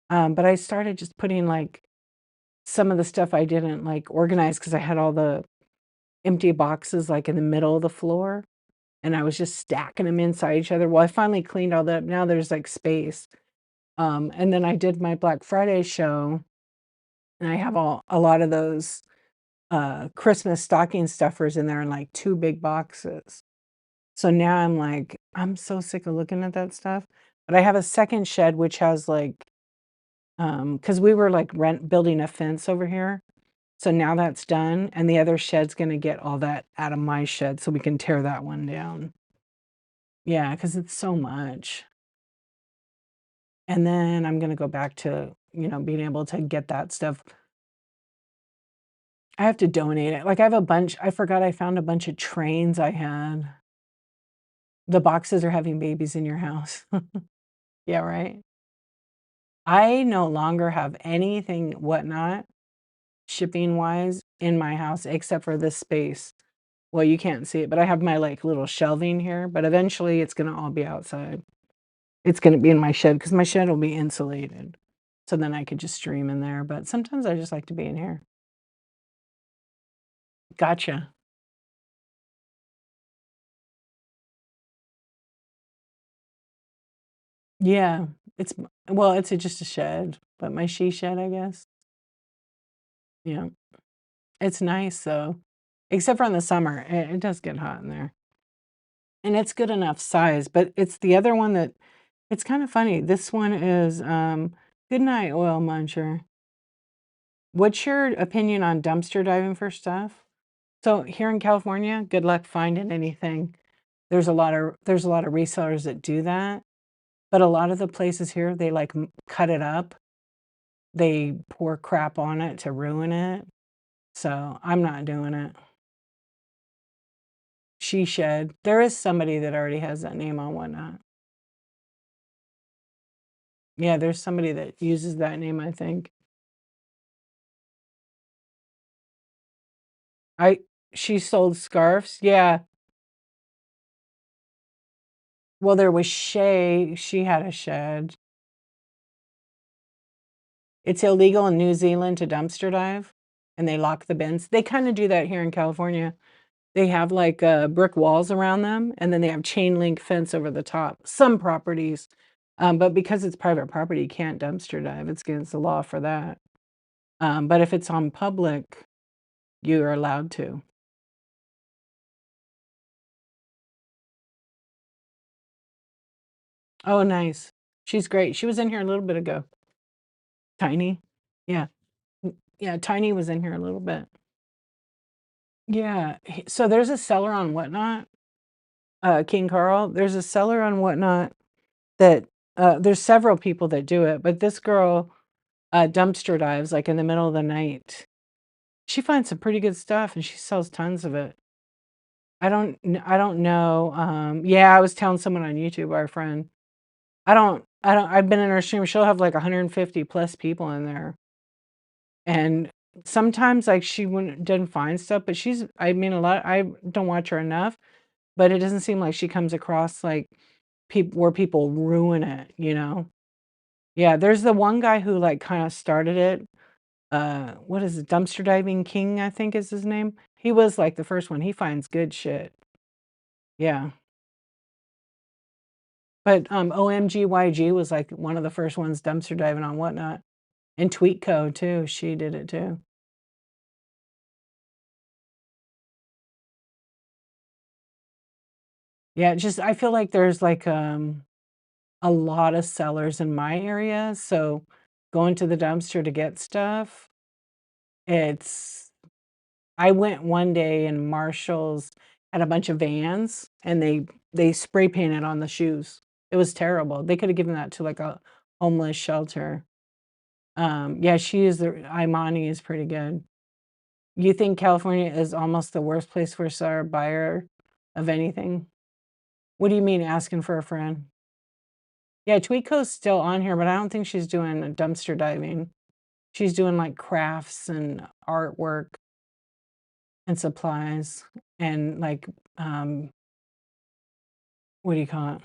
But I started just putting, like, some of the stuff I didn't, like, organize because I had all the empty boxes, like, in the middle of the floor, and I was just stacking them inside each other. Well, I finally cleaned all that up, now there's, like, space. And then I did my Black Friday show, and I have a lot of those, Christmas stocking stuffers in there in, like, 2 big boxes. So now I'm like, I'm so sick of looking at that stuff, but I have a second shed which has, like, because we were, like, building a fence over here, so now that's done, and the other shed's gonna get all that out of my shed so we can tear that one down. Yeah, because it's so much. And then I'm gonna go back to, being able to get that stuff. I have to donate it. Like, I forgot I found a bunch of trains I had. The boxes are having babies in your house. Yeah, right? I no longer have anything whatnot, shipping-wise, in my house except for this space. Well, you can't see it, but I have my, like, little shelving here, but eventually it's gonna all be outside. It's gonna be in my shed because my shed will be insulated, so then I could just stream in there, but sometimes I just like to be in here. Gotcha. Yeah, it's just a shed, but my she shed, I guess. Yeah. It's nice though, except for in the summer, it does get hot in there, and it's good enough size, but it's the other one that it's kinda funny. This one is, good night, oil muncher. What's your opinion on dumpster diving for stuff? So, here in California, good luck finding anything. There's a lot of resellers that do that, but a lot of the places here, they, like, cut it up. They pour crap on it to ruin it, so I'm not doing it. She Shed. There is somebody that already has that name on Whatnot. Yeah, there's somebody that uses that name, I think. I She sold scarves? Yeah. Well, there was Shay, she had a shed. It's illegal in New Zealand to dumpster dive, and they lock the bins. They kinda do that here in California. They have, like, brick walls around them, and then they have chain link fence over the top, some properties, but because it's private property, you can't dumpster dive, it's against the law for that. But if it's on public, you are allowed to. Oh, nice. She's great. She was in here a little bit ago. Tiny. Yeah. Yeah, Tiny was in here a little bit. Yeah, so there's a seller on Whatnot, King Carl, there's a seller on Whatnot that, there's several people that do it, but this girl, dumpster dives, like, in the middle of the night. She finds some pretty good stuff, and she sells tons of it. I don't know, yeah, I was telling someone on YouTube, our friend. I don't I've been in her stream, she'll have, like, 150 plus people in there, and sometimes, like, she wouldn't didn't find stuff, but I mean, I don't watch her enough, but it doesn't seem like she comes across, like, where people ruin it, you know? Yeah, there's the one guy who, like, kinda started it, what is it? Dumpster Diving King, I think is his name. He was, like, the first one, he finds good shit. Yeah. But, OMGYG was, like, one of the first ones dumpster diving on Whatnot, and Tweetco too, she did it too. Yeah, just I feel like there's, like, a lot of sellers in my area, so going to the dumpster to get stuff, it's I went one day and Marshalls had a bunch of vans, and they spray painted on the shoes. It was terrible. They coulda given that to, like, a homeless shelter. Yeah, Imani is pretty good. You think California is almost the worst place for a buyer of anything? What do you mean asking for a friend? Yeah, Tweetco's still on here, but I don't think she's doing dumpster diving. She's doing, like, crafts and artwork. and supplies and, like, what do you call it?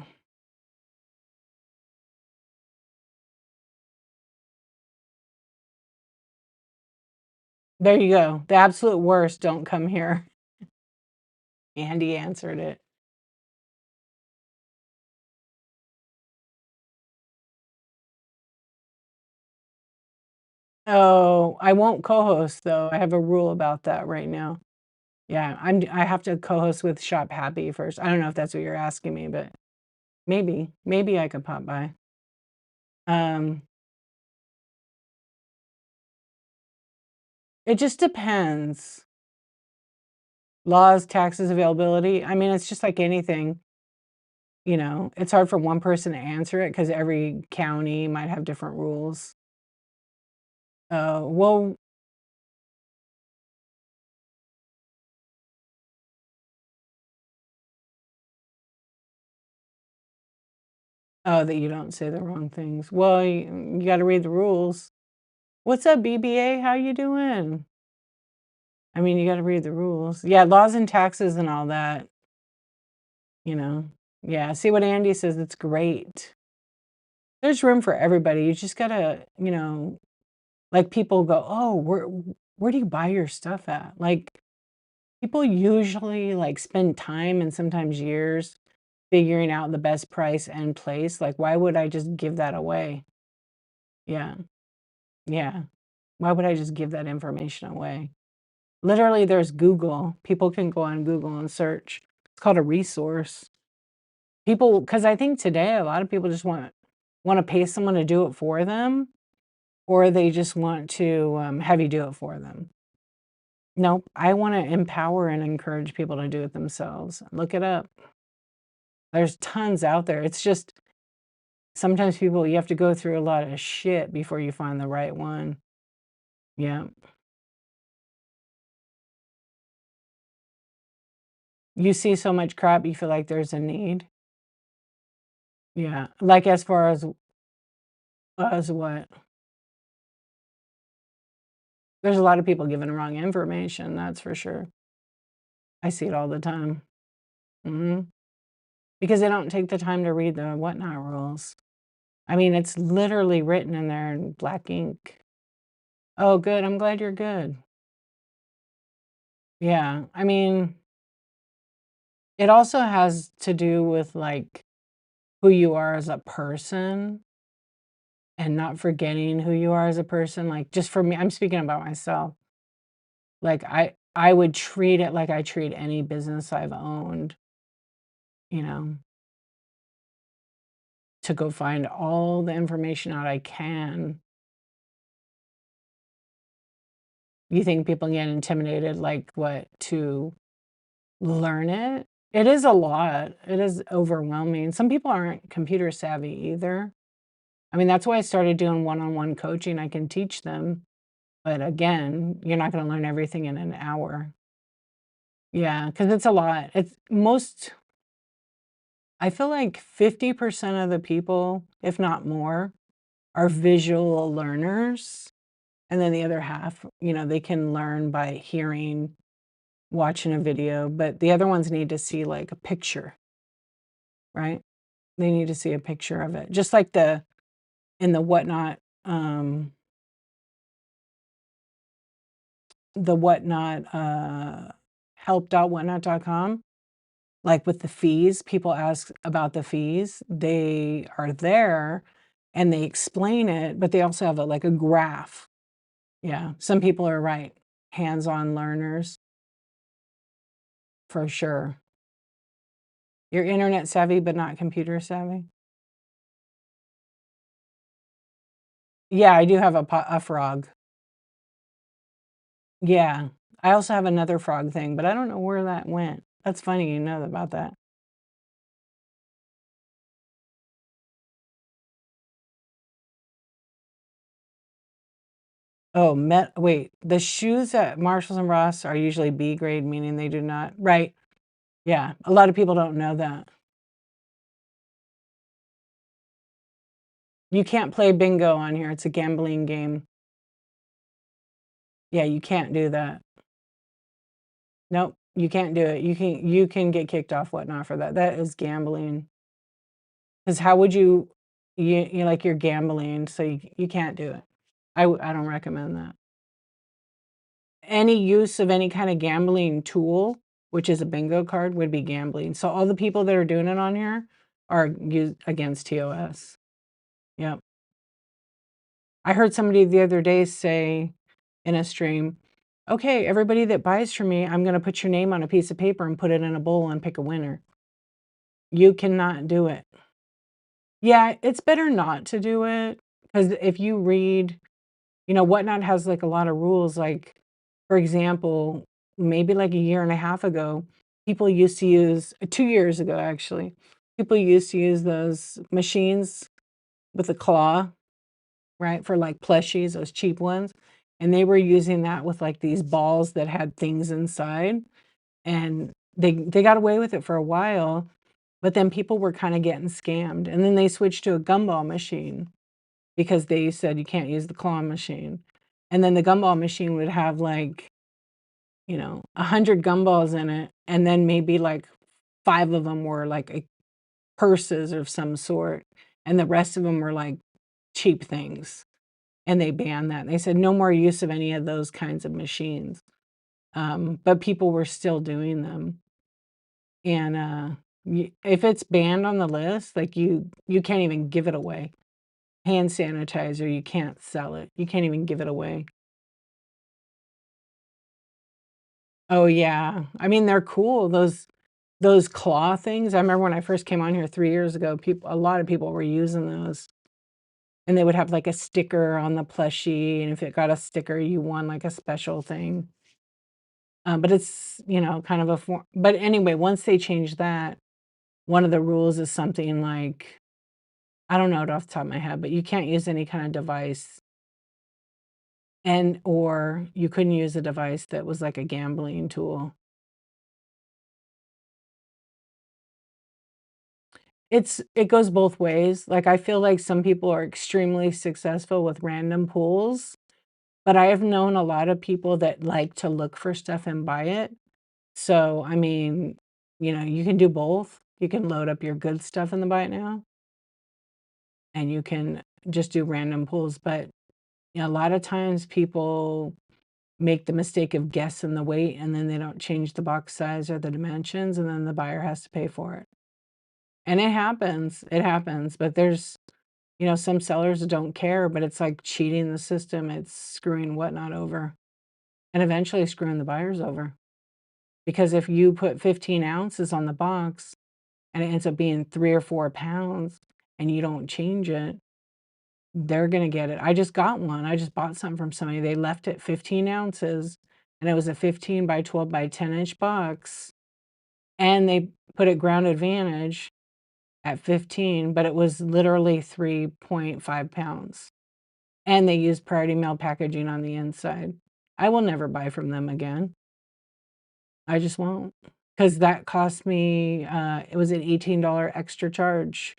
There you go. The absolute worst, don't come here. Andy answered it. Oh, I won't co-host, though. I have a rule about that right now. Yeah, I have to co-host with Shop Happy first. I don't know if that's what you're asking me, but maybe I could pop by. Um, it just depends. Laws, taxes, availability. I mean, it's just like anything, it's hard for one person to answer it because every county might have different rules. Well, oh, that you don't say the wrong things. Well, you gotta read the rules. "What's up, BBA? How you doing?" I mean, you gotta read the rules. Yeah, laws and taxes and all that, you know? Yeah, see what Andy says, it's great. There's room for everybody, you just gotta, like, people go, "Oh, where do you buy your stuff at?" Like, people usually, like, spend time and sometimes years figuring out the best price and place, like, why would I just give that away? Yeah, yeah. Why would I just give that information away? Literally, there's Google. People can go on Google and search. It's called a resource. Because I think today a lot of people just wanna pay someone to do it for them, or they just want to, have you do it for them. Nope, I wanna empower and encourage people to do it themselves. Look it up. There's tons out there. It's just sometimes people you have to go through a lot of shit before you find the right one. Yeah. You see so much crap, you feel like there's a need. Yeah. Like, as far as what? There's a lot of people giving wrong information, that's for sure. I see it all the time. Mhm. Because they don't take the time to read the whatnot rules. I mean, it's literally written in there in black ink. Oh, good, I'm glad you're good. Yeah, I mean, it also has to do with, like, who you are as a person and not forgetting who you are as a person, like, just for me I'm speaking about myself. Like, I would treat it like I treat any business I've owned, you know, to go find all the information out I can. You think people get intimidated, like, what, to learn it? It is a lot. It is overwhelming. Some people aren't computer savvy either. I mean, that's why I started doing one-on-one coaching. I can teach them, but again, you're not gonna learn everything in an hour. Yeah, because it's a lot. It's most I feel like 50% of the people, if not more, are visual learners, and then the other half, they can learn by hearing, watching a video, but the other ones need to see, like, a picture, right? They need to see a picture of it. Just like in the Whatnot, help.whatnot.com, like, with the fees, people ask about the fees. They are there, and they explain it, but they also have like, a graph. Yeah, some people are right, hands-on learners, for sure. You're internet savvy, but not computer savvy? Yeah, I do have a frog. Yeah. I also have another frog thing, but I don't know where that went. That's funny you know about that. Oh, wait, the shoes at Marshalls and Ross are usually B grade, meaning they do not right. Yeah, a lot of people don't know that. You can't play bingo on here, it's a gambling game. Yeah, you can't do that. Nope, you can't do it. You can get kicked off Whatnot for that. That is gambling. Because how would you like, you're gambling, so you can't do it. I don't recommend that. Any use of any kind of gambling tool, which is a bingo card, would be gambling. So all the people that are doing it on here are against TOS. Yep. I heard somebody the other day say in a stream, "Okay, everybody that buys from me, I'm gonna put your name on a piece of paper and put it in a bowl and pick a winner." You cannot do it. Yeah, it's better not to do it because if you read, Whatnot has, like, a lot of rules, like, for example, maybe, like, a year and a half ago, people used to use 2 years ago, actually, people used to use those machines with a claw, right, for, like, plushies, those cheap ones, and they were using that with, like, these balls that had things inside, and they got away with it for a while, but then people were kinda getting scammed, and then they switched to a gumball machine because they said you can't use the claw machine, and then the gumball machine would have, like, 100 gumballs in it, and then maybe, like, 5 of them were, like, purses of some sort, and the rest of them were, like, cheap things, and they banned that. They said, "No more use of any of those kinds of machines." But people were still doing them, and, if it's banned on the list, like, you can't even give it away. Hand sanitizer, you can't sell it. You can't even give it away. Oh, yeah. I mean, they're cool, those claw things. I remember when I first came on here 3 years ago, a lot of people were using those, and they would have, like, a sticker on the plushie, and if it got a sticker, you won, like, a special thing. But it's, kind of a form, but anyway, once they changed that, one of the rules is something like, I don't know it off the top of my head, but you can't use any kind of device, and or you couldn't use a device that was like a gambling tool. It goes both ways. Like, I feel like some people are extremely successful with random pools, but I have known a lot of people that like to look for stuff and buy it. So, I mean, you can do both. You can load up your good stuff in the Buy It Now, and you can just do random pulls, but, a lot of times people make the mistake of guessing the weight, and then they don't change the box size or the dimensions, and then the buyer has to pay for it. And it happens, but there's some sellers don't care, but it's like cheating the system, it's screwing Whatnot over, and eventually screwing the buyers over. Because if you put 15 ounces on the box and it ends up being 3 or 4 pounds and you don't change it, they're gonna get it. I just got one. I just bought something from somebody. They left it 15 ounces, and it was a 15 by 12 by 10-inch box, and they put it ground advantage at 15, but it was literally 3.5 pounds, and they used Priority Mail packaging on the inside. I will never buy from them again. I just won't, not 'cause that cost me, it was an $18 extra charge.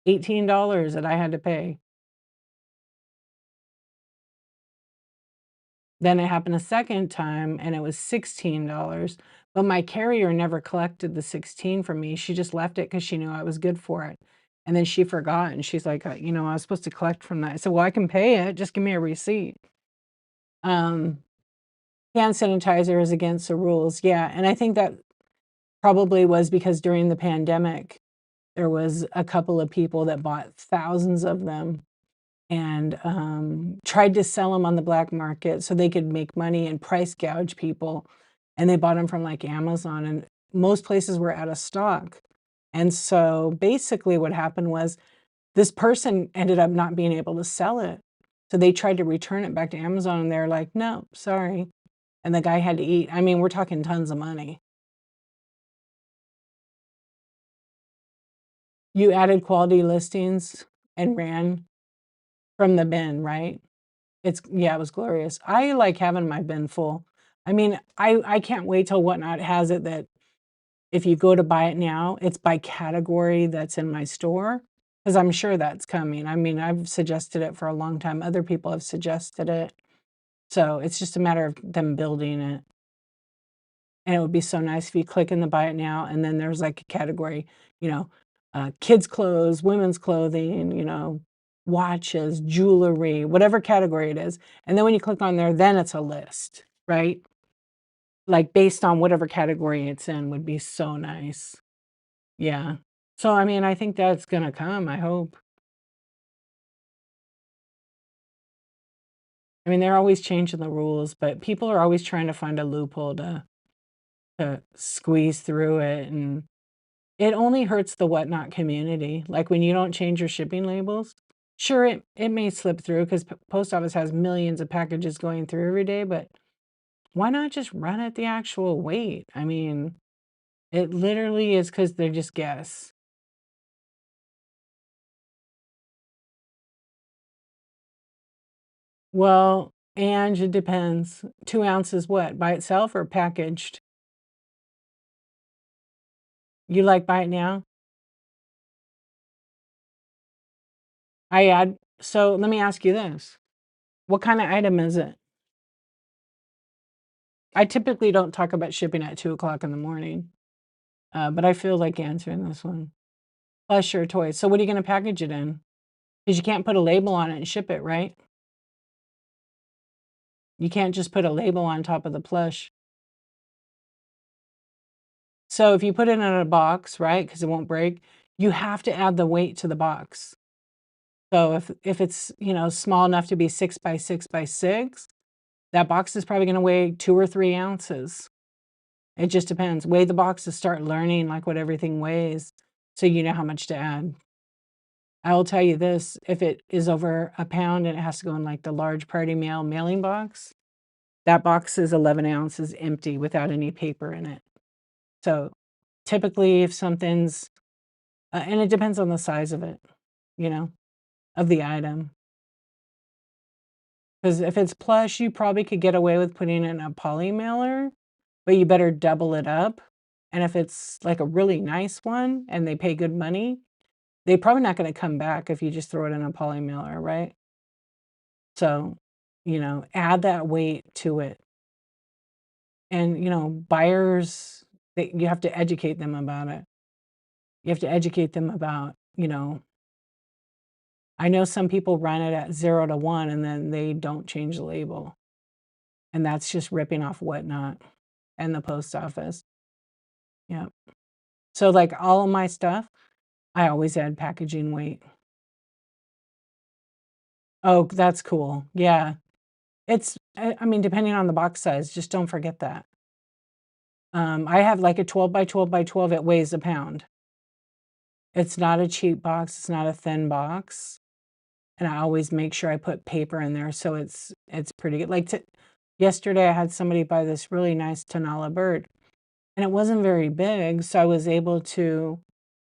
$18 that I had to pay. Then it happened a second time, and it was $16, but my carrier never collected the 16 from me. She just left it because she knew I was good for it, and then she forgot, and she's like, I was supposed to collect from that." I said, "Well, I can pay it, just give me a receipt." Um, Hand sanitizer is against the rules, yeah, and I think that probably was because during the pandemic, there was a couple of people that bought thousands of them and, tried to sell them on the black market so they could make money and price gouge people, and they bought them from, like, Amazon, and most places were out of stock, and so, basically what happened was this person ended up not being able to sell it, so they tried to return it back to Amazon, and they're like, "No, sorry," and the guy had to eat. I mean, we're talking tons of money. You added quality listings and ran from the bin, right? Yeah, it was glorious. I like having my bin full. I mean, I can't wait till Whatnot has it that if you go to buy it now, it's by category that's in my store, because 'cause I'm sure that's coming. I mean, I've suggested it for a long time. Other people have suggested it. So it's just a matter of them building it. And it would be so nice if you click in the buy it now, and then there's like a category, you know, kids clothes, women's clothing, watches, jewelry, whatever category it is. And then when you click on there, then it's a list, right? Like based on whatever category it's in would be so nice. Yeah. So, I mean, I think that's gonna come, I hope. I mean, they're always changing the rules, but people are always trying to find a loophole to squeeze through it, and it only hurts the whatnot community. Like when you don't change your shipping labels, sure, it may slip through because post office has millions of packages going through every day, but why not just run at the actual weight? I mean, it literally is because they're just guess. Well, and it depends. 2 ounces what? By itself or packaged? You like buy it now? I add so let me ask you this. What kind of item is it? I typically don't talk about shipping at 2 o'clock in the morning, but I feel like answering this one. Plus your toys. So what are you gonna package it in? Because you can't put a label on it and ship it, right? You can't just put a label on top of the plush. So if you put it in a box, right, because it won't break, you have to add the weight to the box. So if it's, small enough to be 6 by 6 by 6, that box is probably gonna weigh 2 or 3 ounces. It just depends. Weigh the box to start learning, like, what everything weighs, so you know how much to add. I will tell you this, if it is over a pound and it has to go in, like, the large party mail mailing box, that box is 11 ounces empty without any paper in it. So, typically, if something's and it depends on the size of it, you know, of the item. Because if it's plush, you probably could get away with putting it in a poly mailer, but you better double it up. And if it's, like, a really nice one and they pay good money, they're probably not gonna come back if you just throw it in a poly mailer, right? So, add that weight to it. And, buyers, you have to educate them about it. You have to educate them about, I know some people run it at 0 to 1 and then they don't change the label, and that's just ripping off Whatnot and the post office. Yeah. So, like, all of my stuff, I always add packaging weight. Oh, that's cool. Yeah. I mean, depending on the box size, just don't forget that. I have, like, a 12 by 12 by 12, it weighs a pound. It's not a cheap box, it's not a thin box. And I always make sure I put paper in there so it's pretty good. Like, yesterday, I had somebody buy this really nice Tanala bird, and it wasn't very big, so I was able to,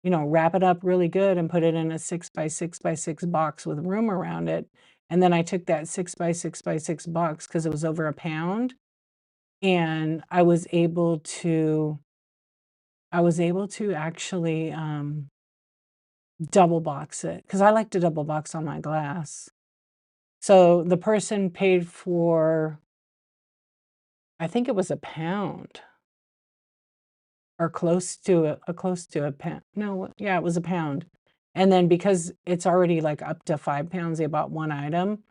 wrap it up really good and put it in a 6 by 6 by 6 box with room around it, and then I took that 6 by 6 by 6 box because it was over a pound, and I was able to actually, double box it because I like to double box on my glass. So the person paid for, I think it was a pound or close to a pound. No, yeah, it was a pound. And then because it's already like up to 5 pounds, they bought 1 item.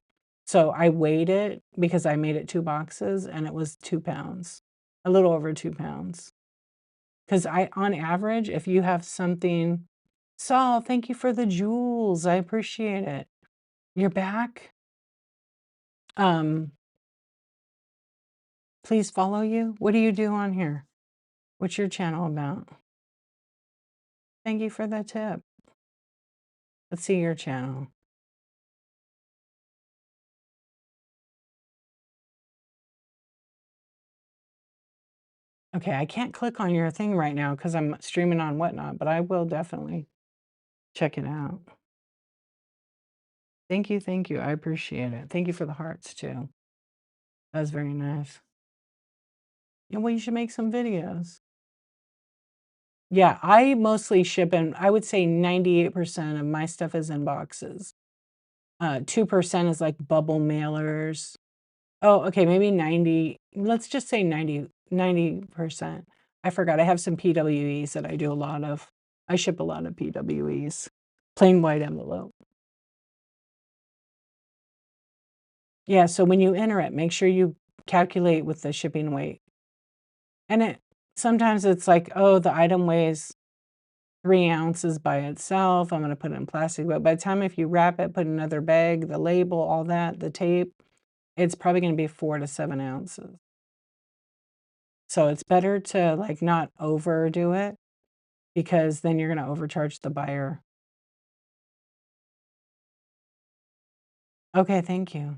So I weighed it because I made it 2 boxes and it was 2 pounds, a little over 2 pounds. Because on average, if you have something, Saul, thank you for the jewels. I appreciate it. You're back. Um, Please follow you. What do you do on here? What's your channel about? Thank you for the tip. Let's see your channel. Okay, I can't click on your thing right now because I'm streaming on Whatnot, but I will definitely check it out. Thank you, thank you. I appreciate it. Thank you for the hearts too. That was very nice. Yeah, well, you should make some videos. Yeah, I mostly ship in, I would say 98% of my stuff is in boxes. 2% is like bubble mailers. Oh, okay, maybe 90, let's just say 90%. I forgot, I have some PWEs that I do a lot of. I ship a lot of PWEs, plain white envelope. Yeah, so when you enter it, make sure you calculate with the shipping weight. And sometimes it's like, "Oh, the item weighs 3 ounces by itself, I'm gonna put it in plastic," but by the time if you wrap it, put another bag, the label, all that, the tape, it's probably gonna be 4 to 7 ounces. So it's better to, like, not overdo it because then you're gonna overcharge the buyer. Okay, thank you.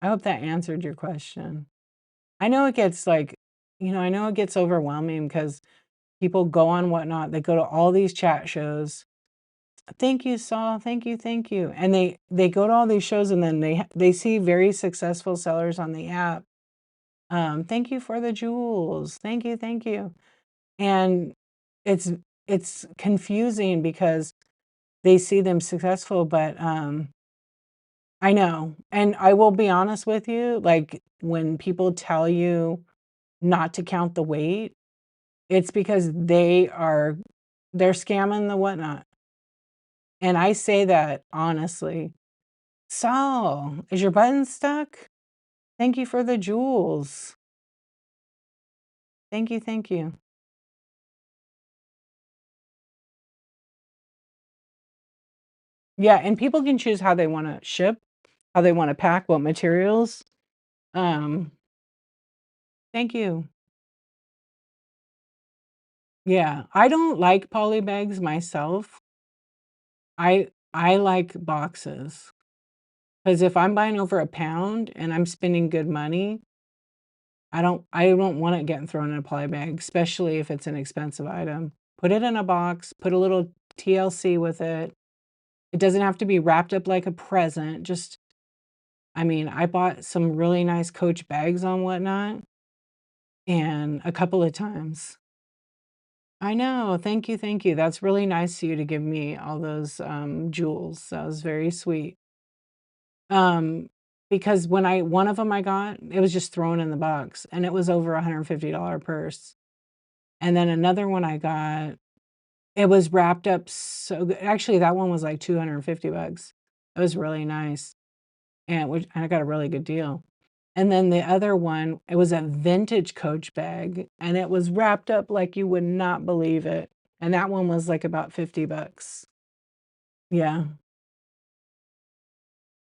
I hope that answered your question. I know it gets, like, I know it gets overwhelming because people go on Whatnot, they go to all these chat shows. "Thank you, Saul. Thank you." And they go to all these shows and then they see very successful sellers on the app. "Thank you for the jewels. Thank you." And it's it's confusing because they see them successful, but, I know, and I will be honest with you, like, when people tell you not to count the weight, it's because they're scamming the Whatnot, and I say that honestly. "So, is your button stuck? Thank you for the jewels. Thank you." Yeah, and people can choose how they wanna ship, how they wanna pack, what materials. Um, thank you. Yeah, I don't like poly bags myself. I like boxes, because if I'm buying over a pound and I'm spending good money, I don't want it getting thrown in a poly bag, especially if it's an expensive item. Put it in a box, put a little TLC with it. It doesn't have to be wrapped up like a present, just I mean, I bought some really nice Coach bags on Whatnot, and a couple of times. I know, thank you. That's really nice of you to give me all those, jewels. That was very sweet. Um, because when I one of them I got, it was just thrown in the box, and it was over a $150 purse. And then another one I got, it was wrapped up so good actually, that one was like 250 bucks. It was really nice, and I got a really good deal. And then the other one, it was a vintage Coach bag, and it was wrapped up like you would not believe it, and that one was, like, about 50 bucks. Yeah,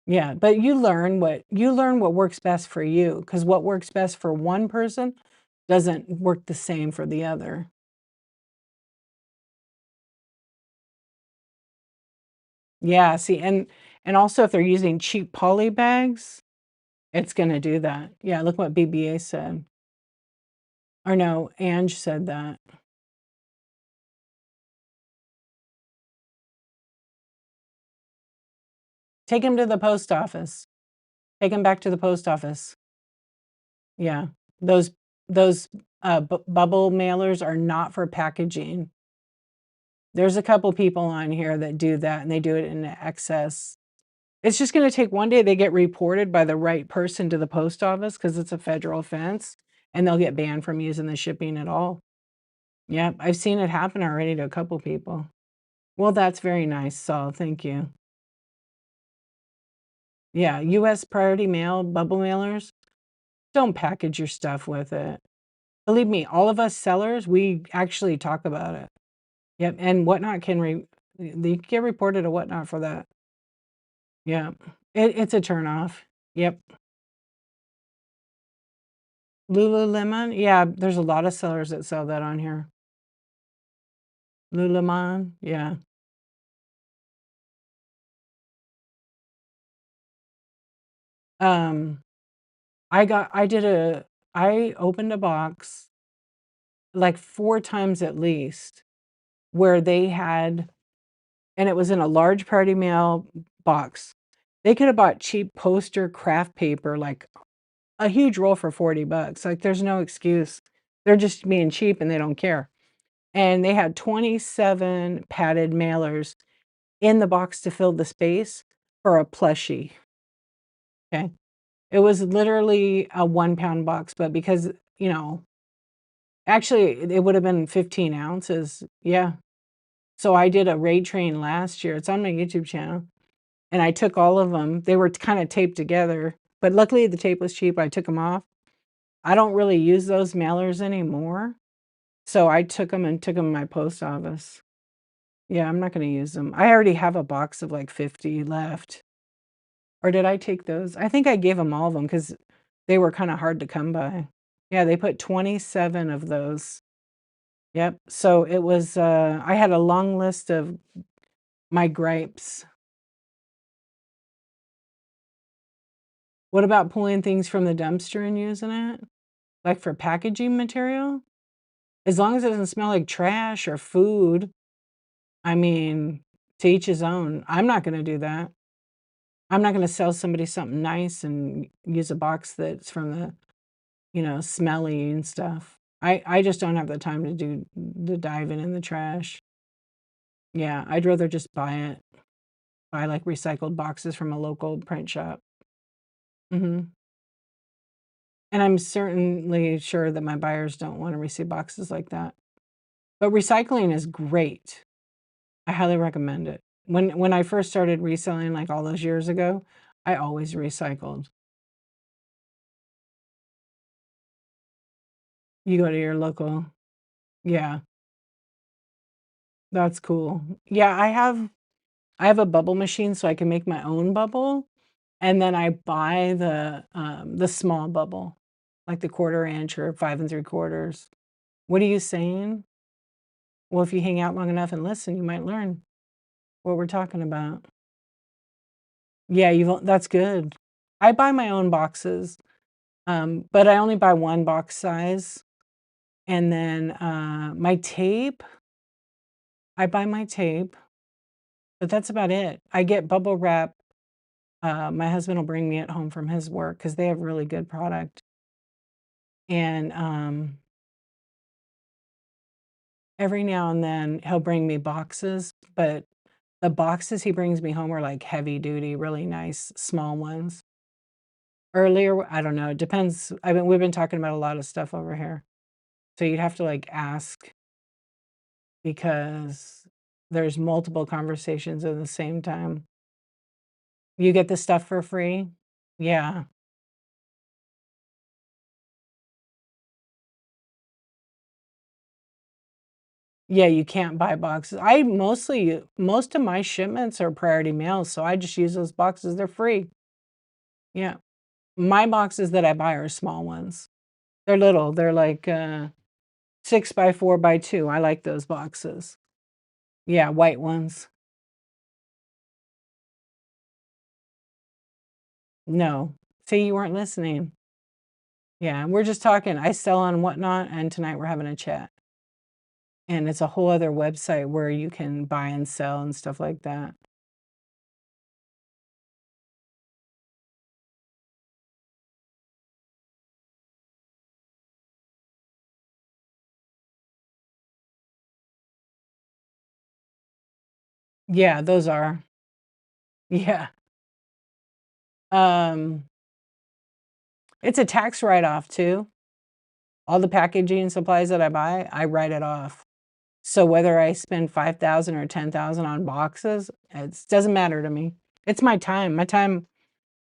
yeah, but you learn what works best for you, because what works best for one person doesn't work the same for the other. Yeah, see, and also if they're using cheap poly bags, it's gonna do that. Yeah, look what BBA said. Or no, Ange said that. Take him to the post office. Take him back to the post office. Yeah. Those those, bu bubble mailers are not for packaging. There's a couple people on here that do that, and they do it in excess. It's just gonna take one day they get reported by the right person to the post office because it's a federal offense, and they'll get banned from using the shipping at all. Yep, I've seen it happen already to a couple people. Well, that's very nice, so thank you. Yeah, US priority mail, bubble mailers, don't package your stuff with it. Believe me, all of us sellers, we actually talk about it. Yep, and Whatnot can they get reported to Whatnot for that. Yeah. It's a turn off. Yep. Lululemon? Yeah, there's a lot of sellers that sell that on here. Lululemon? Yeah. Um, I opened a box, like, 4 times at least, where they had and it was in a large party mail box. They could have bought cheap poster craft paper, like, a huge roll for 40 bucks, like, there's no excuse. They're just being cheap and they don't care. And they had 27 padded mailers in the box to fill the space for a plushie, okay? It was literally a 1-pound box, but because, you know, actually, it would have been 15 ounces. Yeah. So I did a raid train last year. It's on my YouTube channel. And I took all of them. They were kind of taped together, but luckily the tape was cheap. I took them off. I don't really use those mailers anymore. So I took them and took them to my post office. Yeah, I'm not going to use them. I already have a box of like 50 left. Or did I take those? I think I gave them all of them because they were kind of hard to come by. Yeah, they put 27 of those. Yep. So it was, I had a long list of my gripes. What about pulling things from the dumpster and using it? Like for packaging material? As long as it doesn't smell like trash or food, I mean, to each his own. I'm not gonna do that. I'm not gonna sell somebody something nice and use a box that's from the, you know, smelly and stuff. I just don't have the time to do the diving in the trash. Yeah, I'd rather just buy it. Buy, like, recycled boxes from a local print shop. Mhm. And I'm certainly sure that my buyers don't wanna receive boxes like that. But recycling is great. I highly recommend it. When I first started reselling, like, all those years ago, I always recycled. You go to your local. Yeah, that's cool. Yeah, I have a bubble machine so I can make my own bubble, and then I buy the small bubble, like the 1/4 inch or 5 3/4. What are you saying? Well, if you hang out long enough and listen, you might learn what we're talking about. Yeah, that's good. I buy my own boxes, but I only buy 1 box size, and then, my tape, I buy my tape, but that's about it. I get bubble wrap, my husband will bring me it home from his work because they have really good product, and, every now and then, he'll bring me boxes, but the boxes he brings me home are, like, heavy duty, really nice, small ones. Earlier, I don't know, it depends. We've been talking about a lot of stuff over here, so you'd have to, like, ask because there's multiple conversations at the same time. You get the stuff for free? Yeah. Yeah, you can't buy boxes. Most of my shipments are priority mail, so I just use those boxes, they're free. Yeah. My boxes that I buy are small ones. They're little, they're like, 6 by 4 by 2, I like those boxes. Yeah, white ones. No. See, you weren't listening. Yeah, we're just talking. I sell on Whatnot, and tonight we're having a chat. And it's a whole other website where you can buy and sell and stuff like that. Yeah, those are. Yeah. Um, it's a tax write-off too. All the packaging supplies that I buy, I write it off. So whether I spend 5,000 or 10,000 on boxes, it doesn't matter to me. It's my time. My time,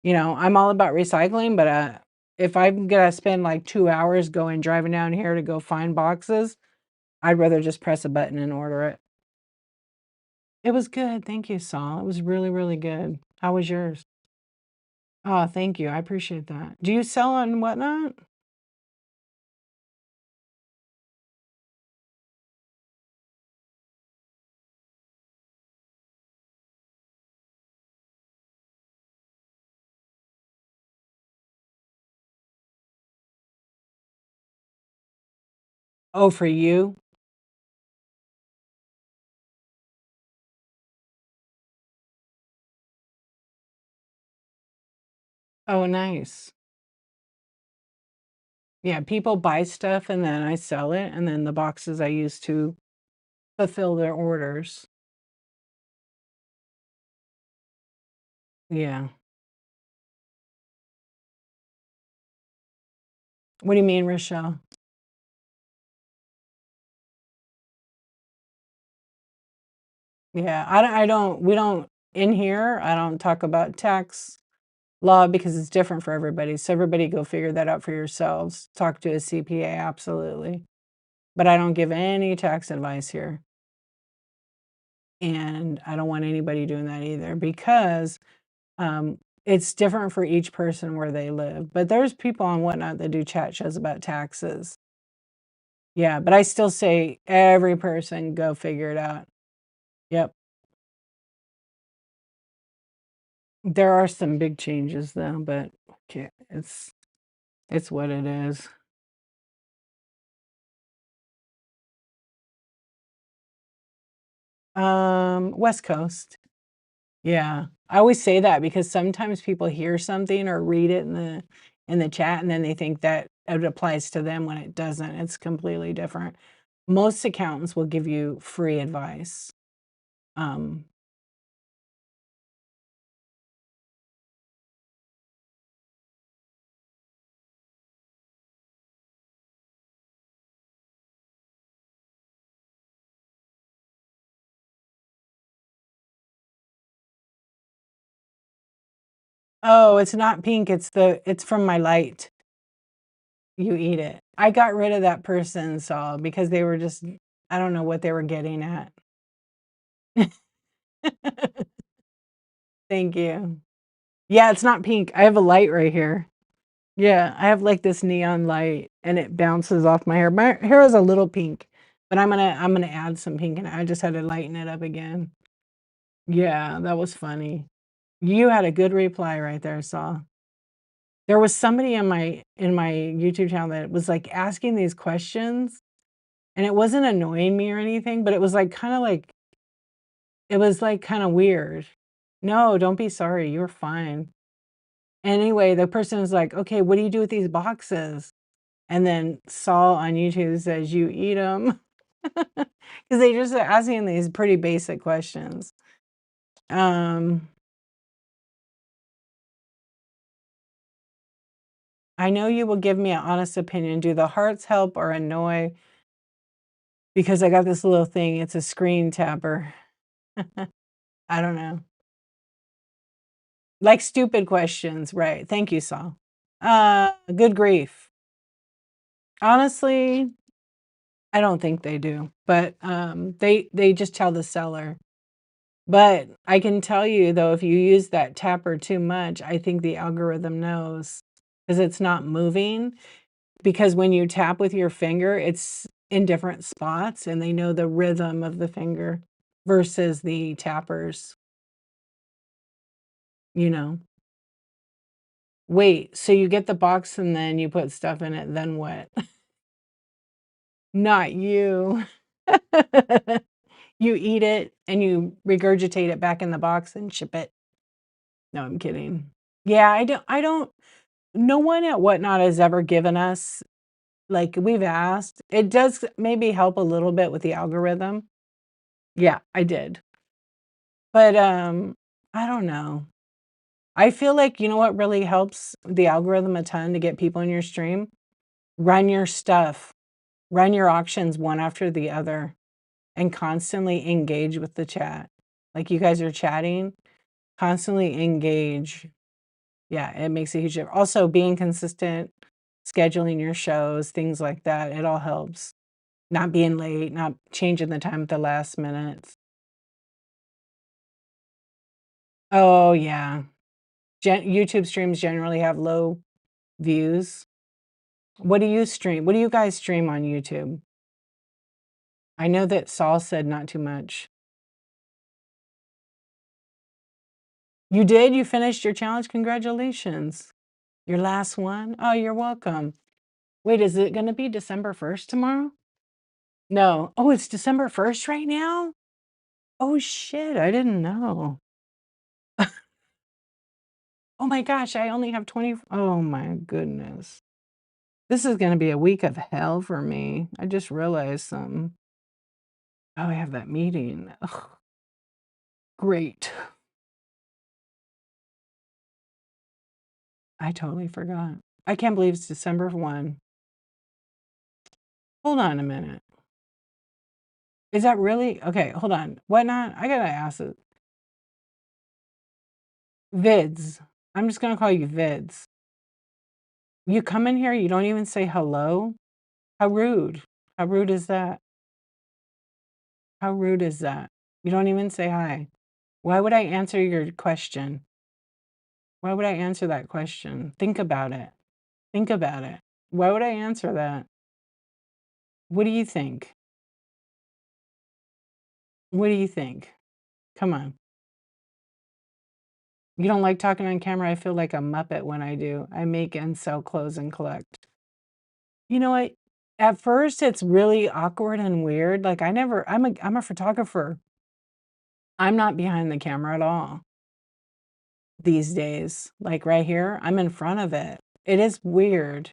you know, I'm all about recycling, but if I'm gonna spend like 2 hours going driving down here to go find boxes, I'd rather just press a button and order it. It was good. Thank you, Saul. It was really, really good. How was yours? Oh, thank you. I appreciate that. Do you sell on Whatnot? Oh, for you? Oh, nice. Yeah, people buy stuff and then I sell it, and then the boxes I use to fulfill their orders. Yeah. What do you mean, Rochelle? Yeah, we don't, in here, I don't talk about tax law because it's different for everybody. So everybody go figure that out for yourselves. Talk to a CPA, absolutely. But I don't give any tax advice here. And I don't want anybody doing that either because it's different for each person where they live. But there's people on Whatnot that do chat shows about taxes. Yeah, but I still say every person go figure it out. Yep. There are some big changes though, but okay, it's what it is. West Coast. Yeah. I always say that because sometimes people hear something or read it in the chat and then they think that it applies to them when it doesn't. It's completely different. Most accountants will give you free advice. Um, oh, it's not pink, it's from my light. You eat it. I got rid of that person, Saul, because they were just I don't know what they were getting at. Thank you. Yeah, it's not pink. I have a light right here. Yeah, I have like this neon light and it bounces off my hair. My hair is a little pink, but I'm gonna add some pink and I just had to lighten it up again. Yeah, that was funny. You had a good reply right there, Saul. There was somebody in my YouTube channel that was like asking these questions and it wasn't annoying me or anything, but it was like kind of like it was like kind of weird. No, don't be sorry. You're fine. Anyway, the person was like, "Okay, what do you do with these boxes?" And then Saul on YouTube says, "You eat them." Because they just are asking these pretty basic questions. Um, I know you will give me an honest opinion. Do the hearts help or annoy? Because I got this little thing. It's a screen tapper. I don't know. Like stupid questions, right? Thank you, Saul. Good grief. Honestly, I don't think they do, but they just tell the seller. But I can tell you though, if you use that tapper too much, I think the algorithm knows because it's not moving. Because when you tap with your finger, it's in different spots and they know the rhythm of the finger versus the tappers, you know. Wait, so you get the box and then you put stuff in it, then what? Not you. You eat it and you regurgitate it back in the box and ship it. No, I'm kidding. Yeah, I don't no one at Whatnot has ever given us like we've asked. It does maybe help a little bit with the algorithm. Yeah, I did. But I don't know. I feel like you know what really helps the algorithm a ton to get people in your stream? Run your stuff. Run your auctions one after the other and constantly engage with the chat. Like you guys are chatting, constantly engage. Yeah, it makes a huge difference. Also, being consistent, scheduling your shows, things like that, it all helps. Not being late, not changing the time at the last minute. Oh, yeah. YouTube streams generally have low views. What do you stream? What do you guys stream on YouTube? I know that Saul said not too much. You did? You finished your challenge? Congratulations. Your last one? Oh, you're welcome. Wait, is it gonna be December 1st tomorrow? No. Oh, it's December 1st right now? Oh shit, I didn't know. Oh my gosh, I only have 20. Oh my goodness. This is gonna be a week of hell for me. I just realized something. Oh, I have that meeting. Ugh, great. I totally forgot. I can't believe it's December 1. Hold on a minute. Is that really okay, hold on. Whatnot? I gotta ask it. Vids. I'm just gonna call you Vids. You come in here, you don't even say hello? How rude. How rude is that? How rude is that? You don't even say hi. Why would I answer your question? Why would I answer that question? Think about it. Think about it. Why would I answer that? What do you think? What do you think? Come on. You don't like talking on camera? I feel like a muppet when I do. I make and sell clothes and collect. You know what? At first, it's really awkward and weird. Like I'm a photographer. I'm not behind the camera at all these days. Like right here, I'm in front of it. It is weird.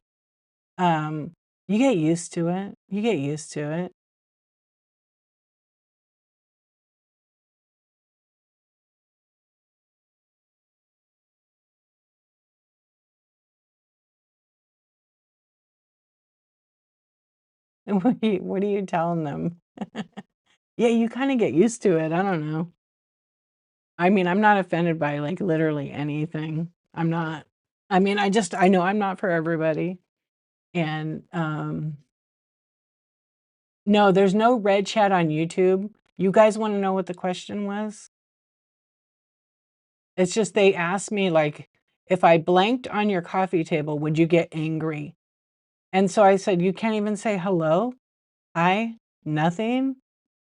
Um, you get used to it. You get used to it. And what are you telling them? Yeah, you kind of get used to it. I don't know. I mean, I'm not offended by like literally anything. I'm not. I mean, I know I'm not for everybody. And no, there's no red chat on YouTube. You guys want to know what the question was? It's just they asked me like if I blanked on your coffee table, would you get angry? And so I said, you can't even say hello, hi, nothing.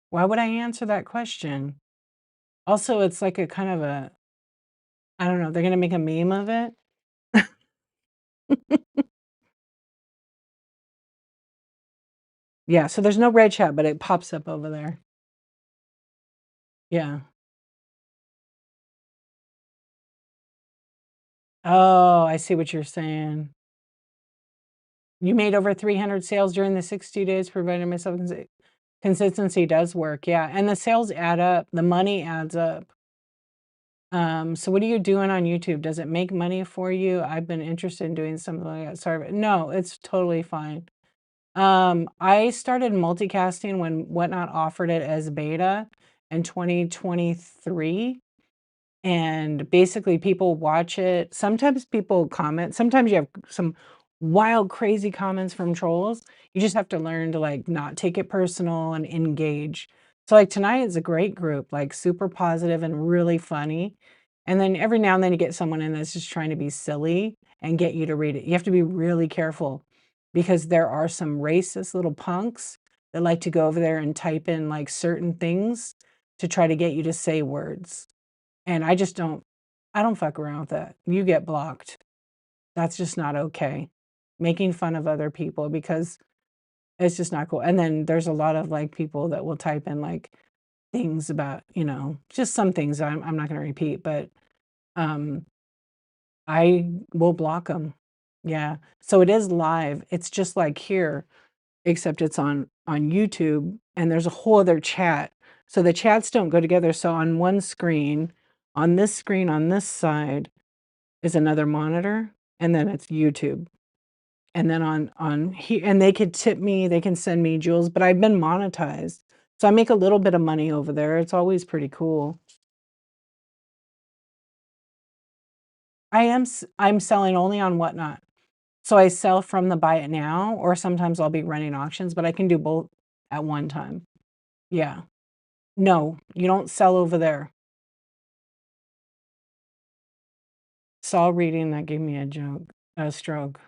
Why would I answer that question? Also, it's like a kind of a, I don't know, they're gonna make a meme of it. Yeah, so there's no red chat, but it pops up over there. Yeah. Oh, I see what you're saying. You made over 300 sales during the 60 days, provided myself consistency does work. Yeah, and the sales add up, the money adds up. So what are you doing on YouTube? Does it make money for you? I've been interested in doing something like that. Sorry, no, it's totally fine. I started multicasting when Whatnot offered it as beta in 2023. And basically people watch it. Sometimes people comment. Sometimes you have some wild, crazy comments from trolls. You just have to learn to like not take it personal and engage. So like tonight is a great group, like super positive and really funny. And then every now and then you get someone in that's just trying to be silly and get you to read it. You have to be really careful because there are some racist little punks that like to go over there and type in like certain things to try to get you to say words. And I don't fuck around with that. You get blocked. That's just not okay. Making fun of other people because it's just not cool. And then there's a lot of like people that will type in like things about, just some things I'm not going to repeat, but um I will block them. Yeah. So it is live. It's just like here, except it's on YouTube and there's a whole other chat. So the chats don't go together. So on one screen, on this side is another monitor, and then it's YouTube. And then on here, and they could tip me, they can send me jewels, but I've been monetized. So I make a little bit of money over there. It's always pretty cool. I'm selling only on Whatnot. So I sell from the buy it now, or sometimes I'll be running auctions, but I can do both at one time. Yeah. No, you don't sell over there. Saw reading that gave me a stroke.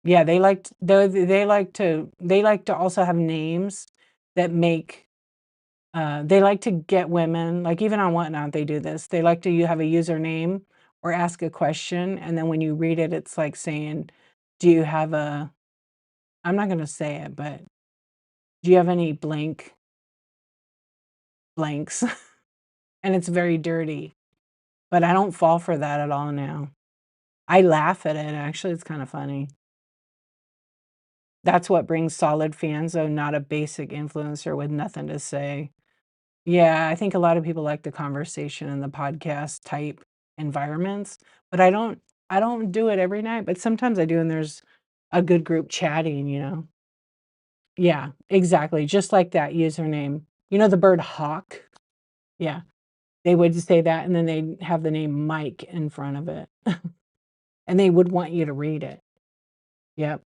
Yeah, they like to also have names that make they like to get women, like even on Whatnot, they do this. They like to you have a username or ask a question, and then when you read it, it's like saying, "Do you have a?" I'm not gonna say it, but do you have any blanks? And it's very dirty, but I don't fall for that at all now. I laugh at it. Actually, it's kind of funny. That's what brings solid fans, though, not a basic influencer with nothing to say. Yeah, I think a lot of people like the conversation and the podcast type environments, but I don't do it every night, but sometimes I do, and there's a good group chatting, you know? Yeah, exactly, just like that username. You know the bird hawk? Yeah, they would say that, and then they'd have the name Mike in front of it, and they would want you to read it. Yep.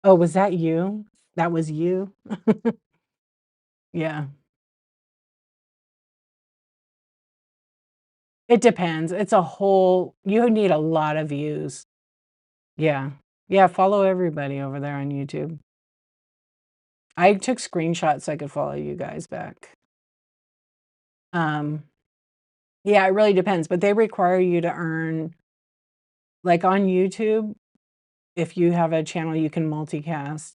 Oh, was that you? That was you? Yeah. It depends, it's a whole you need a lot of views. Yeah. Yeah, follow everybody over there on YouTube. I took screenshots so I could follow you guys back. Um, yeah, it really depends, but they require you to earn like, on YouTube, if you have a channel, you can multicast,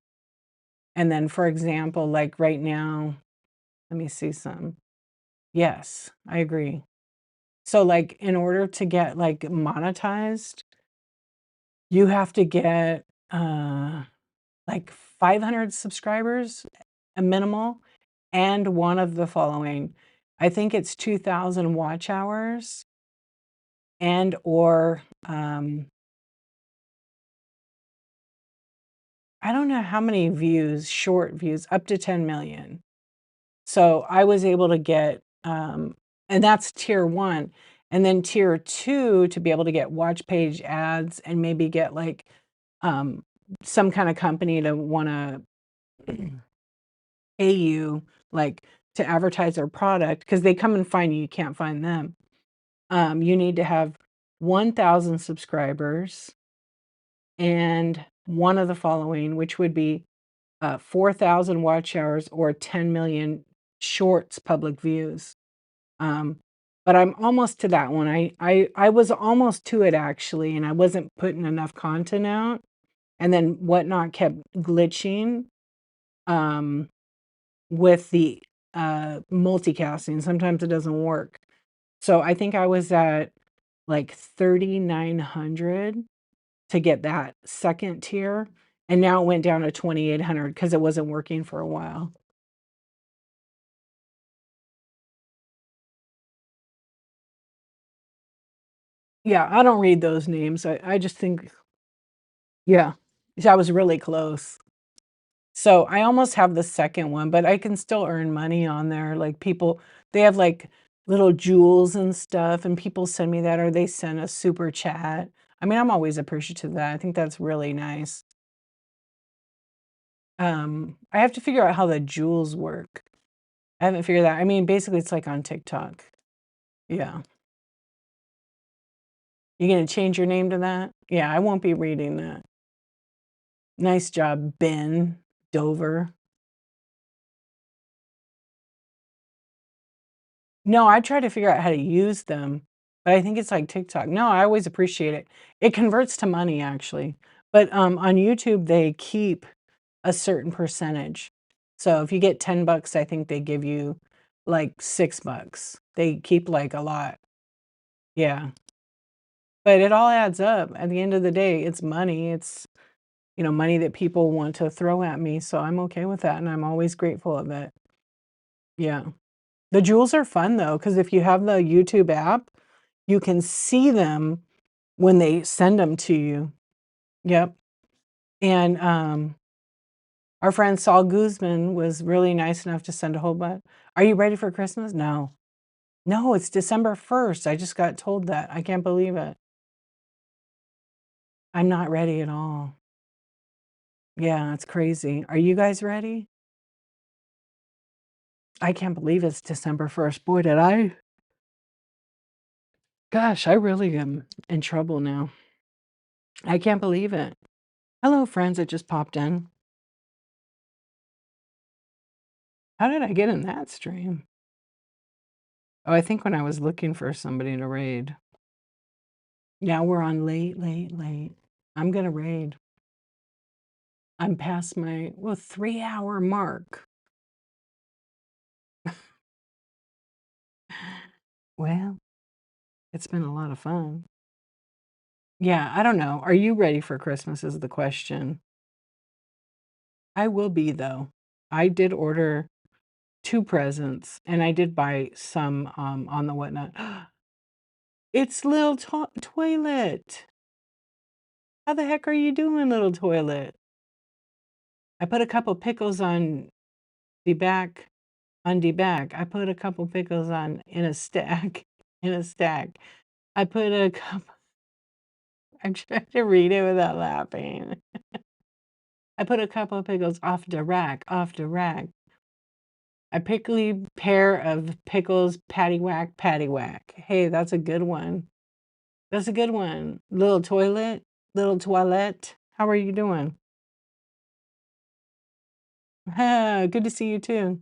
and then, for example, like, right now let me see some. Yes, I agree. So, like, in order to get, like, monetized, you have to get, like, 500 subscribers, a minimal, and one of the following. I think it's 2,000 watch hours and or, I don't know how many views, short views, up to 10,000,000. So, I was able to get, and that's tier 1, and then tier 2 to be able to get watch page ads and maybe get, like, um, some kinda company to wanna pay you, like, to advertise their product because they come and find you, you can't find them. You need to have 1,000 subscribers and one of the following, which would be 4,000 watch hours or 10,000,000 shorts public views. Um, but I'm almost to that one. I was almost to it actually, and I wasn't putting enough content out, and then Whatnot kept glitching, um, with the, multicasting. Sometimes it doesn't work. So I think I was at, like, 3,900 to get that 2nd tier, and now it went down to 2,800 because it wasn't working for a while. Yeah, I don't read those names. I just think yeah. So I was really close. So I almost have the 2nd one, but I can still earn money on there. Like, people they have, like, little jewels and stuff, and people send me that or they send a super chat. I mean, I'm always appreciative of that. I think that's really nice. I have to figure out how the jewels work. I haven't figured that I mean, basically, it's like on TikTok. Yeah. You gonna change your name to that? Yeah, I won't be reading that. Nice job, Ben Dover. No, I try to figure out how to use them, but I think it's like TikTok. No, I always appreciate it. It converts to money actually, but, on YouTube, they keep a certain percentage. So if you get 10 bucks, I think they give you, like, 6 bucks. They keep, like, a lot. Yeah. But it all adds up. At the end of the day, it's money. It's, money that people want to throw at me, so I'm okay with that, and I'm always grateful of it. Yeah. The jewels are fun though, because if you have the YouTube app, you can see them when they send them to you. Yep. And, our friend Saul Guzman was really nice enough to send a whole bunch. "Are you ready for Christmas?" "No." "No, it's December 1st. I just got told that. I can't believe it." I'm not ready at all. Yeah, it's crazy. Are you guys ready? I can't believe it's December 1st. Boy, did I gosh, I really am in trouble now. I can't believe it. Hello, friends that just popped in. How did I get in that stream? Oh, I think when I was looking for somebody to raid. Now we're on late, late, late. I'm gonna raid. I'm past my, well, 3-hour mark. Well, it's been a lot of fun. Yeah, I don't know. Are you ready for Christmas is the question. I will be though. I did order 2 presents and I did buy some on the Whatnot. It's Lil Toilet. How the heck are you doing, little toilet? I put a couple pickles on the back I put a couple pickles on in a stack in a stack. I put a couple I'm trying to read it without laughing. I put a couple of pickles off the rack. A prickly pair of pickles, paddywhack, paddywhack. Hey, that's a good one. That's a good one. Little toilette. How are you doing? Good to see you too.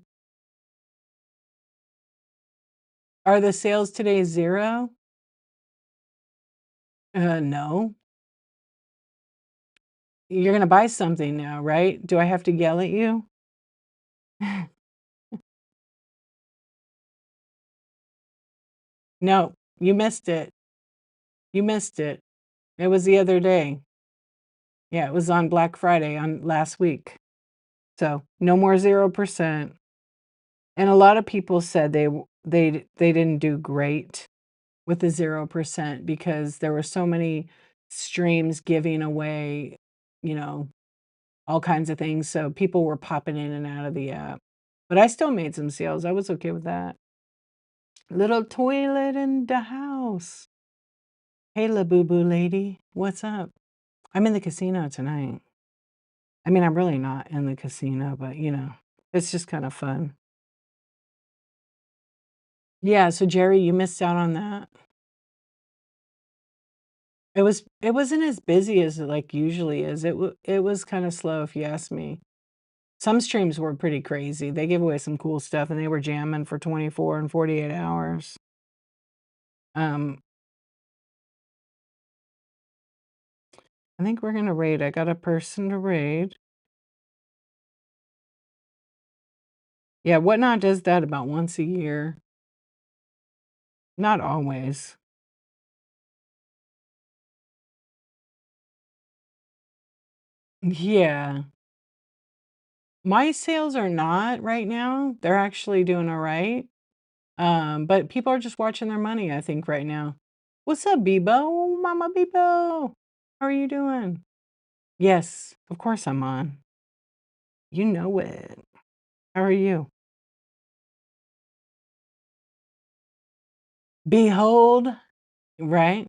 Are the sales today 0? No. You're gonna buy something now, right? Do I have to yell at you? No, you missed it. You missed it. It was the other day. Yeah, it was on Black Friday on last week. So, no more 0%. And a lot of people said they didn't do great with the 0% because there were so many streams giving away, you know, all kinds of things, so people were popping in and out of the app. But I still made some sales, I was okay with that. Little toilet in the house. Hey, la boo boo lady, what's up? I'm in the casino tonight. I mean, I'm really not in the casino, but, it's just kinda fun. Yeah, so Jerry, you missed out on that. It wasn't as busy as it, like, usually is. It was kinda slow if you ask me. Some streams were pretty crazy. They gave away some cool stuff, and they were jamming for 24 and 48 hours. Um, I think we're gonna raid. I got a person to raid. Yeah, Whatnot does that about once a year. Not always. Yeah. My sales are not right now. They're actually doing alright. But people are just watching their money, I think, right now. What's up, Bebo? Mama Bebo. How are you doing? Yes, of course I'm on. You know it. How are you? Behold, right?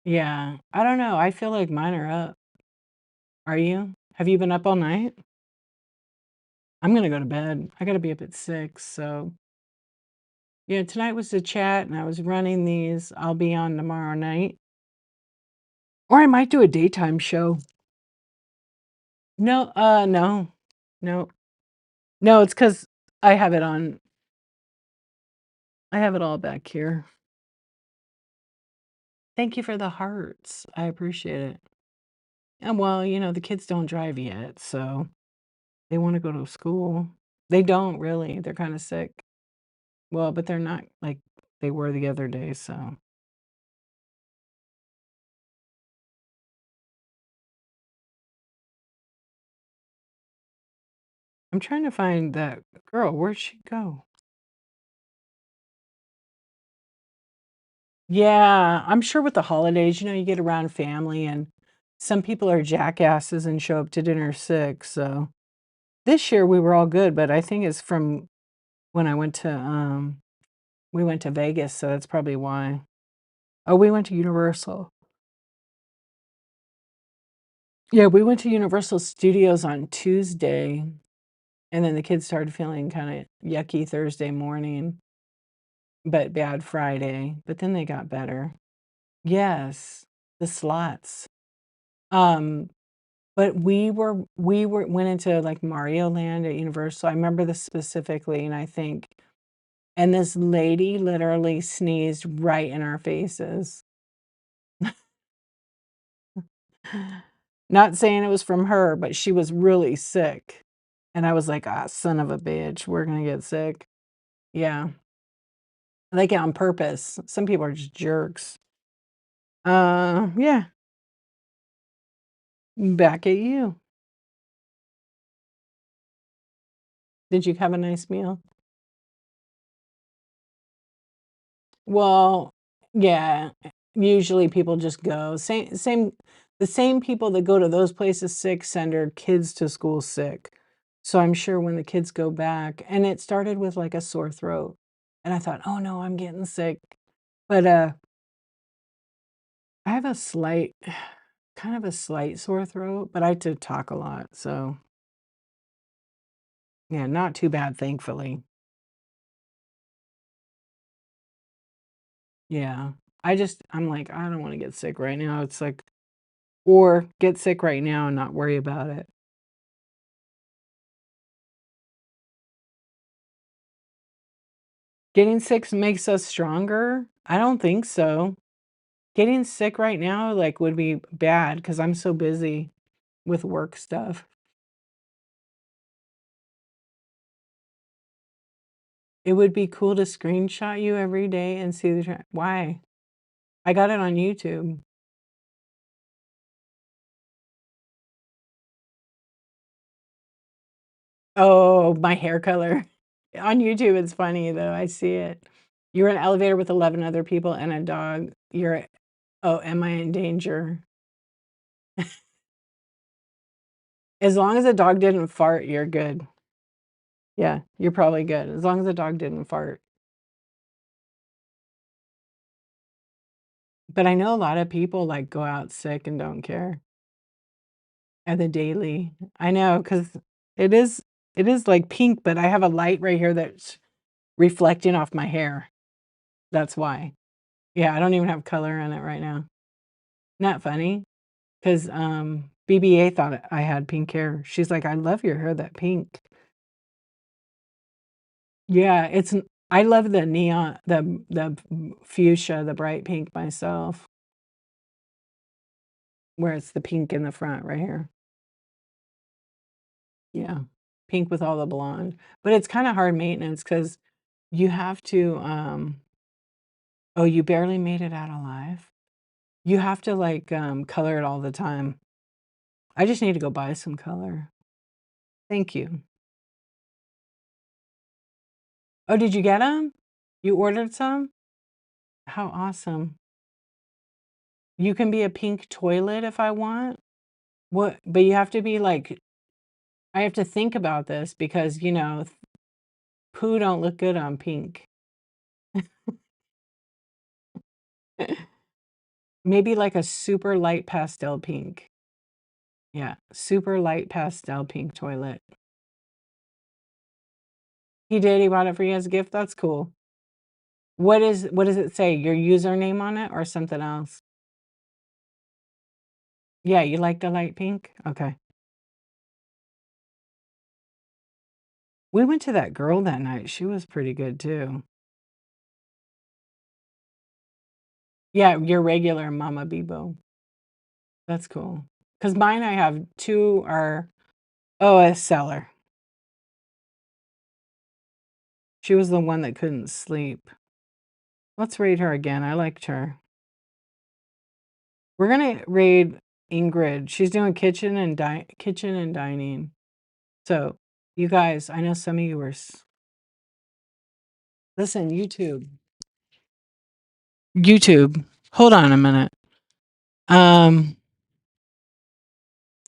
Yeah. I don't know. I feel like mine are up. Are you? Have you been up all night? I'm gonna go to bed. I gotta be up at 6, so yeah, tonight was the chat and I was running these. I'll be on tomorrow night. Or I might do a daytime show. No, no. No. No, it's 'cause I have it on I have it all back here. Thank you for the hearts. I appreciate it. And well, the kids don't drive yet, so they wanna go to school. They don't really. They're kinda sick. Well, but they're not like they were the other day, so I'm trying to find that girl. Where'd she go? Yeah, I'm sure with the holidays, you get around family and some people are jackasses and show up to dinner sick, so this year we were all good, but I think it's from when we went to Vegas, so that's probably why. Oh, we went to Universal. Yeah, we went to Universal Studios on Tuesday, and then the kids started feeling kinda yucky Thursday morning, but bad Friday, but then they got better. Yes, the slots. Um, but we went into, like, Mario Land at Universal. I remember this specifically, and this lady literally sneezed right in our faces. Not saying it was from her, but she was really sick, and I was like, "Ah, son of a bitch, we're gonna get sick." Yeah, like, on purpose. Some people are just jerks. Yeah, back at you. Did you have a nice meal? Well, yeah. usually people just go. The same people that go to those places sick send their kids to school sick. So I'm sure when the kids go back, and it started with like a sore throat. And I thought, "Oh no, I'm getting sick." But I have a slight kind of a slight sore throat, but I have to talk a lot. So, yeah, not too bad, thankfully. Yeah. I'm like, I don't want to get sick right now. It's like, or get sick right now and not worry about it. Getting sick makes us stronger? I don't think so. Getting sick right now, like, would be bad because 'cause I'm so busy with work stuff. It would be cool to screenshot you every day and see why? I got it on YouTube. Oh, my hair color. On YouTube, it's funny, though, I see it. You're in an elevator with 11 other people and a dog. Oh, am I in danger? As long as the dog didn't fart, you're good. Yeah, you're probably good, as long as the dog didn't fart. But I know a lot of people, like, go out sick and don't care at the daily. I know, 'cause it is it is, like, pink, but I have a light right here that's reflecting off my hair. That's why. Yeah, I don't even have color in it right now. Not funny? 'Cause, BB-8 thought I had pink hair. She's like, "I love your hair that pink." Yeah, I love the neon the fuchsia, the bright pink myself, where it's the pink in the front right here. Yeah, pink with all the blonde. But it's kinda hard maintenance because you have to, oh, you barely made it out alive? You have to, like, color it all the time. I just need to go buy some color. Thank you. Oh, did you get them? You ordered some? How awesome. You can be a pink toilet if I want? But you have to be, like, I have to think about this because, poo don't look good on pink. Maybe like a super light pastel pink. Yeah, super light pastel pink toilet. He did, he bought it for you as a gift? That's cool. What does it say? Your username on it or something else? Yeah, you like the light pink? Okay. We went to that girl that night, she was pretty good too. Yeah, your regular Mama Bebo. That's cool. Cause mine, I have 2 are a seller. She was the one that couldn't sleep. Let's raid her again, I liked her. We're gonna raid Ingrid. She's doing kitchen and dining. So, you guys, I know some of you are listen, YouTube, hold on a minute. Um,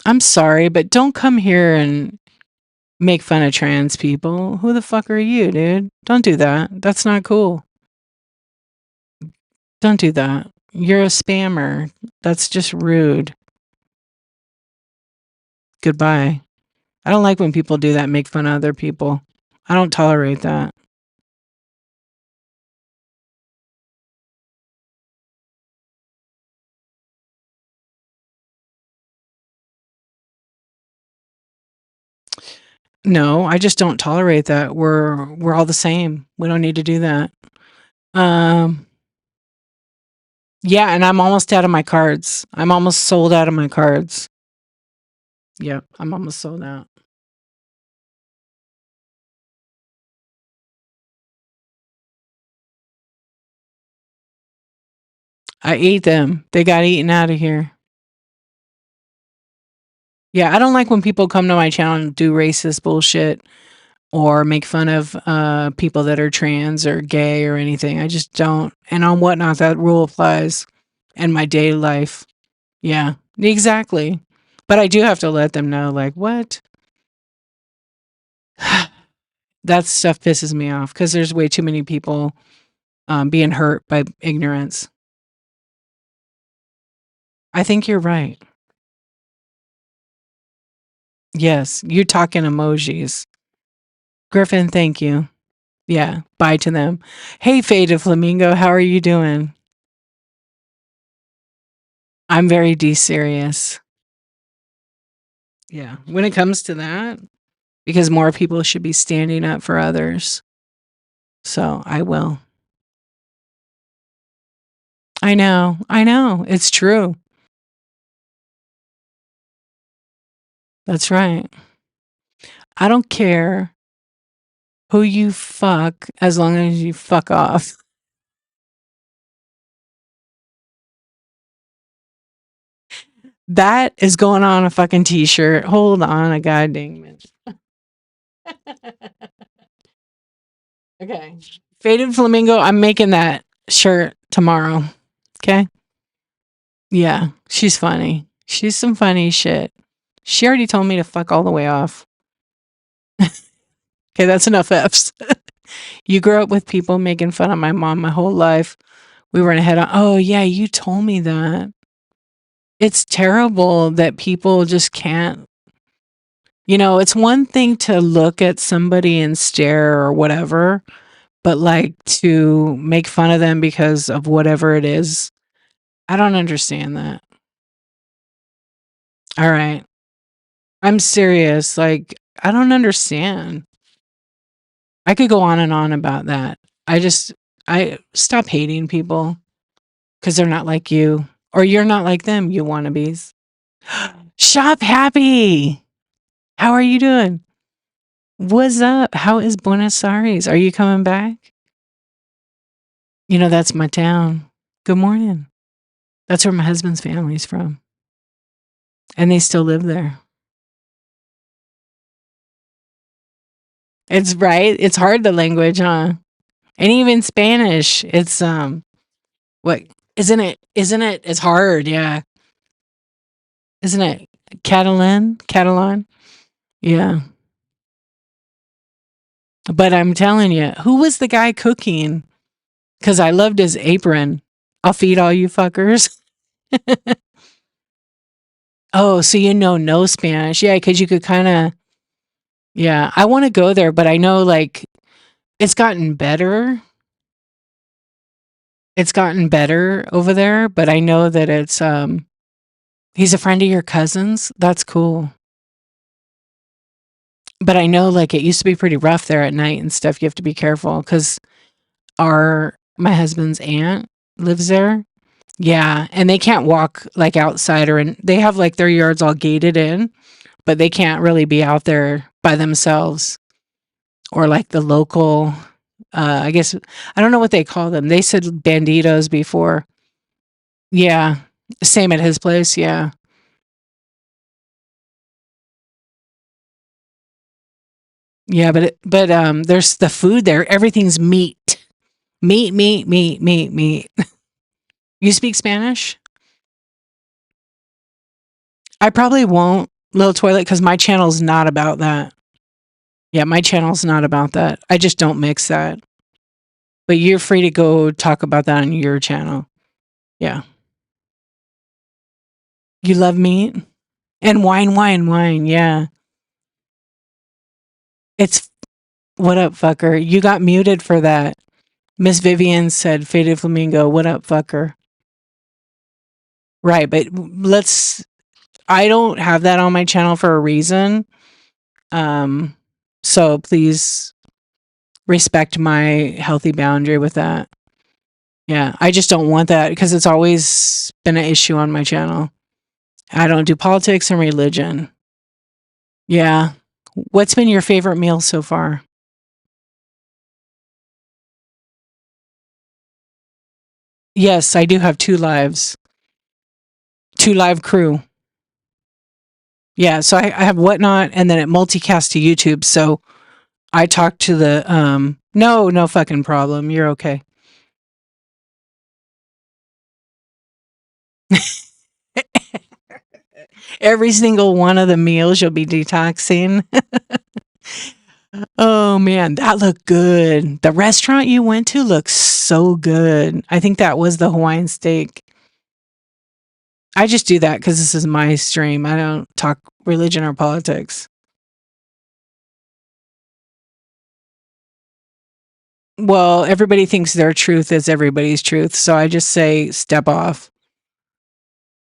I'm sorry, but don't come here and make fun of trans people. Who the fuck are you, dude? Don't do that. That's not cool. Don't do that. You're a spammer. That's just rude. Goodbye. I don't like when people do that, make fun of other people. I don't tolerate that. No, I just don't tolerate that. We're all the same. We don't need to do that. Um, yeah, and I'm almost out of my cards. I'm almost sold out of my cards. Yep, I'm almost sold out. I ate them. They got eaten out of here. Yeah, I don't like when people come to my channel and do racist bullshit or make fun of people that are trans or gay or anything. I just don't. And on Whatnot, that rule applies. and my daily life. Yeah, exactly. But I do have to let them know, like, what? That stuff pisses me off because there's way too many people being hurt by ignorance. I think you're right. Yes, you're talking emojis. Griffin, thank you. Yeah, bye to them. Hey, Faded Flamingo, how are you doing? I'm very serious. Yeah, when it comes to that, because more people should be standing up for others. So I will. I know. I know. It's true. That's right. I don't care who you fuck as long as you fuck off. That is going on a fucking t-shirt. Hold on a goddamn minute. Okay. Faded Flamingo, I'm making that shirt tomorrow. Okay? Yeah, she's funny. She's some funny shit. She already told me to fuck all the way off. Okay, that's enough F's. You grew up with people making fun of my mom my whole life. We were in a head on. Oh, yeah, you told me that. It's terrible that people just can't. You know, it's one thing to look at somebody and stare or whatever, but like to make fun of them because of whatever it is. I don't understand that. All right. I'm serious. Like, I don't understand. I could go on and on about that. I stop hating people because they're not like you, or you're not like them, you wannabes. Shop happy. How are you doing? What's up? How is Buenos Aires? Are you coming back? You know, that's my town. Good morning. That's where my husband's family's from. And they still live there. It's right. It's hard, the language, huh? And even Spanish. It's what isn't it? Isn't it? It's hard, yeah. Isn't it Catalan? Catalan? Yeah. But I'm telling you, who was the guy cooking? Because I loved his apron. I'll feed all you fuckers. Oh, so you know no Spanish. Yeah, because you could kind of, yeah. I want to go there, but I know like it's gotten better. It's gotten better over there, but I know that it's he's a friend of your cousin's. That's cool. But I know like it used to be pretty rough there at night and stuff. You have to be careful because my husband's aunt lives there. Yeah, and they can't walk like outside or in. They have like their yards all gated in, but they can't really be out there by themselves or like the local. I guess I don't know what they call them. They said banditos before. Yeah, same at his place. Yeah, yeah, but there's the food there. Everything's meat, meat, meat, meat, meat, meat. You speak Spanish? I probably won't, Little Toilet, because my channel's not about that. Yeah, my channel's not about that. I just don't mix that. But you're free to go talk about that on your channel. Yeah. You love meat? And wine, wine, wine. Yeah. It's what up, fucker? You got muted for that. Miss Vivian said, Faded Flamingo, what up, fucker? Right, but I don't have that on my channel for a reason. So please respect my healthy boundary with that. Yeah, I just don't want that because it's always been an issue on my channel. I don't do politics and religion. Yeah. What's been your favorite meal so far? Yes, I do have 2 lives. 2 live crew. Yeah, so I have Whatnot and then it multicasts to YouTube, so I talk to the, no fucking problem, you're okay. Every single one of the meals you'll be detoxing. Oh man, that looked good. The restaurant you went to looks so good. I think that was the Hawaiian steak. I just do that because this is my stream. I don't talk religion or politics. Well, everybody thinks their truth is everybody's truth, so I just say step off.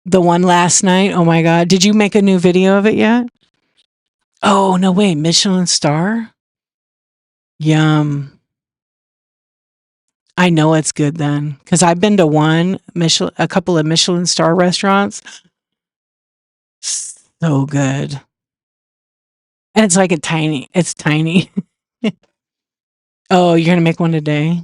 The one last night, oh my god, did you make a new video of it yet? Oh, no way, Michelin star? Yum. I know it's good then, because I've been to a couple of Michelin star restaurants. So good. And it's like it's tiny. Oh, you're gonna make one today?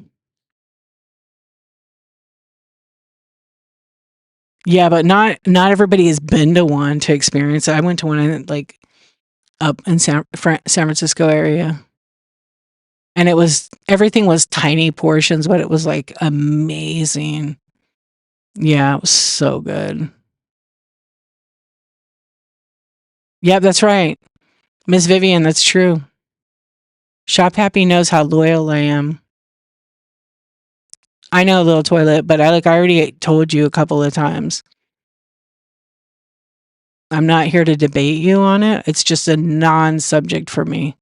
Yeah, but not everybody has been to one to experience it. I went to one in like up in San Francisco area. And everything was tiny portions, but it was like amazing. Yeah, it was so good. Yeah, that's right. Miss Vivian, that's true. Shop Happy knows how loyal I am. I know, little toilet, but I already told you a couple of times. I'm not here to debate you on it. It's just a non-subject for me.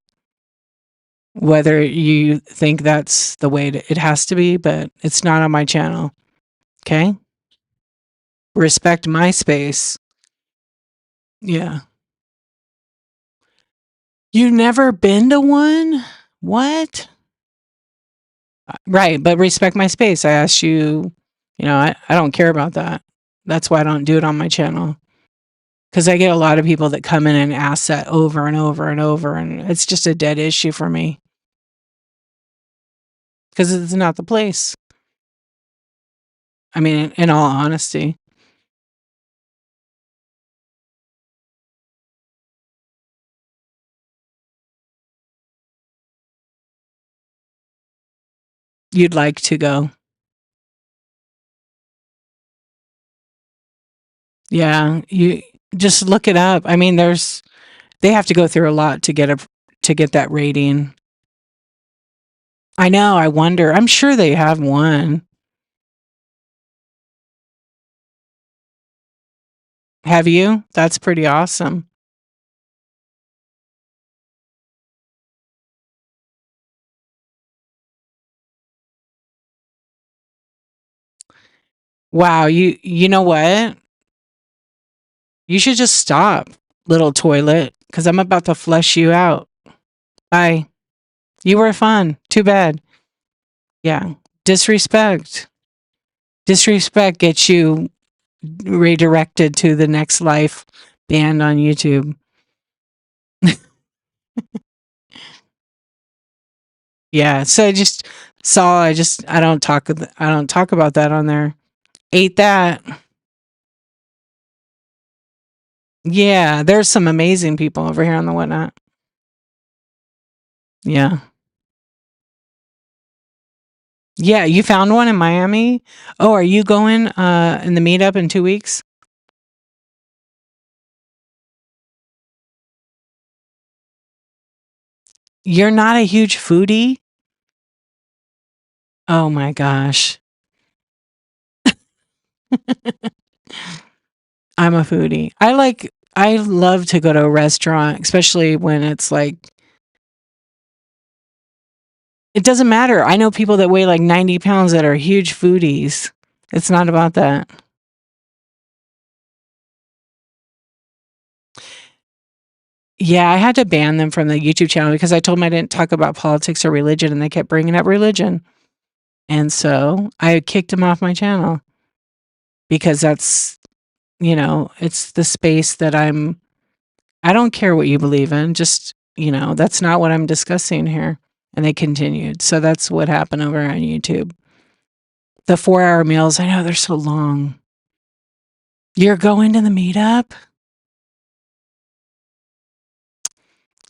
Whether you think that's the way it has to be, but it's not on my channel. Okay? Respect my space. Yeah. You never been to one? What? Right, but respect my space. I asked you, I don't care about that. That's why I don't do it on my channel. Because I get a lot of people that come in and ask that over and over and over, and it's just a dead issue for me. Because it's not the place. I mean, in all honesty. You'd like to go. Yeah, you just look it up. I mean, they have to go through a lot to get that rating. I know, I wonder. I'm sure they have one. Have you? That's pretty awesome. Wow, you know what? You should just stop, little toilet, because I'm about to flush you out. Bye. You were fun. Too bad. Yeah. Disrespect. Disrespect gets you redirected to the next life banned on YouTube. Yeah. So I don't talk about that on there. Ate that. Yeah, there's some amazing people over here on the whatnot. Yeah. Yeah, you found one in Miami? Oh, are you going in the meetup in 2 weeks? You're not a huge foodie? Oh my gosh. I'm a foodie. I love to go to a restaurant, especially when it's like it doesn't matter. I know people that weigh like 90 pounds that are huge foodies. It's not about that. Yeah, I had to ban them from the YouTube channel because I told them I didn't talk about politics or religion, and they kept bringing up religion. And so I kicked them off my channel because that's, it's the space that I don't care what you believe in, just, that's not what I'm discussing here. And they continued. So that's what happened over on YouTube. The 4-hour meals, I know they're so long. You're going to the meetup?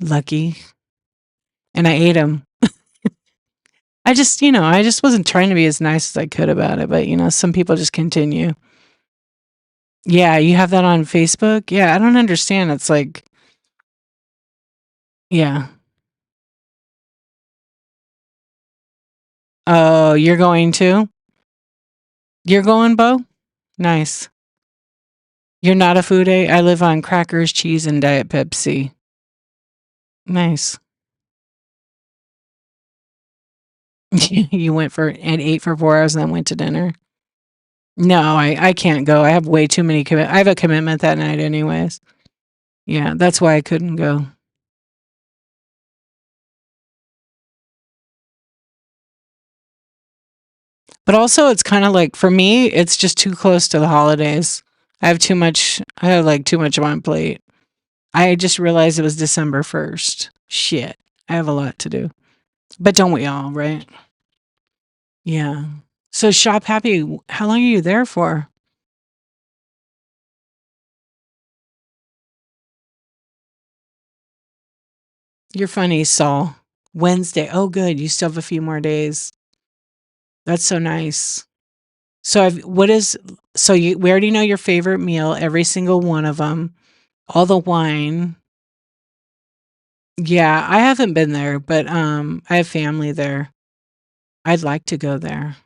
Lucky. And I ate them. I just wasn't trying to be as nice as I could about it, but some people just continue. Yeah, you have that on Facebook? Yeah, I don't understand. It's like, yeah. Oh, you're going too? You're going, Bo? Nice. You're not a foodie? I live on crackers, cheese, and Diet Pepsi. Nice. You went for and ate for 4 hours and then went to dinner? No, I can't go. I have way too many I have a commitment that night anyways. Yeah, that's why I couldn't go. But also it's kinda like for me, it's just too close to the holidays. I have, like, too much on my plate. I just realized it was December 1st. Shit. I have a lot to do. But don't we all, right? Yeah. So Shop Happy, how long are you there for? You're funny, Saul. Wednesday. Oh, good. You still have a few more days. That's so nice. So I've what is so you we already know your favorite meal, every single one of them, all the wine. Yeah, I haven't been there, but, I have family there. I'd like to go there.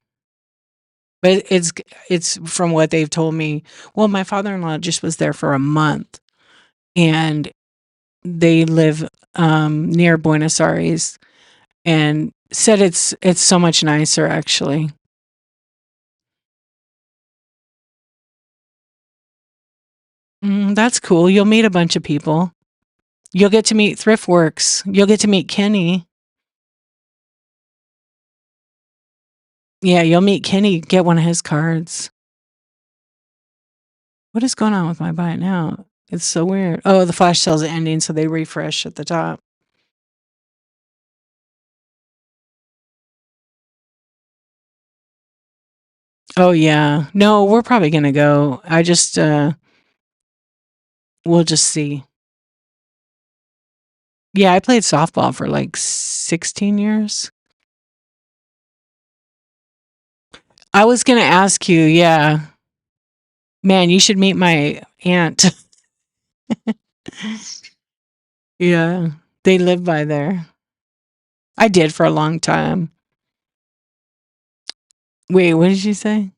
But it's from what they've told me well, my father-in-law just was there for a month, and they live, near Buenos Aires, and said it's so much nicer, actually. That's cool. You'll meet a bunch of people. You'll get to meet Thriftworks. You'll get to meet Kenny. Yeah, you'll meet Kenny, get one of his cards. What is going on with my buy it now? It's so weird. Oh, the flash sale's ending, so they refresh at the top. Oh, yeah. No, we're probably gonna go. I just, we'll just see. Yeah, I played softball for, like, 16 years. I was gonna ask you, yeah. Man, you should meet my aunt. Yeah, they live by there. I did for a long time. Wait, what did you say?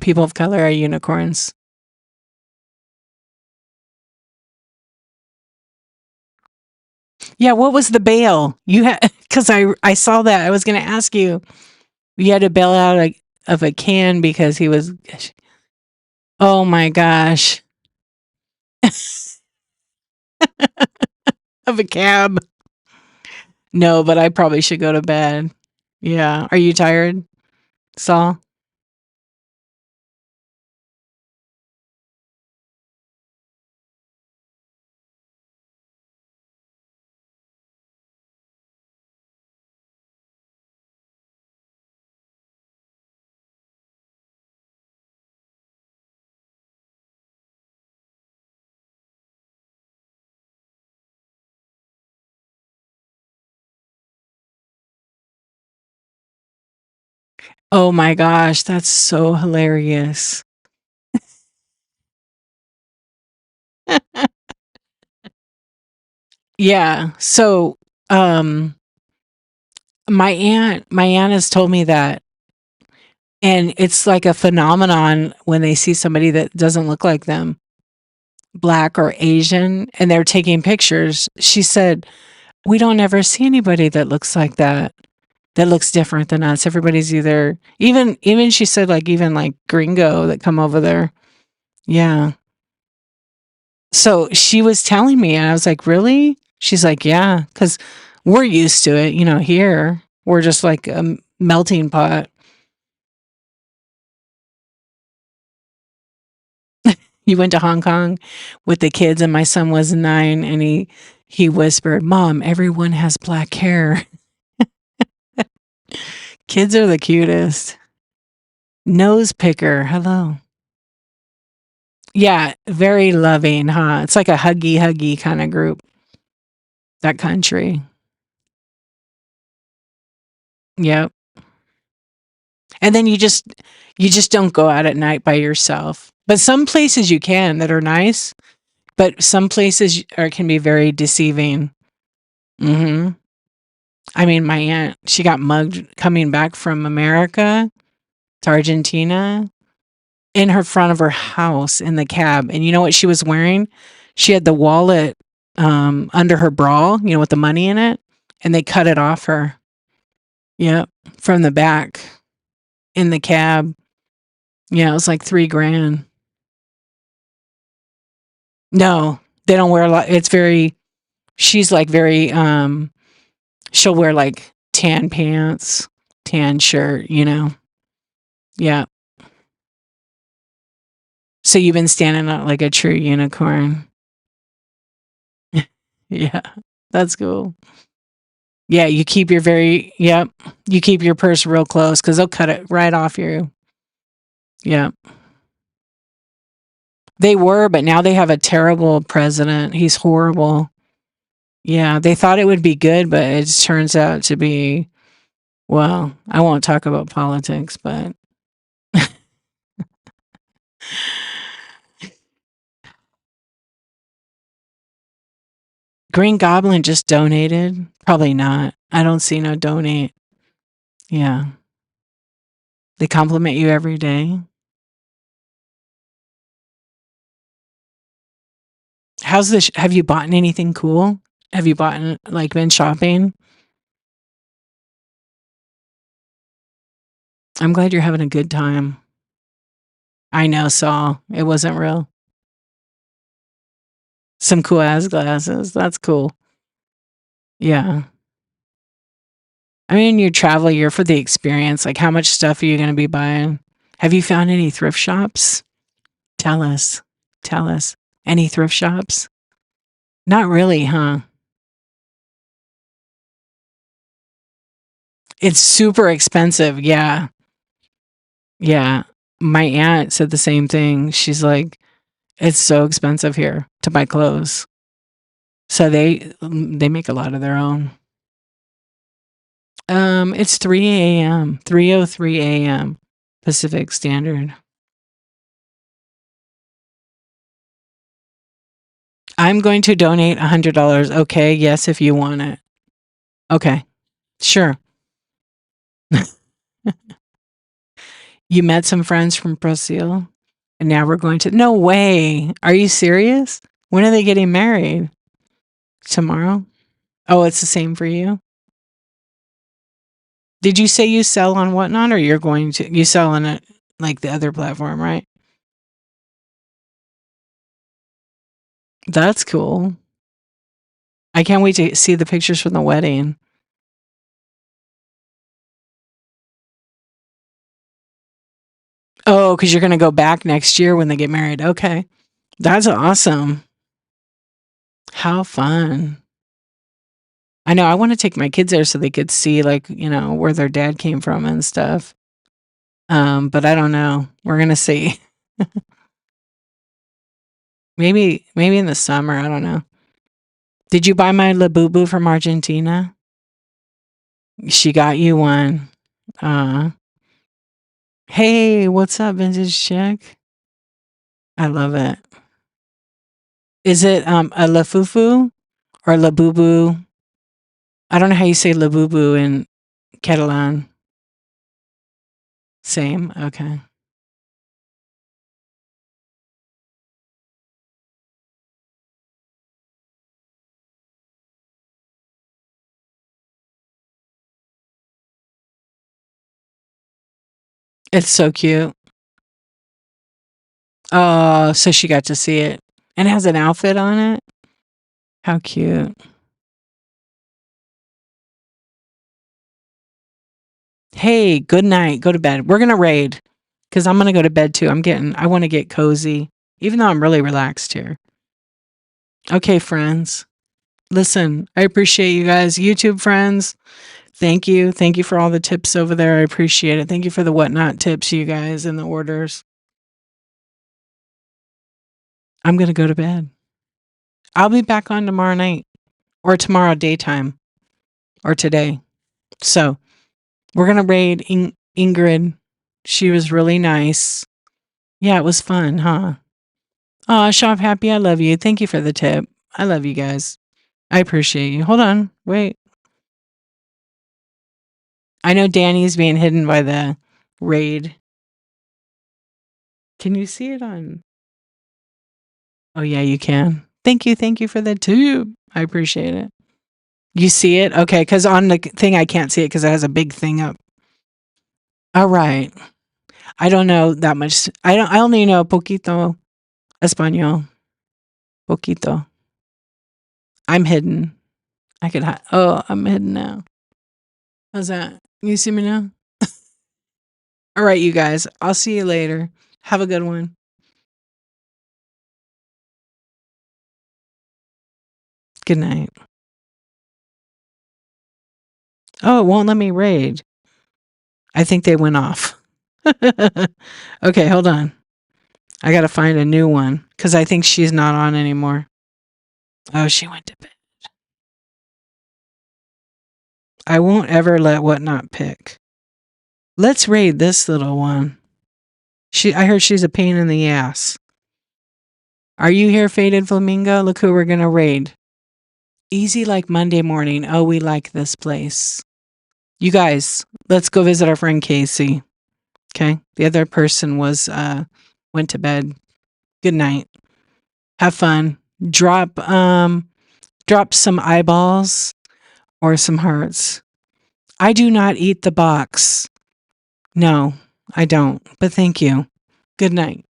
People of color are unicorns. Yeah, what was the bail? You had because I saw that. I was gonna ask you. You had to bail out of a can because he was. Oh my gosh, of a cab. No, but I probably should go to bed. Yeah. Are you tired, Saul? Oh my gosh, that's so hilarious. Yeah. So, um, my aunt has told me that, and it's like a phenomenon when they see somebody that doesn't look like them, black or Asian, and they're taking pictures. She said, "We don't ever see anybody that looks like that, that looks different than us. Everybody's either even she said like even like gringo that come over there." Yeah. So she was telling me and I was like, "Really?" She's like, "Yeah, cuz we're used to it, here. We're just like a melting pot." You went to Hong Kong with the kids and my son was 9 and he whispered, "Mom, everyone has black hair." Kids are the cutest. Nose picker. Hello. Yeah, very loving, huh? It's like a huggy kind of group, that country. Yep. And then you just don't go out at night by yourself. But some places you can that are nice, but some places can be very deceiving. Mhm. I mean, my aunt, she got mugged coming back from America to Argentina in her front of her house in the cab. And you know what she was wearing? She had the wallet under her bra, with the money in it, and they cut it off her. Yep, from the back in the cab. Yeah, it was like 3 grand. No, they don't wear a lot. It's very, she's like very, she'll wear like tan pants, tan shirt. Yeah. So you've been standing out like a true unicorn. Yeah, that's cool. Yeah, yep, you keep your purse real close because they'll cut it right off you. Yeah. They were, but now they have a terrible president. He's horrible. Yeah, they thought it would be good, but it turns out to be, well, I won't talk about politics, but Green Goblin just donated. Probably not. I don't see no donate. Yeah. They compliment you every day. How's this? Have you bought anything cool? Have you bought, like, been shopping? I'm glad you're having a good time. I know, Saul. It wasn't real. Some cool ass glasses. That's cool. Yeah. I mean, you travel, you're for the experience. Like, how much stuff are you going to be buying? Have you found any thrift shops? Tell us. Tell us. Any thrift shops? Not really, huh? It's super expensive. Yeah. Yeah. My aunt said the same thing. She's like, it's so expensive here to buy clothes. So they make a lot of their own. It's 3 a.m., 3:03 a.m. Pacific Standard. I'm going to donate $100. Okay, yes, if you want it. Okay, sure. You met some friends from Brazil, and now we're going to. No way. Are you serious? When are they getting married? Tomorrow? Oh, it's the same for you? Did you say you sell on Whatnot, or you sell on it like the other platform, right? That's cool. I can't wait to see the pictures from the wedding. Oh, because you're going to go back next year when they get married. Okay. That's awesome. How fun. I know. I want to take my kids there so they could see, like, where their dad came from and stuff. But I don't know. We're going to see. Maybe in the summer. I don't know. Did you buy my Labubu from Argentina? She got you one. Uh, hey, what's up, vintage chick? I love it. Is it a Lafufu or Labubu? I don't know how you say Labubu in Catalan. Same? Okay. It's so cute. Oh, so she got to see it. And it has an outfit on it? How cute. Hey, good night. Go to bed. We're gonna raid. Because I'm gonna go to bed too. I wanna get cozy. Even though I'm really relaxed here. Okay, friends. Listen, I appreciate you guys. YouTube friends, thank you. Thank you for all the tips over there. I appreciate it. Thank you for the Whatnot tips, you guys, and the orders. I'm going to go to bed. I'll be back on tomorrow night or tomorrow daytime or today. So we're going to raid Ingrid. She was really nice. Yeah, it was fun, huh? Aw, Shop Happy, I love you. Thank you for the tip. I love you guys. I appreciate you. Hold on. Wait. I know Danny's being hidden by the raid. Can you see it on? Oh, yeah, you can. Thank you. Thank you for the tube. I appreciate it. You see it? Okay, because on the thing, I can't see it because it has a big thing up. All right. I don't know that much. I only know poquito español. Poquito. I'm hidden. I could hide. Oh, I'm hidden now. How's that? You see me now? All right, you guys. I'll see you later. Have a good one. Good night. Oh, it won't let me raid. I think they went off. Okay, hold on. I gotta find a new one because I think she's not on anymore. Oh, she went to bed. I won't ever let Whatnot pick. Let's raid this little one. I heard she's a pain in the ass. Are you here, Faded Flamingo? Look who we're gonna raid. Easy like Monday morning. Oh, we like this place. You guys, let's go visit our friend Casey. Okay. The other person went to bed. Good night. Have fun. Drop some eyeballs or some hearts. I do not eat the box. No, I don't. But thank you. Good night.